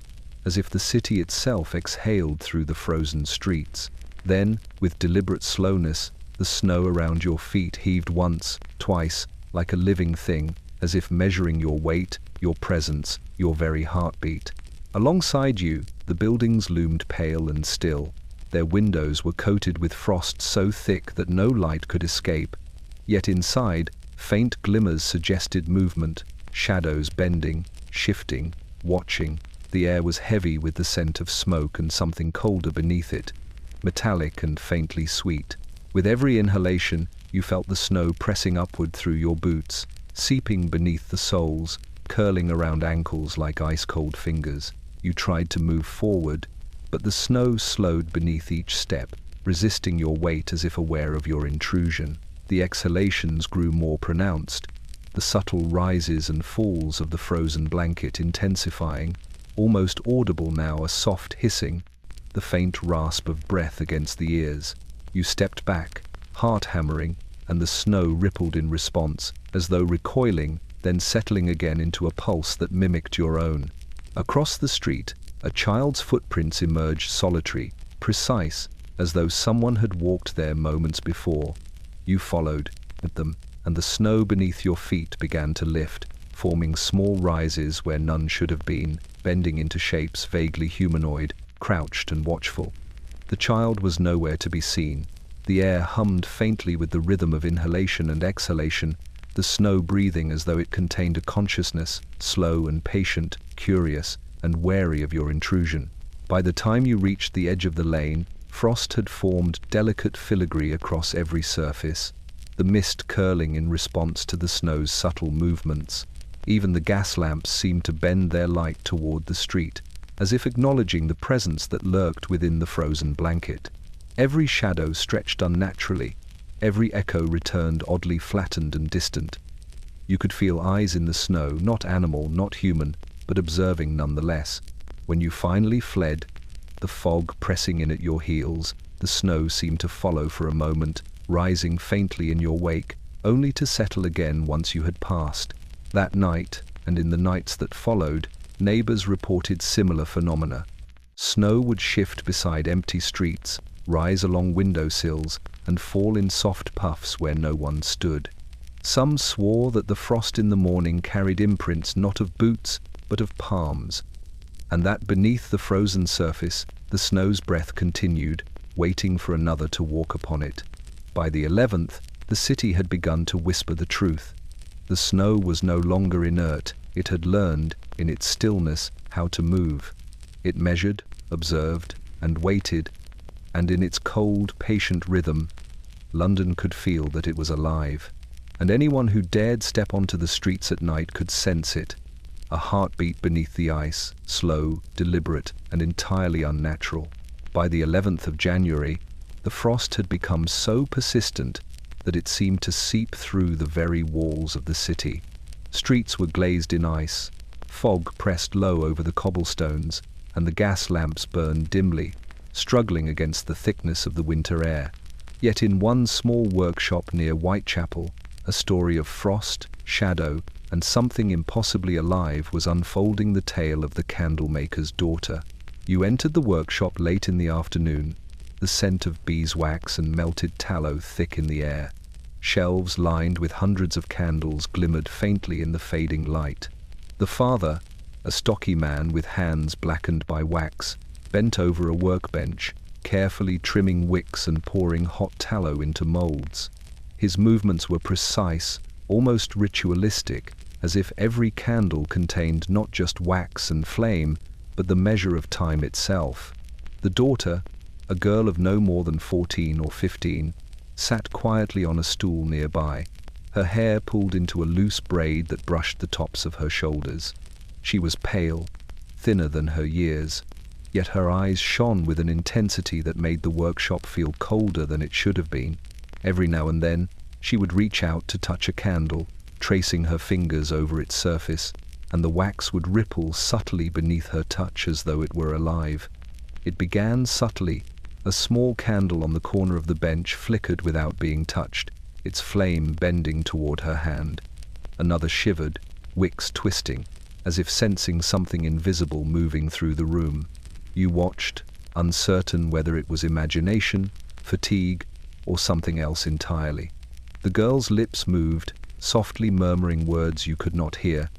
as if the city itself exhaled through the frozen streets. Then, with deliberate slowness, the snow around your feet heaved once, twice, like a living thing, as if measuring your weight, your presence, your very heartbeat. Alongside you, the buildings loomed pale and still. Their windows were coated with frost so thick that no light could escape. Yet inside, faint glimmers suggested movement, shadows bending, shifting, watching. The air was heavy with the scent of smoke and something colder beneath it, metallic and faintly sweet. With every inhalation, you felt the snow pressing upward through your boots, seeping beneath the soles, curling around ankles like ice-cold fingers. You tried to move forward, but the snow slowed beneath each step, resisting your weight as if aware of your intrusion. The exhalations grew more pronounced, the subtle rises and falls of the frozen blanket intensifying, almost audible now, a soft hissing, the faint rasp of breath against the ears. You stepped back, heart hammering, and the snow rippled in response, as though recoiling, then settling again into a pulse that mimicked your own. Across the street, a child's footprints emerged solitary, precise, as though someone had walked there moments before. You followed them, and the snow beneath your feet began to lift, forming small rises where none should have been, bending into shapes vaguely humanoid, crouched and watchful. The child was nowhere to be seen. The air hummed faintly with the rhythm of inhalation and exhalation, the snow breathing as though it contained a consciousness, slow and patient, curious, and wary of your intrusion. By the time you reached the edge of the lane, frost had formed delicate filigree across every surface, the mist curling in response to the snow's subtle movements. Even the gas lamps seemed to bend their light toward the street, as if acknowledging the presence that lurked within the frozen blanket. Every shadow stretched unnaturally, every echo returned oddly flattened and distant. You could feel eyes in the snow, not animal, not human, but observing nonetheless. When you finally fled, the fog pressing in at your heels, the snow seemed to follow for a moment, rising faintly in your wake, only to settle again once you had passed. That night, and in the nights that followed, neighbors reported similar phenomena. Snow would shift beside empty streets, rise along windowsills, and fall in soft puffs where no one stood. Some swore that the frost in the morning carried imprints not of boots, but of palms, and that beneath the frozen surface, the snow's breath continued, waiting for another to walk upon it. By the 11th, the city had begun to whisper the truth. The snow was no longer inert. It had learned, in its stillness, how to move. It measured, observed, and waited, and in its cold, patient rhythm, London could feel that it was alive. And anyone who dared step onto the streets at night could sense it. A heartbeat beneath the ice, slow, deliberate, and entirely unnatural. By the 11th of January, the frost had become so persistent that it seemed to seep through the very walls of the city. Streets were glazed in ice, fog pressed low over the cobblestones, and the gas lamps burned dimly, struggling against the thickness of the winter air. Yet in one small workshop near Whitechapel, a story of frost, shadow, and something impossibly alive was unfolding, the tale of the candlemaker's daughter. You entered the workshop late in the afternoon, the scent of beeswax and melted tallow thick in the air. Shelves lined with hundreds of candles glimmered faintly in the fading light. The father, a stocky man with hands blackened by wax, bent over a workbench, carefully trimming wicks and pouring hot tallow into molds. His movements were precise, almost ritualistic, as if every candle contained not just wax and flame, but the measure of time itself. The daughter, a girl of no more than 14 or 15, sat quietly on a stool nearby, her hair pulled into a loose braid that brushed the tops of her shoulders. She was pale, thinner than her years, yet her eyes shone with an intensity that made the workshop feel colder than it should have been. Every now and then, she would reach out to touch a candle, tracing her fingers over its surface, and the wax would ripple subtly beneath her touch as though it were alive. It began subtly. A small candle on the corner of the bench flickered without being touched, its flame bending toward her hand. Another shivered, wicks twisting, as if sensing something invisible moving through the room. You watched, uncertain whether it was imagination, fatigue, or something else entirely. The girl's lips moved, softly murmuring words you could not hear,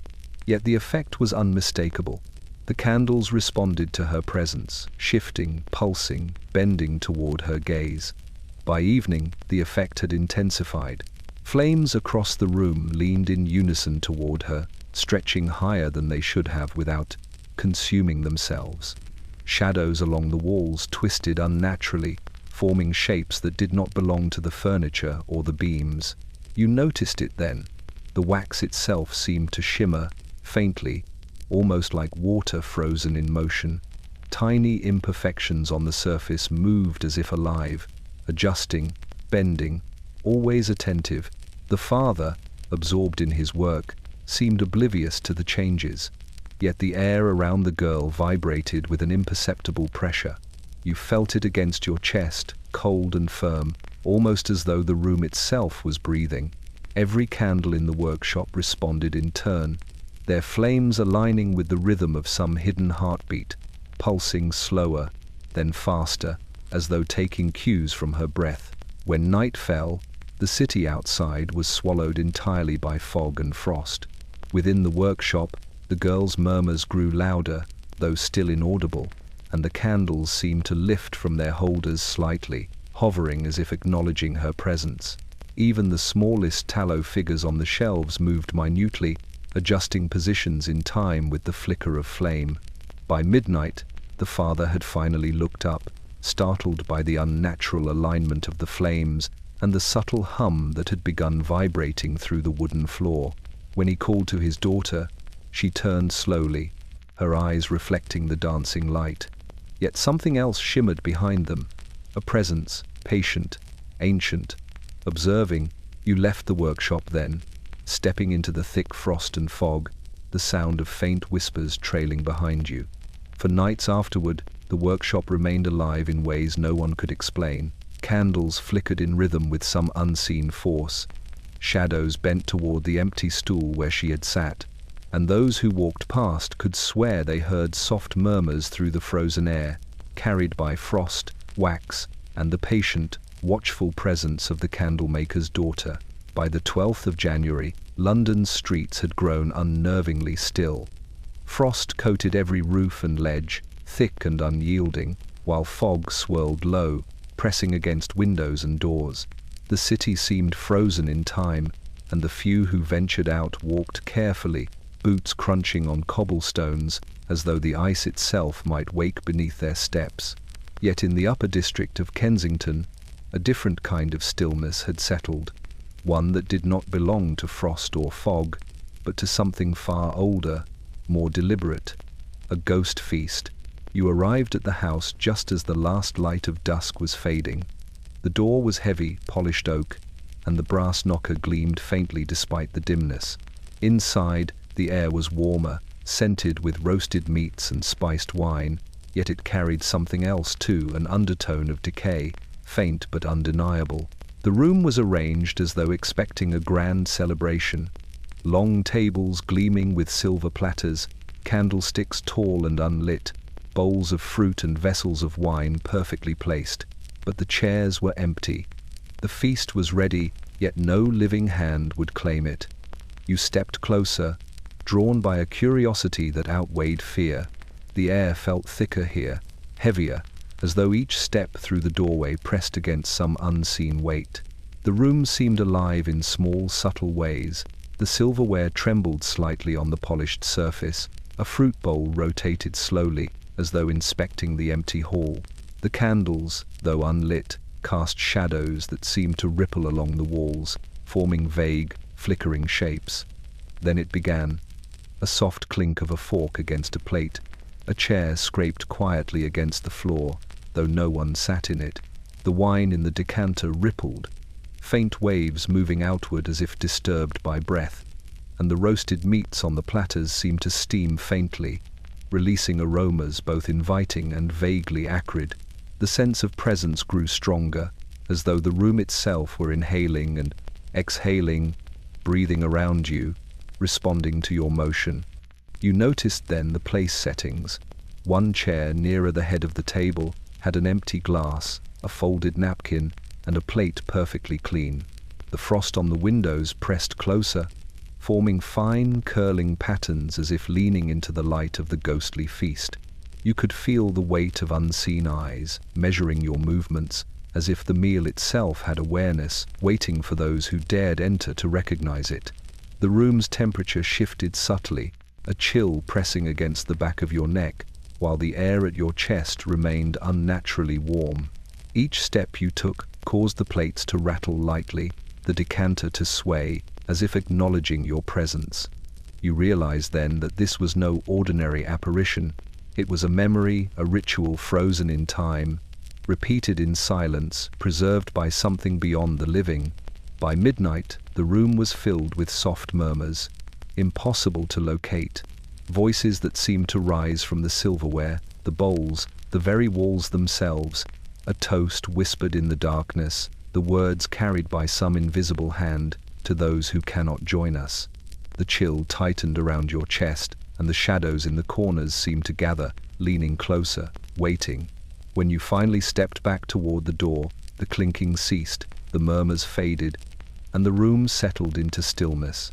yet the effect was unmistakable. The candles responded to her presence, shifting, pulsing, bending toward her gaze. By evening, the effect had intensified. Flames across the room leaned in unison toward her, stretching higher than they should have without consuming themselves. Shadows along the walls twisted unnaturally, forming shapes that did not belong to the furniture or the beams. You noticed it then. The wax itself seemed to shimmer, faintly, almost like water frozen in motion. Tiny imperfections on the surface moved as if alive, adjusting, bending, always attentive. The father, absorbed in his work, seemed oblivious to the changes, yet the air around the girl vibrated with an imperceptible pressure. You felt it against your chest, cold and firm, almost as though the room itself was breathing. Every candle in the workshop responded in turn, their flames aligning with the rhythm of some hidden heartbeat, pulsing slower, then faster, as though taking cues from her breath. When night fell, the city outside was swallowed entirely by fog and frost. Within the workshop, the girl's murmurs grew louder, though still inaudible, and the candles seemed to lift from their holders slightly, hovering as if acknowledging her presence. Even the smallest tallow figures on the shelves moved minutely, adjusting positions in time with the flicker of flame. By midnight, the father had finally looked up, startled by the unnatural alignment of the flames and the subtle hum that had begun vibrating through the wooden floor. When he called to his daughter, she turned slowly, her eyes reflecting the dancing light. Yet something else shimmered behind them, a presence, patient, ancient. Observing, you left the workshop then, stepping into the thick frost and fog, the sound of faint whispers trailing behind you. For nights afterward, the workshop remained alive in ways no one could explain. Candles flickered in rhythm with some unseen force. Shadows bent toward the empty stool where she had sat, and those who walked past could swear they heard soft murmurs through the frozen air, carried by frost, wax, and the patient, watchful presence of the candlemaker's daughter. By the 12th of January, London's streets had grown unnervingly still. Frost coated every roof and ledge, thick and unyielding, while fog swirled low, pressing against windows and doors. The city seemed frozen in time, and the few who ventured out walked carefully, boots crunching on cobblestones, as though the ice itself might wake beneath their steps. Yet in the upper district of Kensington, a different kind of stillness had settled, one that did not belong to frost or fog, but to something far older, more deliberate, a ghost feast. You arrived at the house just as the last light of dusk was fading. The door was heavy, polished oak, and the brass knocker gleamed faintly despite the dimness. Inside, the air was warmer, scented with roasted meats and spiced wine, yet it carried something else too, an undertone of decay, faint but undeniable. The room was arranged as though expecting a grand celebration. Long tables gleaming with silver platters, candlesticks tall and unlit, bowls of fruit and vessels of wine perfectly placed. But the chairs were empty. The feast was ready, yet no living hand would claim it. You stepped closer, drawn by a curiosity that outweighed fear. The air felt thicker here, heavier, as though each step through the doorway pressed against some unseen weight. The room seemed alive in small, subtle ways. The silverware trembled slightly on the polished surface. A fruit bowl rotated slowly, as though inspecting the empty hall. The candles, though unlit, cast shadows that seemed to ripple along the walls, forming vague, flickering shapes. Then it began. A soft clink of a fork against a plate. A chair scraped quietly against the floor, though no one sat in it. The wine in the decanter rippled, faint waves moving outward as if disturbed by breath. and the roasted meats on the platters seemed to steam faintly, releasing aromas both inviting and vaguely acrid. The sense of presence grew stronger, as though the room itself were inhaling and exhaling, breathing around you, responding to your motion. You noticed then the place settings. One chair nearer the head of the table had an empty glass, a folded napkin, and a plate perfectly clean. The frost on the windows pressed closer, forming fine, curling patterns as if leaning into the light of the ghostly feast. You could feel the weight of unseen eyes, measuring your movements, as if the meal itself had awareness, waiting for those who dared enter to recognize it. The room's temperature shifted subtly, a chill pressing against the back of your neck, while the air at your chest remained unnaturally warm. Each step you took caused the plates to rattle lightly, the decanter to sway, as if acknowledging your presence. You realized then that this was no ordinary apparition. It was a memory, a ritual frozen in time, repeated in silence, preserved by something beyond the living. By midnight, the room was filled with soft murmurs, impossible to locate, voices that seemed to rise from the silverware, the bowls, the very walls themselves, a toast whispered in the darkness, the words carried by some invisible hand to those who cannot join us. The chill tightened around your chest, and the shadows in the corners seemed to gather, leaning closer, waiting. When you finally stepped back toward the door, the clinking ceased, the murmurs faded, and the room settled into stillness.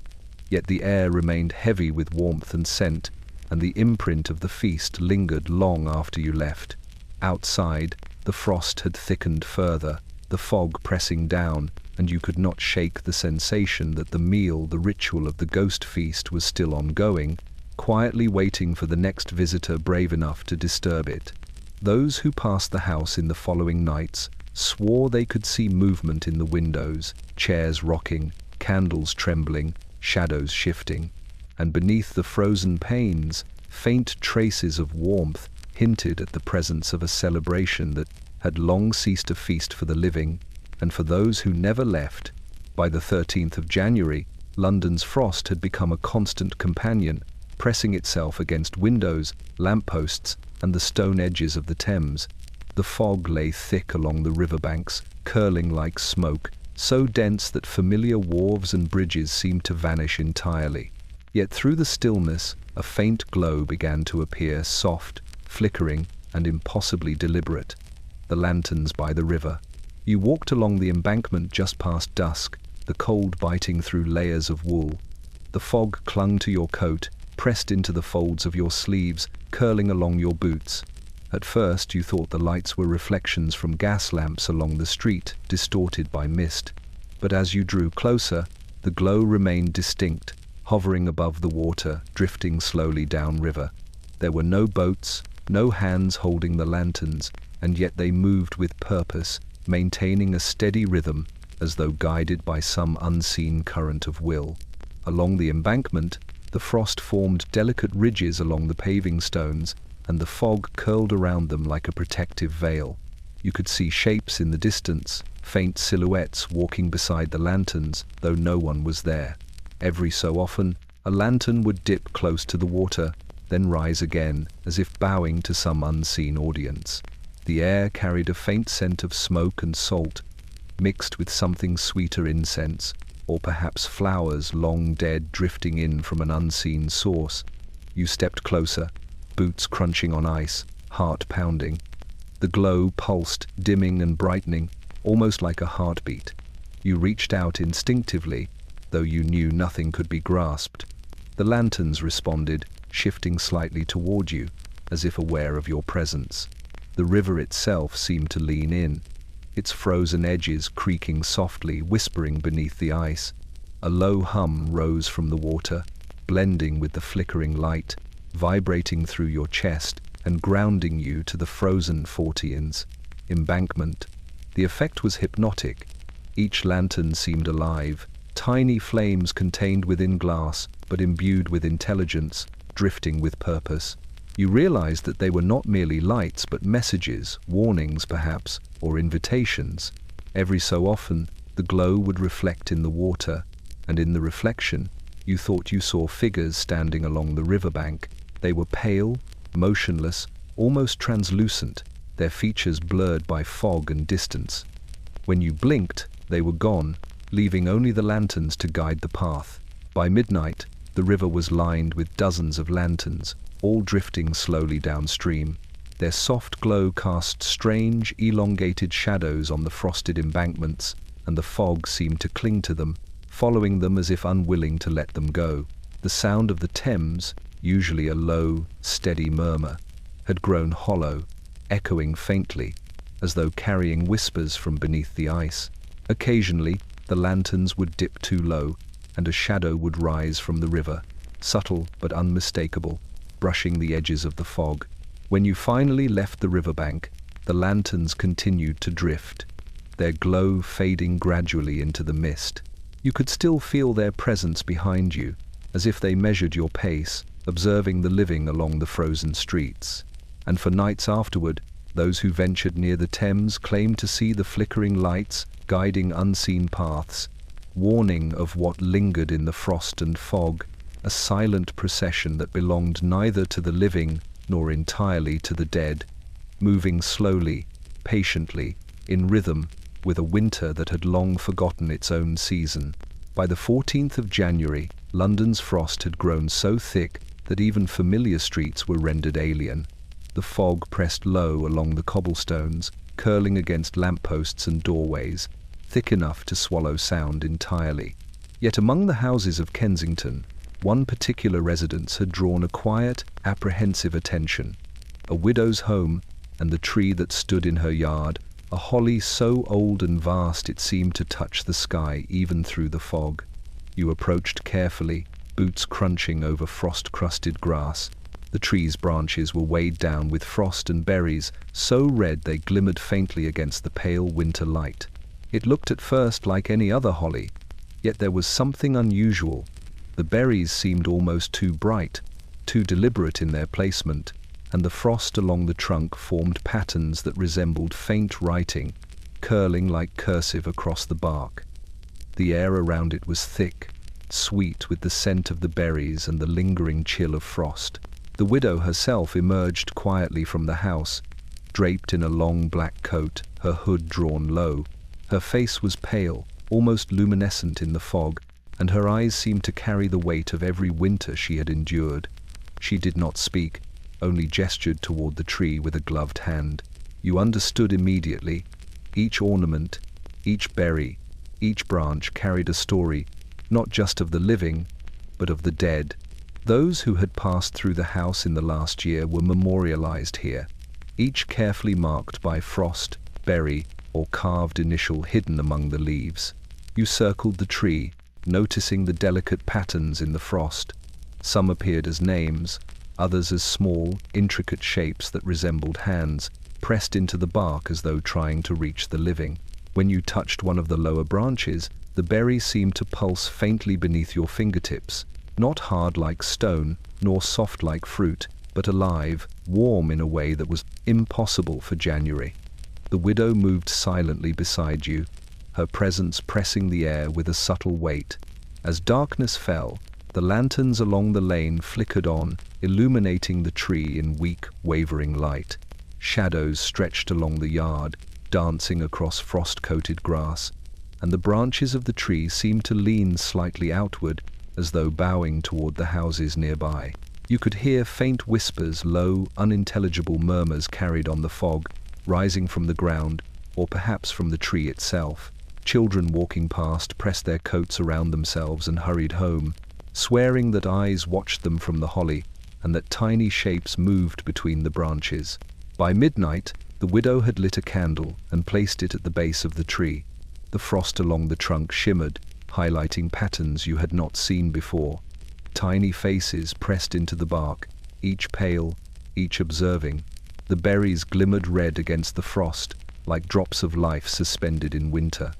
Yet the air remained heavy with warmth and scent, and the imprint of the feast lingered long after you left. Outside, the frost had thickened further, the fog pressing down, and you could not shake the sensation that the meal, the ritual of the ghost feast, was still ongoing, quietly waiting for the next visitor brave enough to disturb it. Those who passed the house in the following nights swore they could see movement in the windows, chairs rocking, candles trembling, shadows shifting, and beneath the frozen panes, faint traces of warmth hinted at the presence of a celebration that had long ceased a feast for the living, and for those who never left. By the 13th of January, London's frost had become a constant companion, pressing itself against windows, lampposts, and the stone edges of the Thames. The fog lay thick along the riverbanks, curling like smoke, so dense that familiar wharves and bridges seemed to vanish entirely. Yet through the stillness, a faint glow began to appear, soft, flickering, and impossibly deliberate. The lanterns by the river. You walked along the embankment just past dusk, the cold biting through layers of wool. The fog clung to your coat, pressed into the folds of your sleeves, curling along your boots. At first you thought the lights were reflections from gas lamps along the street, distorted by mist. But as you drew closer, the glow remained distinct, hovering above the water, drifting slowly downriver. There were no boats, no hands holding the lanterns, and yet they moved with purpose, maintaining a steady rhythm, as though guided by some unseen current of will. Along the embankment, the frost formed delicate ridges along the paving stones, and the fog curled around them like a protective veil. You could see shapes in the distance, faint silhouettes walking beside the lanterns, though no one was there. Every so often, a lantern would dip close to the water, then rise again, as if bowing to some unseen audience. The air carried a faint scent of smoke and salt, mixed with something sweeter incense, or perhaps flowers long dead drifting in from an unseen source. You stepped closer, boots crunching on ice, heart pounding. The glow pulsed, dimming and brightening, almost like a heartbeat. You reached out instinctively, though you knew nothing could be grasped. The lanterns responded, shifting slightly toward you, as if aware of your presence. The river itself seemed to lean in, its frozen edges creaking softly, whispering beneath the ice. A low hum rose from the water, blending with the flickering light, vibrating through your chest and grounding you to the frozen Victorians. Embankment. The effect was hypnotic. Each lantern seemed alive, tiny flames contained within glass, but imbued with intelligence, drifting with purpose. You realized that they were not merely lights, but messages, warnings perhaps, or invitations. Every so often, the glow would reflect in the water, and in the reflection, You thought you saw figures standing along the riverbank. They were pale, motionless, almost translucent, their features blurred by fog and distance. When you blinked, they were gone, leaving only the lanterns to guide the path. By midnight, the river was lined with dozens of lanterns, all drifting slowly downstream. Their soft glow cast strange, elongated shadows on the frosted embankments, and the fog seemed to cling to them, following them as if unwilling to let them go. The sound of the Thames, usually a low, steady murmur, had grown hollow, echoing faintly, as though carrying whispers from beneath the ice. Occasionally, the lanterns would dip too low, and a shadow would rise from the river, subtle but unmistakable, brushing the edges of the fog. When you finally left the riverbank, the lanterns continued to drift, their glow fading gradually into the mist. You could still feel their presence behind you, as if they measured your pace, observing the living along the frozen streets. And for nights afterward, those who ventured near the Thames claimed to see the flickering lights guiding unseen paths, warning of what lingered in the frost and fog, a silent procession that belonged neither to the living nor entirely to the dead, moving slowly, patiently, in rhythm, with a winter that had long forgotten its own season. By the 14th of January, London's frost had grown so thick that even familiar streets were rendered alien. The fog pressed low along the cobblestones, curling against lampposts and doorways, thick enough to swallow sound entirely. Yet among the houses of Kensington, one particular residence had drawn a quiet, apprehensive attention. A widow's home, and the tree that stood in her yard, a holly so old and vast it seemed to touch the sky even through the fog. You approached carefully, boots crunching over frost-crusted grass. The tree's branches were weighed down with frost and berries, so red they glimmered faintly against the pale winter light. It looked at first like any other holly, yet there was something unusual. The berries seemed almost too bright, too deliberate in their placement, and the frost along the trunk formed patterns that resembled faint writing, curling like cursive across the bark. The air around it was thick, sweet with the scent of the berries and the lingering chill of frost. The widow herself emerged quietly from the house, draped in a long black coat, her hood drawn low. Her face was pale, almost luminescent in the fog, and her eyes seemed to carry the weight of every winter she had endured. She did not speak, only gestured toward the tree with a gloved hand. You understood immediately. Each ornament, each berry, each branch carried a story, not just of the living, but of the dead. Those who had passed through the house in the last year were memorialized here, each carefully marked by frost, berry, or carved initial hidden among the leaves. You circled the tree, noticing the delicate patterns in the frost. Some appeared as names, others as small, intricate shapes that resembled hands, pressed into the bark as though trying to reach the living. When you touched one of the lower branches, the berry seemed to pulse faintly beneath your fingertips, not hard like stone, nor soft like fruit, but alive, warm in a way that was impossible for January. The widow moved silently beside you, her presence pressing the air with a subtle weight. As darkness fell, the lanterns along the lane flickered on, illuminating the tree in weak, wavering light. Shadows stretched along the yard, dancing across frost-coated grass, and the branches of the tree seemed to lean slightly outward, as though bowing toward the houses nearby. You could hear faint whispers, low, unintelligible murmurs carried on the fog, rising from the ground, or perhaps from the tree itself. Children walking past pressed their coats around themselves and hurried home, swearing that eyes watched them from the holly, and that tiny shapes moved between the branches. By midnight, the widow had lit a candle and placed it at the base of the tree. The frost along the trunk shimmered, highlighting patterns you had not seen before. Tiny faces pressed into the bark, each pale, each observing. The berries glimmered red against the frost, like drops of life suspended in winter.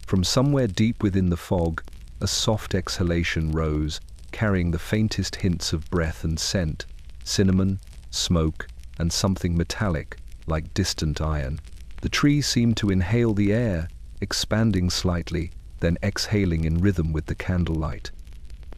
From somewhere deep within the fog, a soft exhalation rose, carrying the faintest hints of breath and scent, cinnamon, smoke, and something metallic, like distant iron. The tree seemed to inhale the air, expanding slightly, then exhaling in rhythm with the candlelight.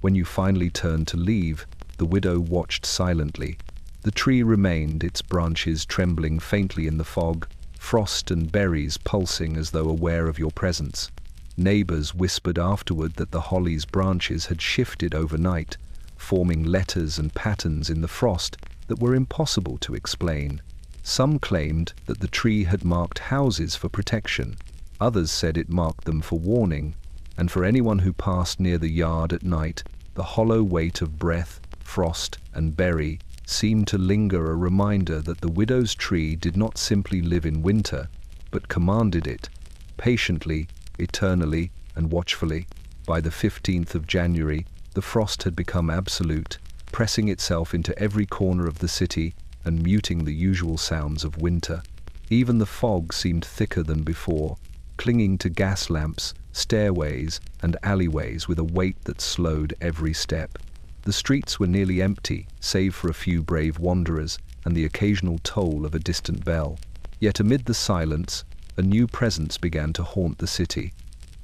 When you finally turned to leave, the widow watched silently. The tree remained, its branches trembling faintly in the fog, frost and berries pulsing as though aware of your presence. Neighbors whispered afterward that the holly's branches had shifted overnight, forming letters and patterns in the frost that were impossible to explain. Some claimed that the tree had marked houses for protection. Others said it marked them for warning, and for anyone who passed near the yard at night, the hollow weight of breath, frost, and berry seemed to linger, a reminder that the widow's tree did not simply live in winter, but commanded it, patiently, eternally, and watchfully. By the 15th of January, the frost had become absolute, pressing itself into every corner of the city and muting the usual sounds of winter. Even the fog seemed thicker than before, clinging to gas lamps, stairways, and alleyways with a weight that slowed every step. The streets were nearly empty, save for a few brave wanderers and the occasional toll of a distant bell. Yet amid the silence, a new presence began to haunt the city.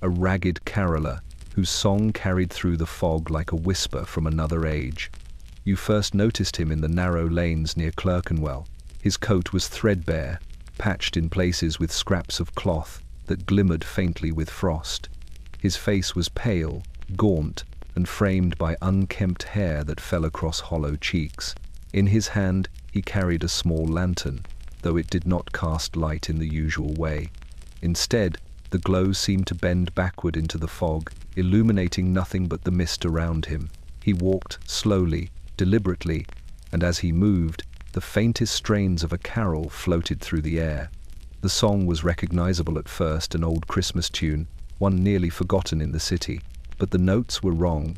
A ragged caroller, whose song carried through the fog like a whisper from another age. You first noticed him in the narrow lanes near Clerkenwell. His coat was threadbare, patched in places with scraps of cloth that glimmered faintly with frost. His face was pale, gaunt, and framed by unkempt hair that fell across hollow cheeks. In his hand he carried a small lantern, though it did not cast light in the usual way. Instead, the glow seemed to bend backward into the fog, illuminating nothing but the mist around him. He walked slowly, deliberately, and as he moved, the faintest strains of a carol floated through the air. The song was recognizable at first, an old Christmas tune, one nearly forgotten in the city. But the notes were wrong.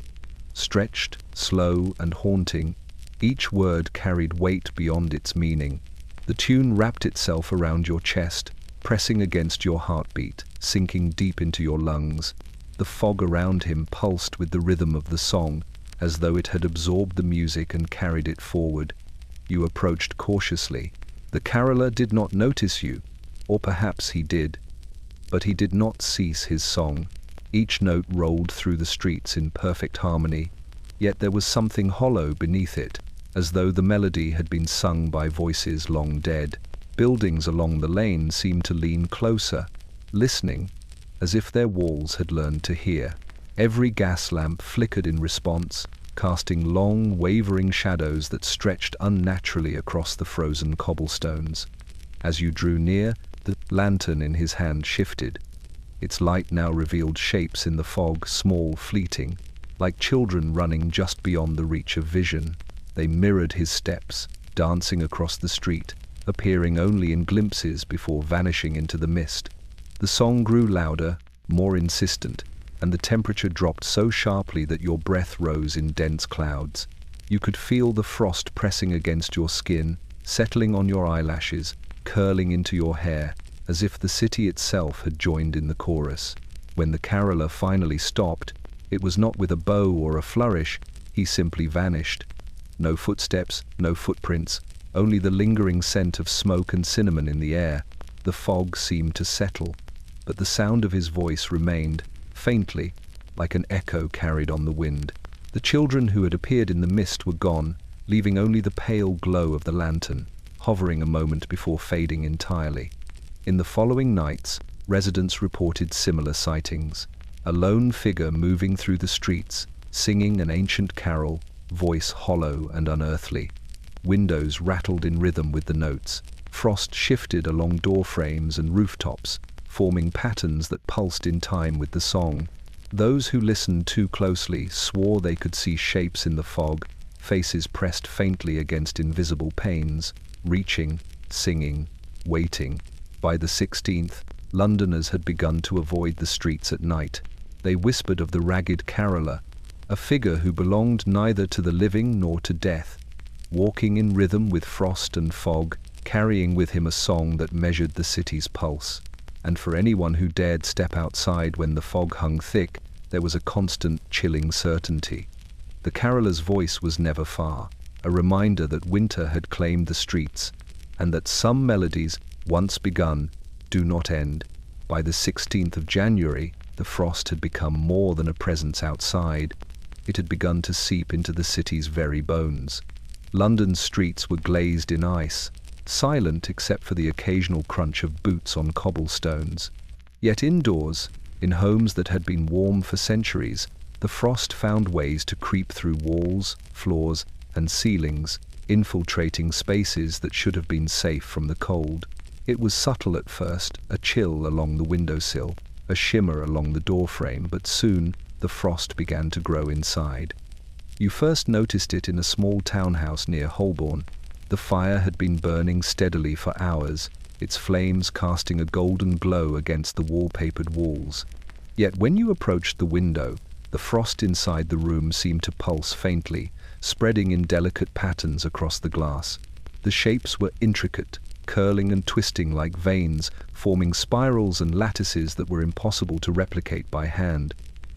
Stretched, slow, and haunting, each word carried weight beyond its meaning. The tune wrapped itself around your chest, pressing against your heartbeat, sinking deep into your lungs. The fog around him pulsed with the rhythm of the song, as though it had absorbed the music and carried it forward. You approached cautiously. The caroller did not notice you, or perhaps he did. But he did not cease his song. Each note rolled through the streets in perfect harmony, yet there was something hollow beneath it, as though the melody had been sung by voices long dead. Buildings along the lane seemed to lean closer, listening, as if their walls had learned to hear. Every gas lamp flickered in response, casting long, wavering shadows that stretched unnaturally across the frozen cobblestones. As you drew near, the lantern in his hand shifted. Its light now revealed shapes in the fog, small, fleeting, like children running just beyond the reach of vision. They mirrored his steps, dancing across the street, appearing only in glimpses before vanishing into the mist. The song grew louder, more insistent, and the temperature dropped so sharply that your breath rose in dense clouds. You could feel the frost pressing against your skin, settling on your eyelashes, curling into your hair, as if the city itself had joined in the chorus. When the caroller finally stopped, it was not with a bow or a flourish. He simply vanished. No footsteps, no footprints, only the lingering scent of smoke and cinnamon in the air. The fog seemed to settle, but the sound of his voice remained, faintly, like an echo carried on the wind. The children who had appeared in the mist were gone, leaving only the pale glow of the lantern, hovering a moment before fading entirely. In the following nights, residents reported similar sightings. A lone figure moving through the streets, singing an ancient carol, voice hollow and unearthly. Windows rattled in rhythm with the notes. Frost shifted along door frames and rooftops, forming patterns that pulsed in time with the song. Those who listened too closely swore they could see shapes in the fog, faces pressed faintly against invisible panes, reaching, singing, waiting. By the 16th, Londoners had begun to avoid the streets at night. They whispered of the ragged caroller, a figure who belonged neither to the living nor to death, walking in rhythm with frost and fog, carrying with him a song that measured the city's pulse. And for anyone who dared step outside when the fog hung thick, there was a constant, chilling certainty. The caroller's voice was never far, a reminder that winter had claimed the streets, and that some melodies, once begun, do not end. By the 16th of January, the frost had become more than a presence outside. It had begun to seep into the city's very bones. London's streets were glazed in ice, silent except for the occasional crunch of boots on cobblestones. Yet indoors, in homes that had been warm for centuries, the frost found ways to creep through walls, floors, and ceilings, infiltrating spaces that should have been safe from the cold. It was subtle at first, a chill along the windowsill, a shimmer along the doorframe, but soon the frost began to grow inside. You first noticed it in a small townhouse near Holborn. The fire had been burning steadily for hours, its flames casting a golden glow against the wallpapered walls. Yet when you approached the window, the frost inside the room seemed to pulse faintly, spreading in delicate patterns across the glass. The shapes were intricate, curling and twisting like veins, forming spirals and lattices that were impossible to replicate by hand.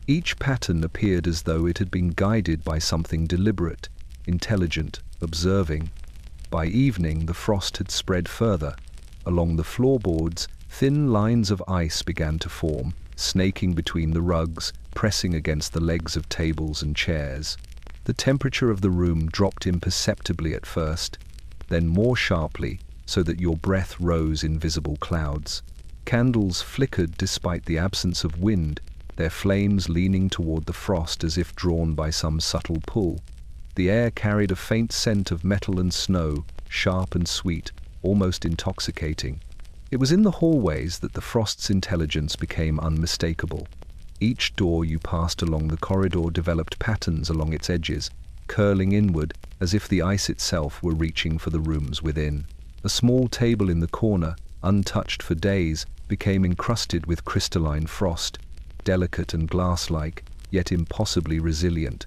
Each pattern appeared as though it had been guided by something deliberate, intelligent, observing. By evening, the frost had spread further. Along the floorboards, thin lines of ice began to form, snaking between the rugs, pressing against the legs of tables and chairs. The temperature of the room dropped imperceptibly at first, then more sharply, so that your breath rose in visible clouds. Candles flickered despite the absence of wind, their flames leaning toward the frost as if drawn by some subtle pull. The air carried a faint scent of metal and snow, sharp and sweet, almost intoxicating. It was in the hallways that the frost's intelligence became unmistakable. Each door you passed along the corridor developed patterns along its edges, curling inward as if the ice itself were reaching for the rooms within. A small table in the corner, untouched for days, became encrusted with crystalline frost, delicate and glass-like, yet impossibly resilient.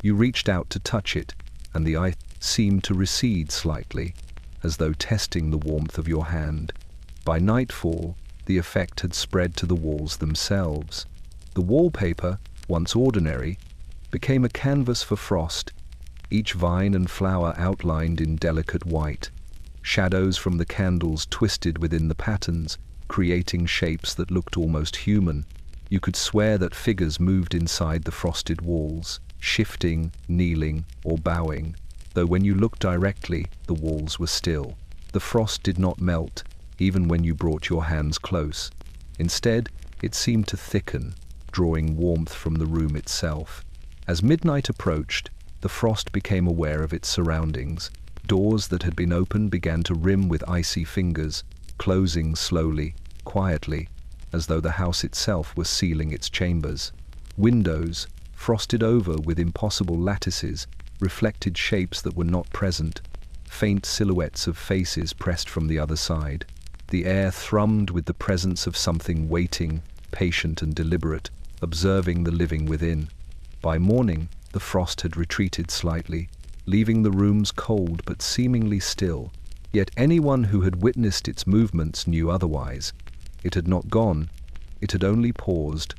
You reached out to touch it, and the ice seemed to recede slightly, as though testing the warmth of your hand. By nightfall, the effect had spread to the walls themselves. The wallpaper, once ordinary, became a canvas for frost, each vine and flower outlined in delicate white. Shadows from the candles twisted within the patterns, creating shapes that looked almost human. You could swear that figures moved inside the frosted walls, shifting, kneeling, or bowing, though when you looked directly, the walls were still. The frost did not melt, even when you brought your hands close. Instead, it seemed to thicken, drawing warmth from the room itself. As midnight approached, the frost became aware of its surroundings. Doors that had been open began to rim with icy fingers, closing slowly, quietly, as though the house itself were sealing its chambers. Windows, frosted over with impossible lattices, reflected shapes that were not present, faint silhouettes of faces pressed from the other side. The air thrummed with the presence of something waiting, patient and deliberate, observing the living within. By morning, the frost had retreated slightly, leaving the rooms cold but seemingly still. Yet anyone who had witnessed its movements knew otherwise. It had not gone, it had only paused,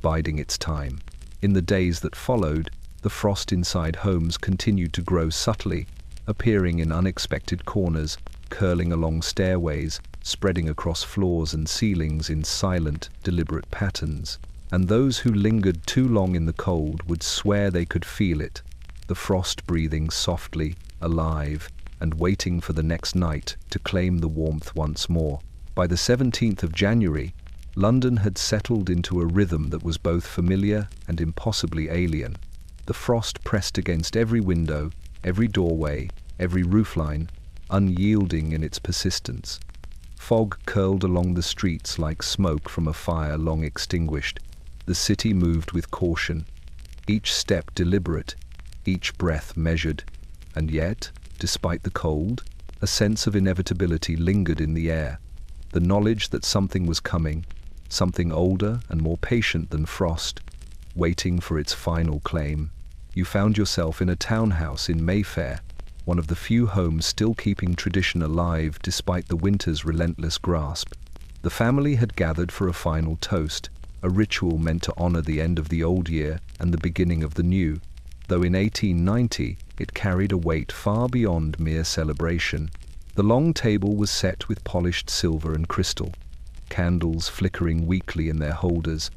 biding its time. In the days that followed, the frost inside homes continued to grow subtly, appearing in unexpected corners, curling along stairways, spreading across floors and ceilings in silent, deliberate patterns. And those who lingered too long in the cold would swear they could feel it, the frost breathing softly, alive, and waiting for the next night to claim the warmth once more. By the 17th of January, London had settled into a rhythm that was both familiar and impossibly alien. The frost pressed against every window, every doorway, every roofline, unyielding in its persistence. Fog curled along the streets like smoke from a fire long extinguished. The city moved with caution, each step deliberate, each breath measured, and yet, despite the cold, a sense of inevitability lingered in the air, the knowledge that something was coming, something older and more patient than frost, waiting for its final claim. You found yourself in a townhouse in Mayfair, one of the few homes still keeping tradition alive despite the winter's relentless grasp. The family had gathered for a final toast, a ritual meant to honor the end of the old year and the beginning of the new, though in 1890 it carried a weight far beyond mere celebration. The long table was set with polished silver and crystal, candles flickering weakly in their holders,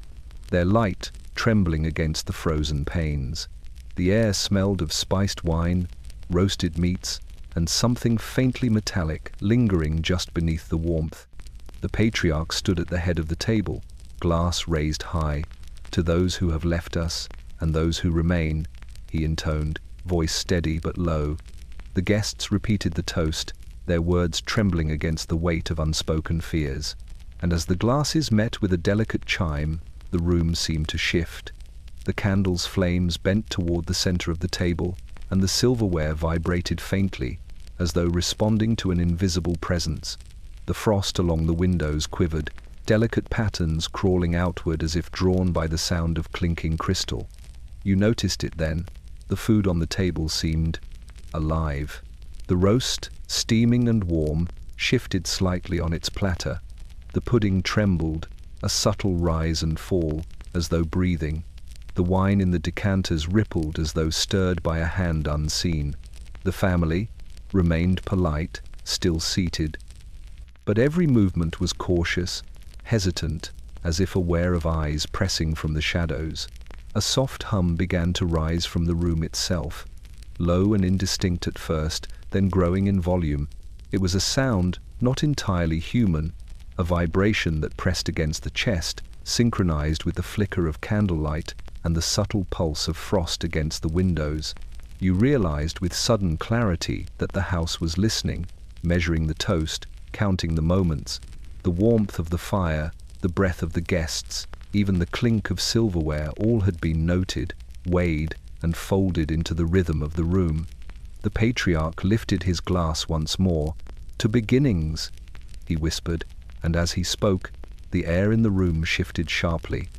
their light trembling against the frozen panes. The air smelled of spiced wine, roasted meats, and something faintly metallic lingering just beneath the warmth. The patriarch stood at the head of the table, glass raised high. "To those who have left us, and those who remain," he intoned, voice steady but low. The guests repeated the toast, their words trembling against the weight of unspoken fears. And as the glasses met with a delicate chime, the room seemed to shift. The candles' flames bent toward the center of the table, and the silverware vibrated faintly, as though responding to an invisible presence. The frost along the windows quivered, delicate patterns crawling outward as if drawn by the sound of clinking crystal. You noticed it then. The food on the table seemed alive. The roast, steaming and warm, shifted slightly on its platter. The pudding trembled, a subtle rise and fall, as though breathing. The wine in the decanters rippled as though stirred by a hand unseen. The family remained polite, still seated. But every movement was cautious, hesitant, as if aware of eyes pressing from the shadows. A soft hum began to rise from the room itself, low and indistinct at first, then growing in volume. It was a sound not entirely human, a vibration that pressed against the chest, synchronized with the flicker of candlelight and the subtle pulse of frost against the windows. You realized with sudden clarity that the house was listening, measuring the toast, counting the moments. The warmth of the fire, the breath of the guests, even the clink of silverware, all had been noted, weighed, and folded into the rhythm of the room. The patriarch lifted his glass once more. "To beginnings," he whispered, and as he spoke, the air in the room shifted sharply.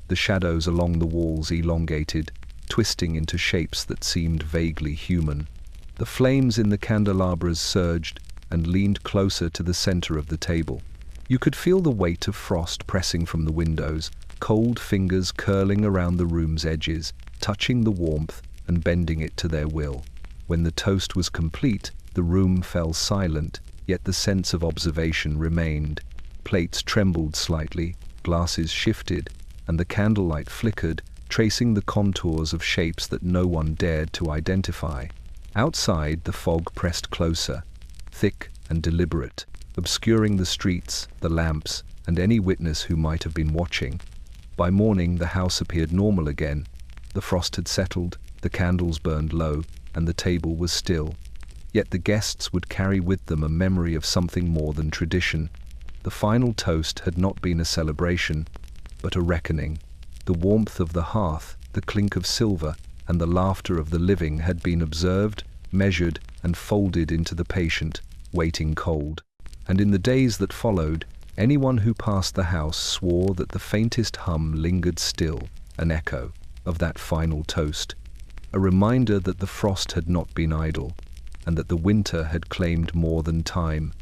The shadows along the walls elongated, twisting into shapes that seemed vaguely human. The flames in the candelabras surged and leaned closer to the center of the table. You could feel the weight of frost pressing from the windows, cold fingers curling around the room's edges, touching the warmth and bending it to their will. When the toast was complete, the room fell silent, yet the sense of observation remained. Plates trembled slightly, glasses shifted, and the candlelight flickered, tracing the contours of shapes that no one dared to identify. Outside, the fog pressed closer, thick and deliberate, obscuring the streets, the lamps, and any witness who might have been watching. By morning, the house appeared normal again. The frost had settled, the candles burned low, and the table was still. Yet the guests would carry with them a memory of something more than tradition. The final toast had not been a celebration, but a reckoning. The warmth of the hearth, the clink of silver, and the laughter of the living had been observed, measured, and folded into the patient, waiting cold. And in the days that followed, anyone who passed the house swore that the faintest hum lingered still, an echo of that final toast, a reminder that the frost had not been idle, and that the winter had claimed more than time.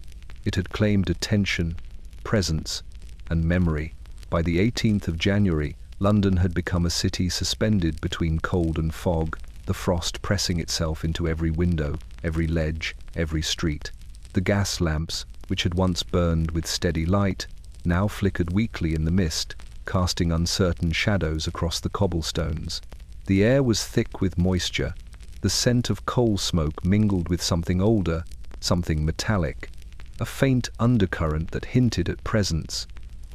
It had claimed attention, presence, and memory. By the 18th of January, London had become a city suspended between cold and fog, the frost pressing itself into every window, every ledge, every street. The gas lamps, which had once burned with steady light, now flickered weakly in the mist, casting uncertain shadows across the cobblestones. The air was thick with moisture. The scent of coal smoke mingled with something older, something metallic, a faint undercurrent that hinted at presence.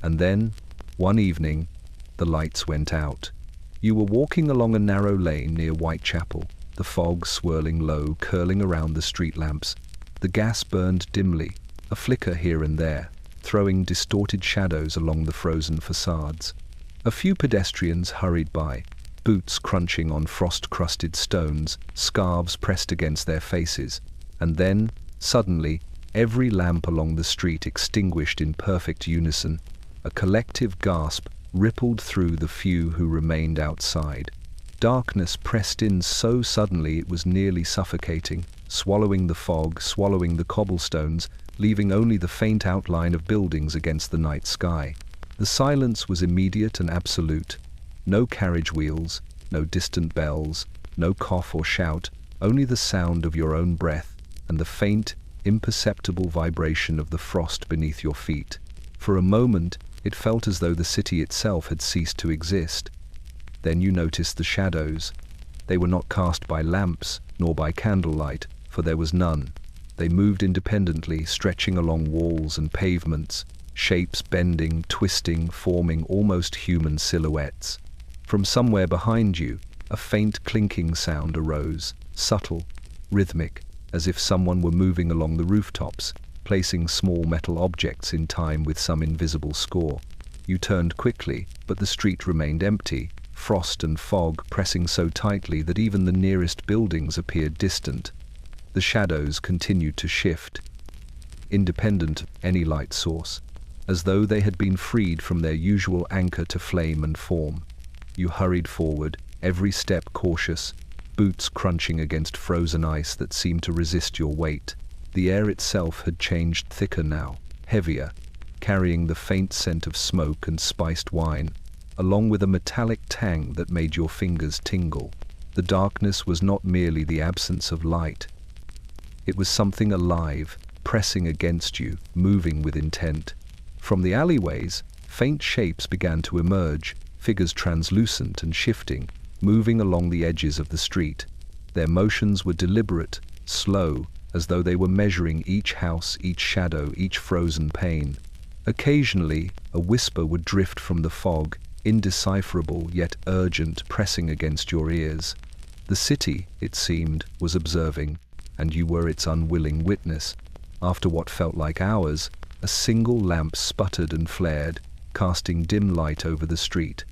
And then, one evening, the lights went out. You were walking along a narrow lane near Whitechapel, the fog swirling low, curling around the street lamps. The gas burned dimly, a flicker here and there, throwing distorted shadows along the frozen facades. A few pedestrians hurried by, boots crunching on frost-crusted stones, scarves pressed against their faces. And then, suddenly, every lamp along the street extinguished in perfect unison. A collective gasp rippled through the few who remained outside. Darkness pressed in so suddenly it was nearly suffocating, swallowing the fog, swallowing the cobblestones, leaving only the faint outline of buildings against the night sky. The silence was immediate and absolute. No carriage wheels, no distant bells, no cough or shout, only the sound of your own breath and the faint, imperceptible vibration of the frost beneath your feet. For a moment, it felt as though the city itself had ceased to exist. Then you noticed the shadows. They were not cast by lamps, nor by candlelight, for there was none. They moved independently, stretching along walls and pavements, shapes bending, twisting, forming almost human silhouettes. From somewhere behind you, a faint clinking sound arose, subtle, rhythmic, as if someone were moving along the rooftops, placing small metal objects in time with some invisible score. You turned quickly, but the street remained empty, frost and fog pressing so tightly that even the nearest buildings appeared distant. The shadows continued to shift, independent of any light source, as though they had been freed from their usual anchor to flame and form. You hurried forward, every step cautious, boots crunching against frozen ice that seemed to resist your weight. The air itself had changed thicker now, heavier, carrying the faint scent of smoke and spiced wine, along with a metallic tang that made your fingers tingle. The darkness was not merely the absence of light. It was something alive, pressing against you, moving with intent. From the alleyways, faint shapes began to emerge, figures translucent and shifting, moving along the edges of the street. Their motions were deliberate, slow, as though they were measuring each house, each shadow, each frozen pane. Occasionally, a whisper would drift from the fog, indecipherable yet urgent, pressing against your ears. The city, it seemed, was observing, and you were its unwilling witness. After what felt like hours, a single lamp sputtered and flared, casting dim light over the street.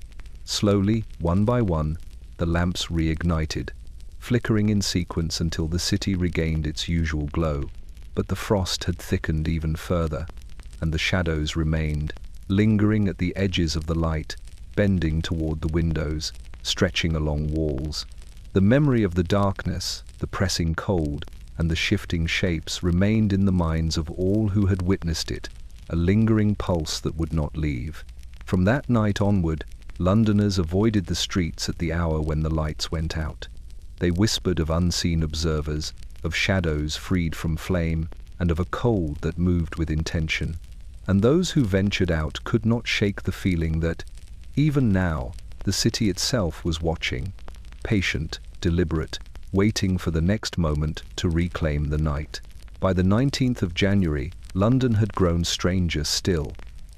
Slowly, one by one, the lamps reignited, flickering in sequence until the city regained its usual glow. But the frost had thickened even further, and the shadows remained, lingering at the edges of the light, bending toward the windows, stretching along walls. The memory of the darkness, the pressing cold, and the shifting shapes remained in the minds of all who had witnessed it, a lingering pulse that would not leave. From that night onward, Londoners avoided the streets at the hour when the lights went out. They whispered of unseen observers, of shadows freed from flame, and of a cold that moved with intention. And those who ventured out could not shake the feeling that, even now, the city itself was watching, patient, deliberate, waiting for the next moment to reclaim the night. By the 19th of January, London had grown stranger still.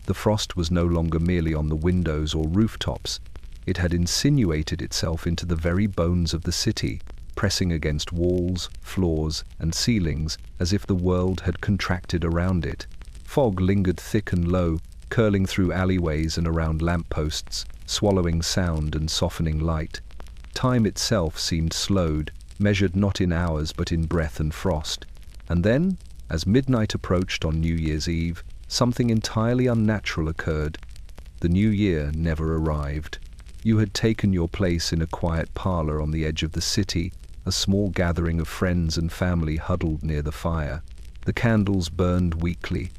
The frost was no longer merely on the windows or rooftops. It had insinuated itself into the very bones of the city, pressing against walls, floors, and ceilings as if the world had contracted around it. Fog lingered thick and low, curling through alleyways and around lampposts, swallowing sound and softening light. Time itself seemed slowed, measured not in hours but in breath and frost. And then, as midnight approached on New Year's Eve, something entirely unnatural occurred. The new year never arrived. You had taken your place in a quiet parlor on the edge of the city, a small gathering of friends and family huddled near the fire. The candles burned weakly,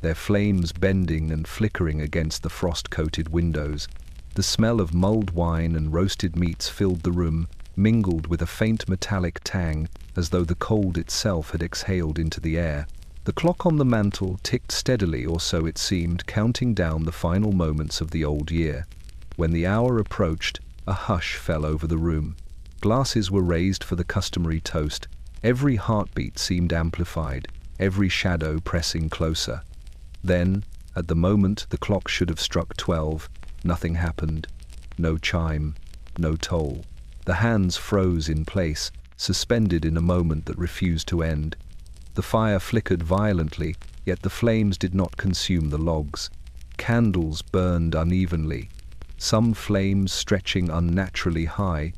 their flames bending and flickering against the frost-coated windows. The smell of mulled wine and roasted meats filled the room, mingled with a faint metallic tang, as though the cold itself had exhaled into the air. The clock on the mantel ticked steadily, or so it seemed, counting down the final moments of the old year. When the hour approached, a hush fell over the room. Glasses were raised for the customary toast. Every heartbeat seemed amplified, every shadow pressing closer. Then, at the moment the clock should have struck 12, nothing happened. No chime, no toll. The hands froze in place, suspended in a moment that refused to end. The fire flickered violently, yet the flames did not consume the logs. Candles burned unevenly, some flames stretching unnaturally high,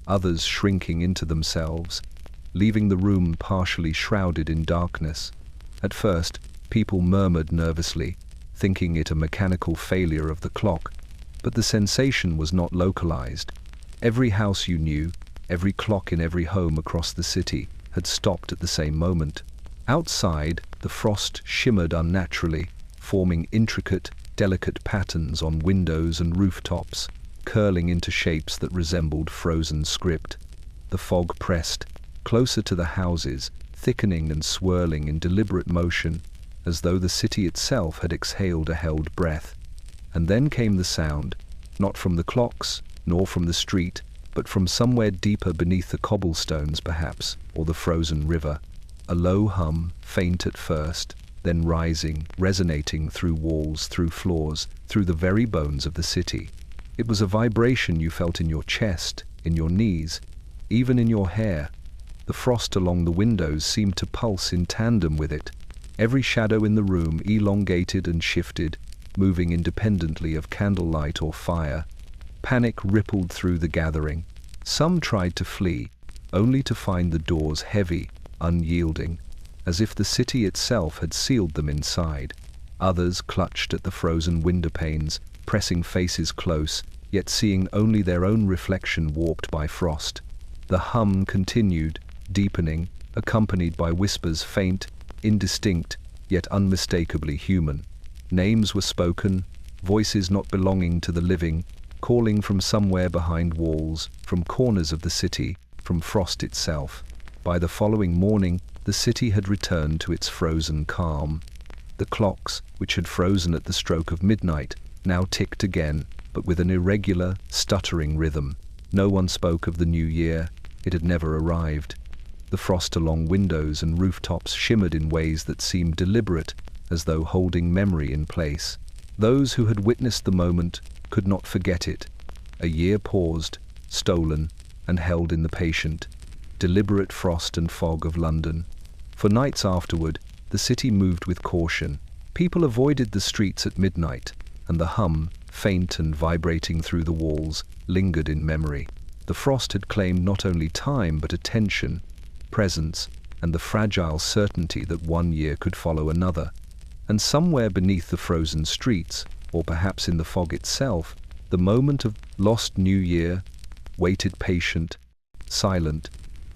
others shrinking into themselves, leaving the room partially shrouded in darkness. At first, people murmured nervously, thinking it a mechanical failure of the clock, but the sensation was not localized. Every house you knew, every clock in every home across the city, had stopped at the same moment. Outside, the frost shimmered unnaturally, forming intricate, delicate patterns on windows and rooftops, curling into shapes that resembled frozen script. The fog pressed, closer to the houses, thickening and swirling in deliberate motion, as though the city itself had exhaled a held breath. And then came the sound, not from the clocks, nor from the street, but from somewhere deeper beneath the cobblestones perhaps, or the frozen river. A low hum, faint at first, then rising, resonating through walls, through floors, through the very bones of the city. It was a vibration you felt in your chest, in your knees, even in your hair. The frost along the windows seemed to pulse in tandem with it. Every shadow in the room elongated and shifted, moving independently of candlelight or fire. Panic rippled through the gathering. Some tried to flee, only to find the doors heavy, unyielding, as if the city itself had sealed them inside. Others clutched at the frozen window panes, pressing faces close, yet seeing only their own reflection warped by frost. The hum continued, deepening, accompanied by whispers faint, indistinct, yet unmistakably human. Names were spoken, voices not belonging to the living, calling from somewhere behind walls, from corners of the city, from frost itself. By the following morning, the city had returned to its frozen calm. The clocks, which had frozen at the stroke of midnight, now ticked again, but with an irregular, stuttering rhythm. No one spoke of the new year. It had never arrived. The frost along windows and rooftops shimmered in ways that seemed deliberate, as though holding memory in place. Those who had witnessed the moment could not forget it. A year paused, stolen, and held in the patient, deliberate frost and fog of London. For nights afterward, the city moved with caution. People avoided the streets at midnight, and the hum, faint and vibrating through the walls, lingered in memory. The frost had claimed not only time but attention, presence, and the fragile certainty that one year could follow another. And somewhere beneath the frozen streets, or perhaps in the fog itself, the moment of lost New Year waited, patient, silent,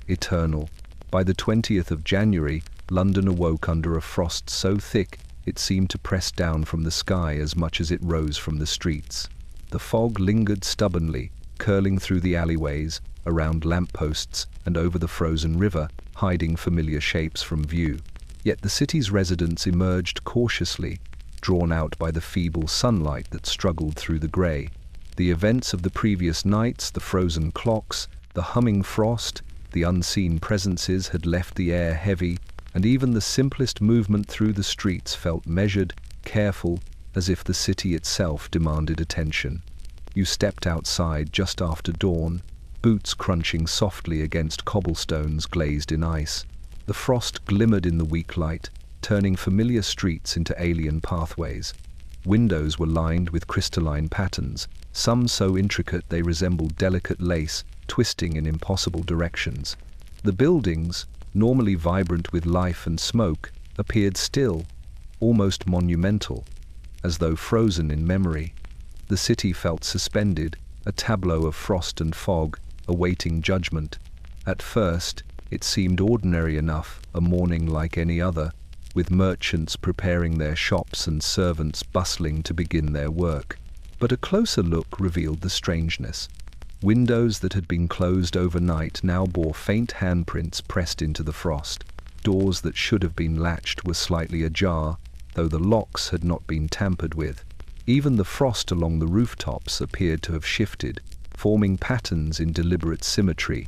eternal. By the 20th of January, London awoke under a frost so thick it seemed to press down from the sky as much as it rose from the streets. The fog lingered stubbornly, curling through the alleyways, around lampposts, and over the frozen river, hiding familiar shapes from view. Yet the city's residents emerged cautiously, drawn out by the feeble sunlight that struggled through the grey. The events of the previous nights, the frozen clocks, the humming frost, the unseen presences had left the air heavy, and even the simplest movement through the streets felt measured, careful, as if the city itself demanded attention. You stepped outside just after dawn, boots crunching softly against cobblestones glazed in ice. The frost glimmered in the weak light, turning familiar streets into alien pathways. Windows were lined with crystalline patterns, some so intricate they resembled delicate lace, twisting in impossible directions. The buildings, normally vibrant with life and smoke, appeared still, almost monumental, as though frozen in memory. The city felt suspended, a tableau of frost and fog, awaiting judgment. At first, it seemed ordinary enough, a morning like any other, with merchants preparing their shops and servants bustling to begin their work. But a closer look revealed the strangeness. Windows that had been closed overnight now bore faint handprints pressed into the frost. Doors that should have been latched were slightly ajar, though the locks had not been tampered with. Even the frost along the rooftops appeared to have shifted, forming patterns in deliberate symmetry,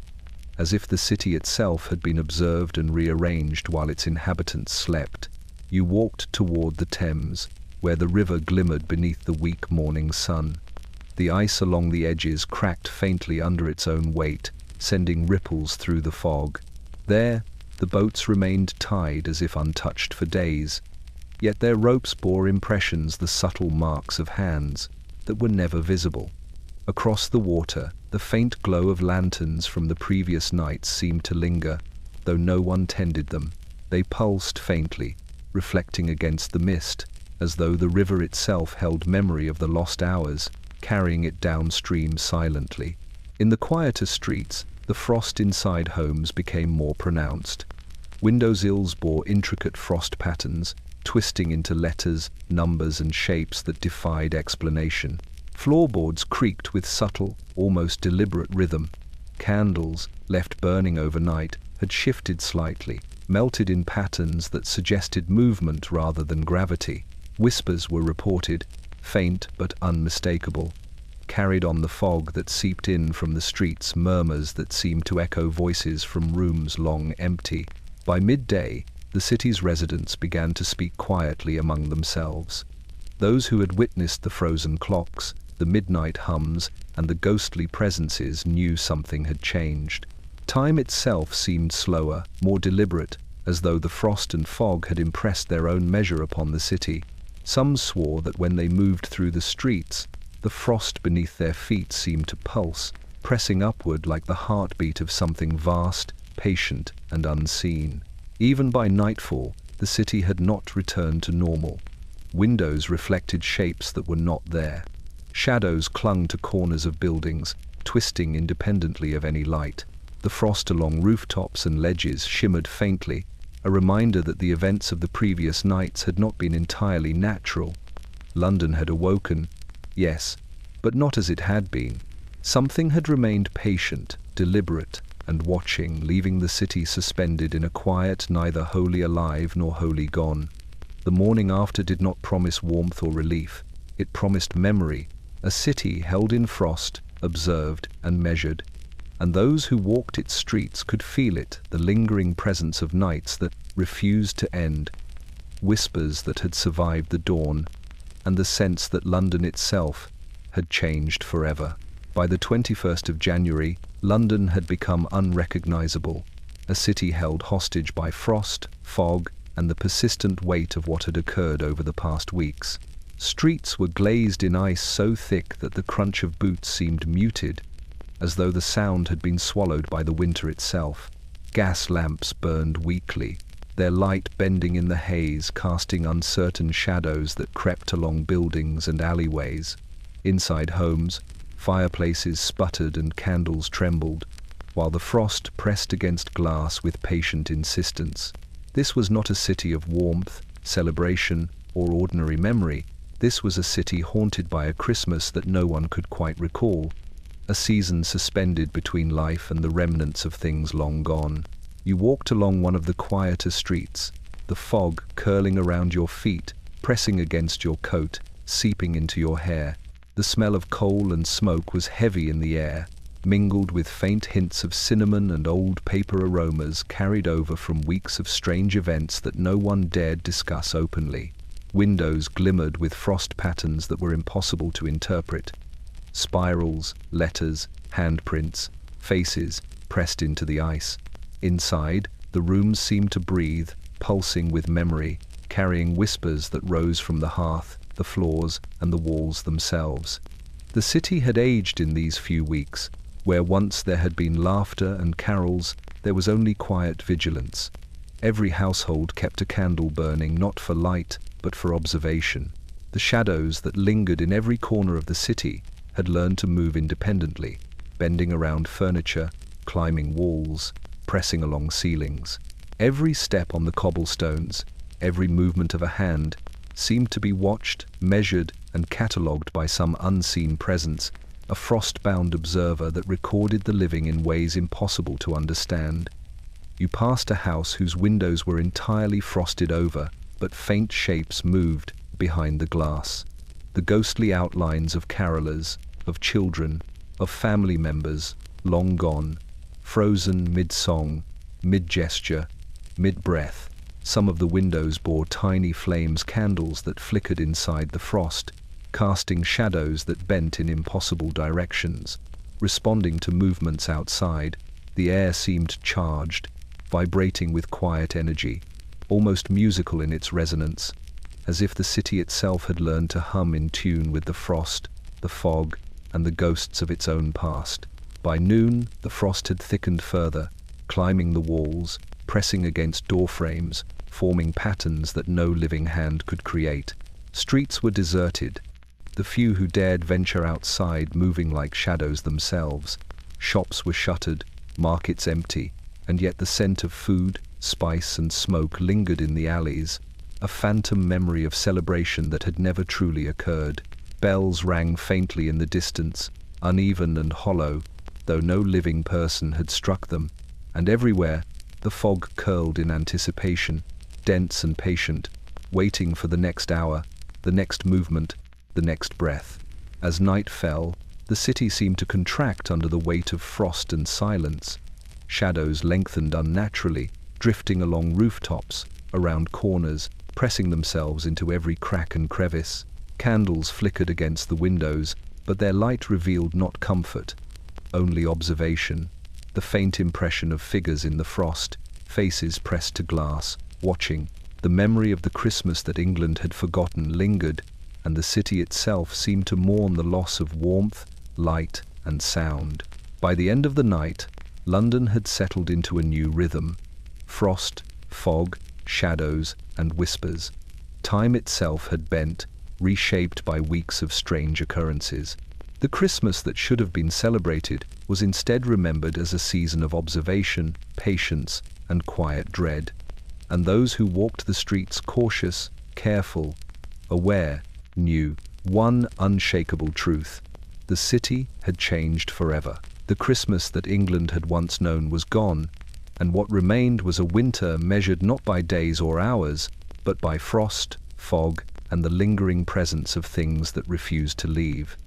as if the city itself had been observed and rearranged while its inhabitants slept. You walked toward the Thames, where the river glimmered beneath the weak morning sun. The ice along the edges cracked faintly under its own weight, sending ripples through the fog. There, the boats remained tied as if untouched for days, yet their ropes bore impressions, the subtle marks of hands, that were never visible. Across the water, the faint glow of lanterns from the previous nights seemed to linger, though no one tended them. They pulsed faintly, reflecting against the mist, as though the river itself held memory of the lost hours, carrying it downstream silently. In the quieter streets, the frost inside homes became more pronounced. Windowsills bore intricate frost patterns, twisting into letters, numbers, and shapes that defied explanation. Floorboards creaked with subtle, almost deliberate rhythm. Candles, left burning overnight, had shifted slightly, melted in patterns that suggested movement rather than gravity. Whispers were reported, faint but unmistakable. carried on the fog that seeped in from the streets, murmurs that seemed to echo voices from rooms long empty. By midday, the city's residents began to speak quietly among themselves. Those who had witnessed the frozen clocks, the midnight hums, and the ghostly presences knew something had changed. Time itself seemed slower, more deliberate, as though the frost and fog had impressed their own measure upon the city. Some swore that when they moved through the streets, the frost beneath their feet seemed to pulse, pressing upward like the heartbeat of something vast, patient, and unseen. Even by nightfall, the city had not returned to normal. Windows reflected shapes that were not there. Shadows clung to corners of buildings, twisting independently of any light. The frost along rooftops and ledges shimmered faintly, a reminder that the events of the previous nights had not been entirely natural. London had awoken, yes, but not as it had been. Something had remained patient, deliberate, and watching, leaving the city suspended in a quiet neither wholly alive nor wholly gone. The morning after did not promise warmth or relief. It promised memory, a city held in frost, observed and measured. And those who walked its streets could feel it, the lingering presence of nights that refused to end, whispers that had survived the dawn, and the sense that London itself had changed forever. By the 21st of January, London had become unrecognizable, a city held hostage by frost, fog, and the persistent weight of what had occurred over the past weeks. Streets were glazed in ice so thick that the crunch of boots seemed muted, as though the sound had been swallowed by the winter itself. Gas lamps burned weakly, their light bending in the haze, casting uncertain shadows that crept along buildings and alleyways. Inside homes, fireplaces sputtered and candles trembled, while the frost pressed against glass with patient insistence. This was not a city of warmth, celebration, or ordinary memory. This was a city haunted by a Christmas that no one could quite recall, a season suspended between life and the remnants of things long gone. You walked along one of the quieter streets, the fog curling around your feet, pressing against your coat, seeping into your hair. The smell of coal and smoke was heavy in the air, mingled with faint hints of cinnamon and old paper aromas carried over from weeks of strange events that no one dared discuss openly. Windows glimmered with frost patterns that were impossible to interpret. Spirals, letters, handprints, faces pressed into the ice. Inside, the rooms seemed to breathe, pulsing with memory, carrying whispers that rose from the hearth, the floors, and the walls themselves. The city had aged in these few weeks. Where once there had been laughter and carols, there was only quiet vigilance. Every household kept a candle burning, not for light, but for observation. The shadows that lingered in every corner of the city had learned to move independently, bending around furniture, climbing walls, pressing along ceilings. Every step on the cobblestones, every movement of a hand, seemed to be watched, measured, and catalogued by some unseen presence, a frost-bound observer that recorded the living in ways impossible to understand. You passed a house whose windows were entirely frosted over, but faint shapes moved behind the glass. The ghostly outlines of carolers, of children, of family members, long gone, frozen mid-song, mid-gesture, mid-breath. Some of the windows bore tiny flames, candles that flickered inside the frost, casting shadows that bent in impossible directions. Responding to movements outside, the air seemed charged, vibrating with quiet energy, almost musical in its resonance, as if the city itself had learned to hum in tune with the frost, the fog, and the ghosts of its own past. By noon, the frost had thickened further, climbing the walls, pressing against door frames, forming patterns that no living hand could create. Streets were deserted, the few who dared venture outside moving like shadows themselves. Shops were shuttered, markets empty, and yet the scent of food, spice, and smoke lingered in the alleys, a phantom memory of celebration that had never truly occurred. Bells rang faintly in the distance, uneven and hollow, though no living person had struck them, and everywhere the fog curled in anticipation, dense and patient, waiting for the next hour, the next movement, the next breath. As night fell, The city seemed to contract under the weight of frost and silence. Shadows lengthened unnaturally, drifting along rooftops, around corners, pressing themselves into every crack and crevice. Candles flickered against the windows, but their light revealed not comfort, only observation, the faint impression of figures in the frost, faces pressed to glass, watching. The memory of the Christmas that England had forgotten lingered, and the city itself seemed to mourn the loss of warmth, light, and sound. By the end of the night, London had settled into a new rhythm. Frost, fog, shadows, and whispers. Time itself had bent, reshaped by weeks of strange occurrences. The Christmas that should have been celebrated was instead remembered as a season of observation, patience, and quiet dread. And those who walked the streets cautious, careful, aware, knew one unshakable truth: the city had changed forever. The Christmas that England had once known was gone, and what remained was a winter measured not by days or hours, but by frost, fog, and the lingering presence of things that refused to leave.